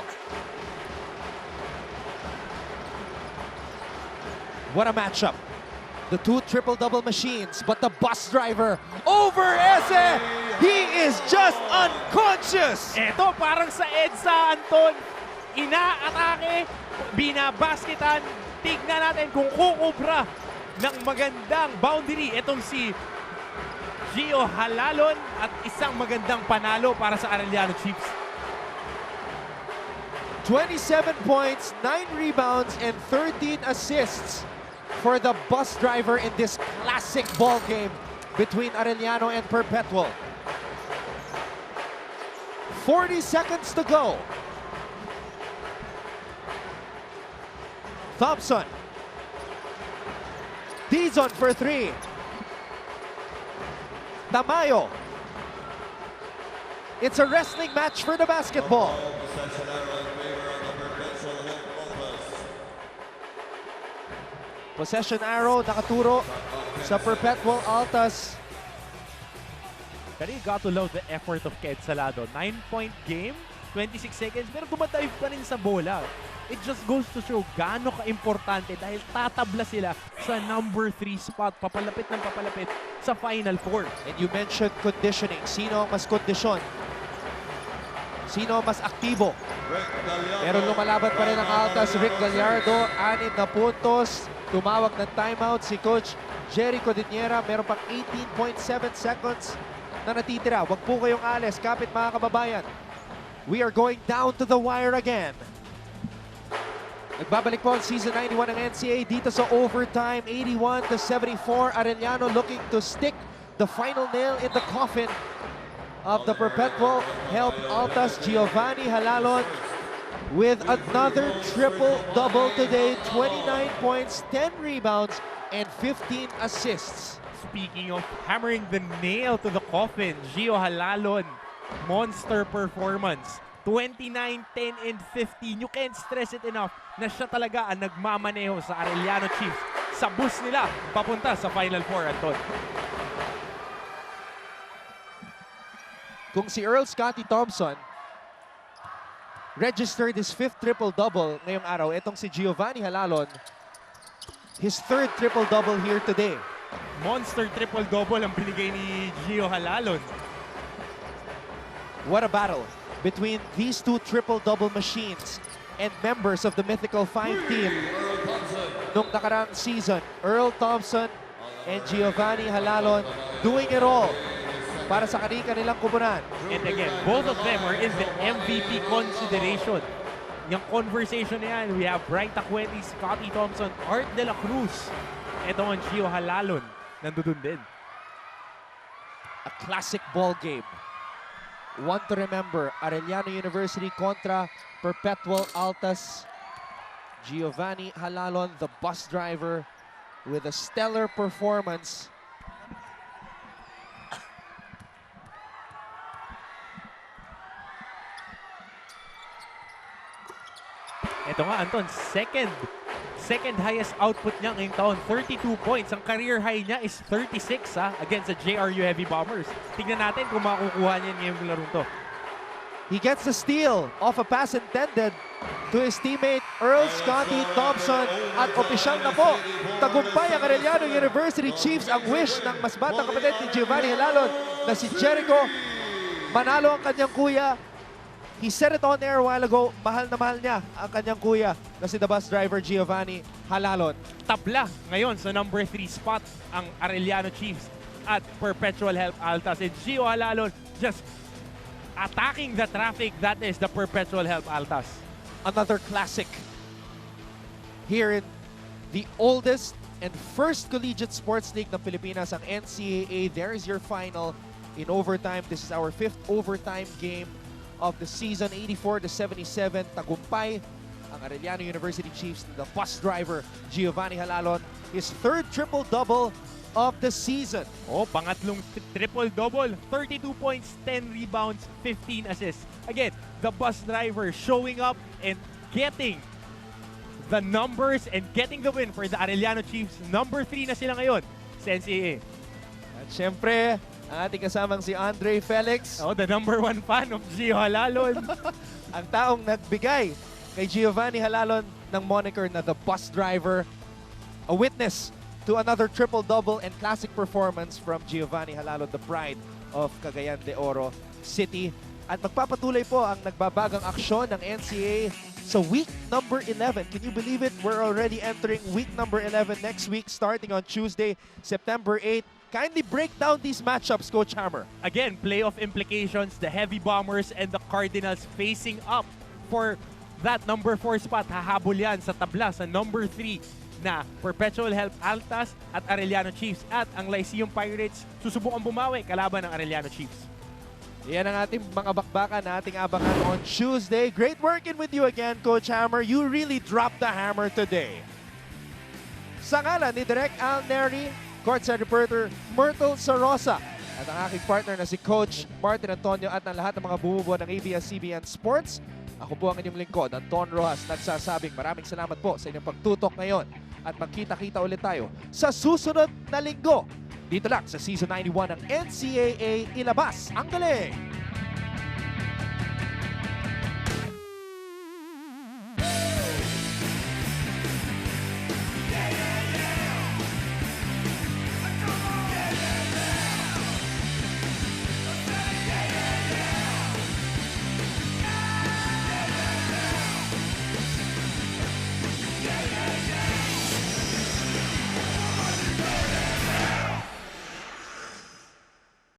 What a matchup. The two triple-double machines, but the bus driver over Eze. He is just unconscious. Ito, parang sa EDSA, Anton. Inaatake, binabasketan. Tignan natin kung kukubra ng magandang boundary. Itong si Gio Halalon at isang magandang panalo para sa Arellano Chiefs. 27 points, 9 rebounds, and 13 assists for the bus driver in this classic ball game between Arellano and Perpetual. 40 seconds to go. Thompson. Dizon for 3. Tamayo. It's a wrestling match for the basketball. Possession arrow, nakaturo sa Perpetual Altas. Pero you got to love the effort of Ked Salado. 9-point game, 26 seconds, pero dumadive pa rin sa bola. It just goes to show gaano ka-importante dahil tatabla sila sa number 3 spot, papalapit ng papalapit sa Final Four. And you mentioned conditioning. Sino ang mas kondisyon? Sino ang mas aktibo? Pero lumalaban pa rin ang Altas. Rick Gallardo, 6 na puntos. Tumawag ng timeout si Coach Jerry Codinera. Meron pang 18.7 seconds na natitira. Huwag po kayong alis. Kapit mga kababayan. We are going down to the wire again. Nagbabalik po ang Season 91 ng NCAA dito sa overtime. 81-74. Arellano looking to stick the final nail in the coffin of the Perpetual Help Altas. Giovanni Halalon with another triple-double today. 29 points, 10 rebounds, and 15 assists. Speaking of hammering the nail to the coffin, Gio Halalon, monster performance. 29, 10, and 15. You can't stress it enough na siya talaga ang nagmamaneho sa Arellano Chiefs sa bus nila papunta sa Final Four, Anton. Kung si Earl Scotty Thompson registered his 5th triple-double ngayong araw, itong si Giovanni Halalon, his 3rd triple-double here today. Monster triple-double ang binigay ni Gio Halalon. What a battle between these two triple-double machines and members of the Mythical 5 team nung nakaraang season. Earl Thompson and Giovanni Halalon doing it all para sa kanilang kubunan. And again, both of them are in the MVP consideration. Yung conversation na yan, we have Brian Tacueti, Scotty Thompson, Art De La Cruz. Ito ang Gio Halalon, nandun din. A classic ball game. One to remember, Arellano University kontra Perpetual Altas. Giovanni Halalon, the bus driver, with a stellar performance. Ito nga, Anton, second highest output niya ngayong taon, 32 points. Ang career high niya is 36 against the JRU Heavy Bombers. Tignan natin kung makukuha niya ngayong larong to. He gets the steal off a pass intended to his teammate Earl Scotty Thompson at opisyal na po. Tagumpay ang Arellano University Chiefs. Ang wish ng mas batang kapatid ni Giovanni Halalon na si Jericho. Manalo ang kanyang kuya. He said it on air a while ago, mahal na mahal niya ang kanyang kuya na si the bus driver Giovanni Halalon. Tabla ngayon sa number 3 spot ang Arellano Chiefs at Perpetual Help Altas. And Gio Halalon just attacking the traffic. That is the Perpetual Help Altas. Another classic here in the oldest and first collegiate sports league ng Pilipinas, ang NCAA. There is your final in overtime. This is our 5th overtime game of the season, 84-77. Tagumpay ang Arellano University Chiefs, the bus driver Giovanni Halalon, his 3rd triple-double of the season. Oh, pangatlong triple-double, 32 points, 10 rebounds, 15 assists. Again, the bus driver showing up and getting the numbers and getting the win for the Arellano Chiefs. Number 3 na sila ngayon sa NCAA. At syempre, ang ating kasamang si Andre Felix. Oh, the number 1 fan of Gio Halalon. Ang taong nagbigay kay Giovanni Halalon ng moniker na the bus driver. A witness to another triple-double and classic performance from Giovanni Halalon, the pride of Cagayan de Oro City. At magpapatuloy po ang nagbabagang aksyon ng NCAA sa week number 11. Can you believe it? We're already entering week number 11 next week, starting on Tuesday, September 8. Kindly break down these matchups, Coach Hammer. Again, playoff implications, the Heavy Bombers and the Cardinals facing up for that number 4 spot. Hahabol yan sa tabla sa number 3 na Perpetual Help Altas at Arellano Chiefs. At ang Lyceum Pirates susubukan bumawi kalaban ng Arellano Chiefs. Yan ang ating mga bakbakan na ating abangan on Tuesday. Great working with you again, Coach Hammer. You really dropped the hammer today. Sa ngalan ni Direk Al Neri, courtside reporter Myrtle Sarosa, at ang aking partner na si Coach Martin Antonio at ang lahat ng mga bumubuo ng ABS-CBN Sports, ako po ang inyong lingkod, Anton Rojas, nagsasabing maraming salamat po sa inyong pagtutok ngayon at magkita-kita ulit tayo sa susunod na linggo. Dito lang sa Season 91 ng NCAA. Ilabas ang galing!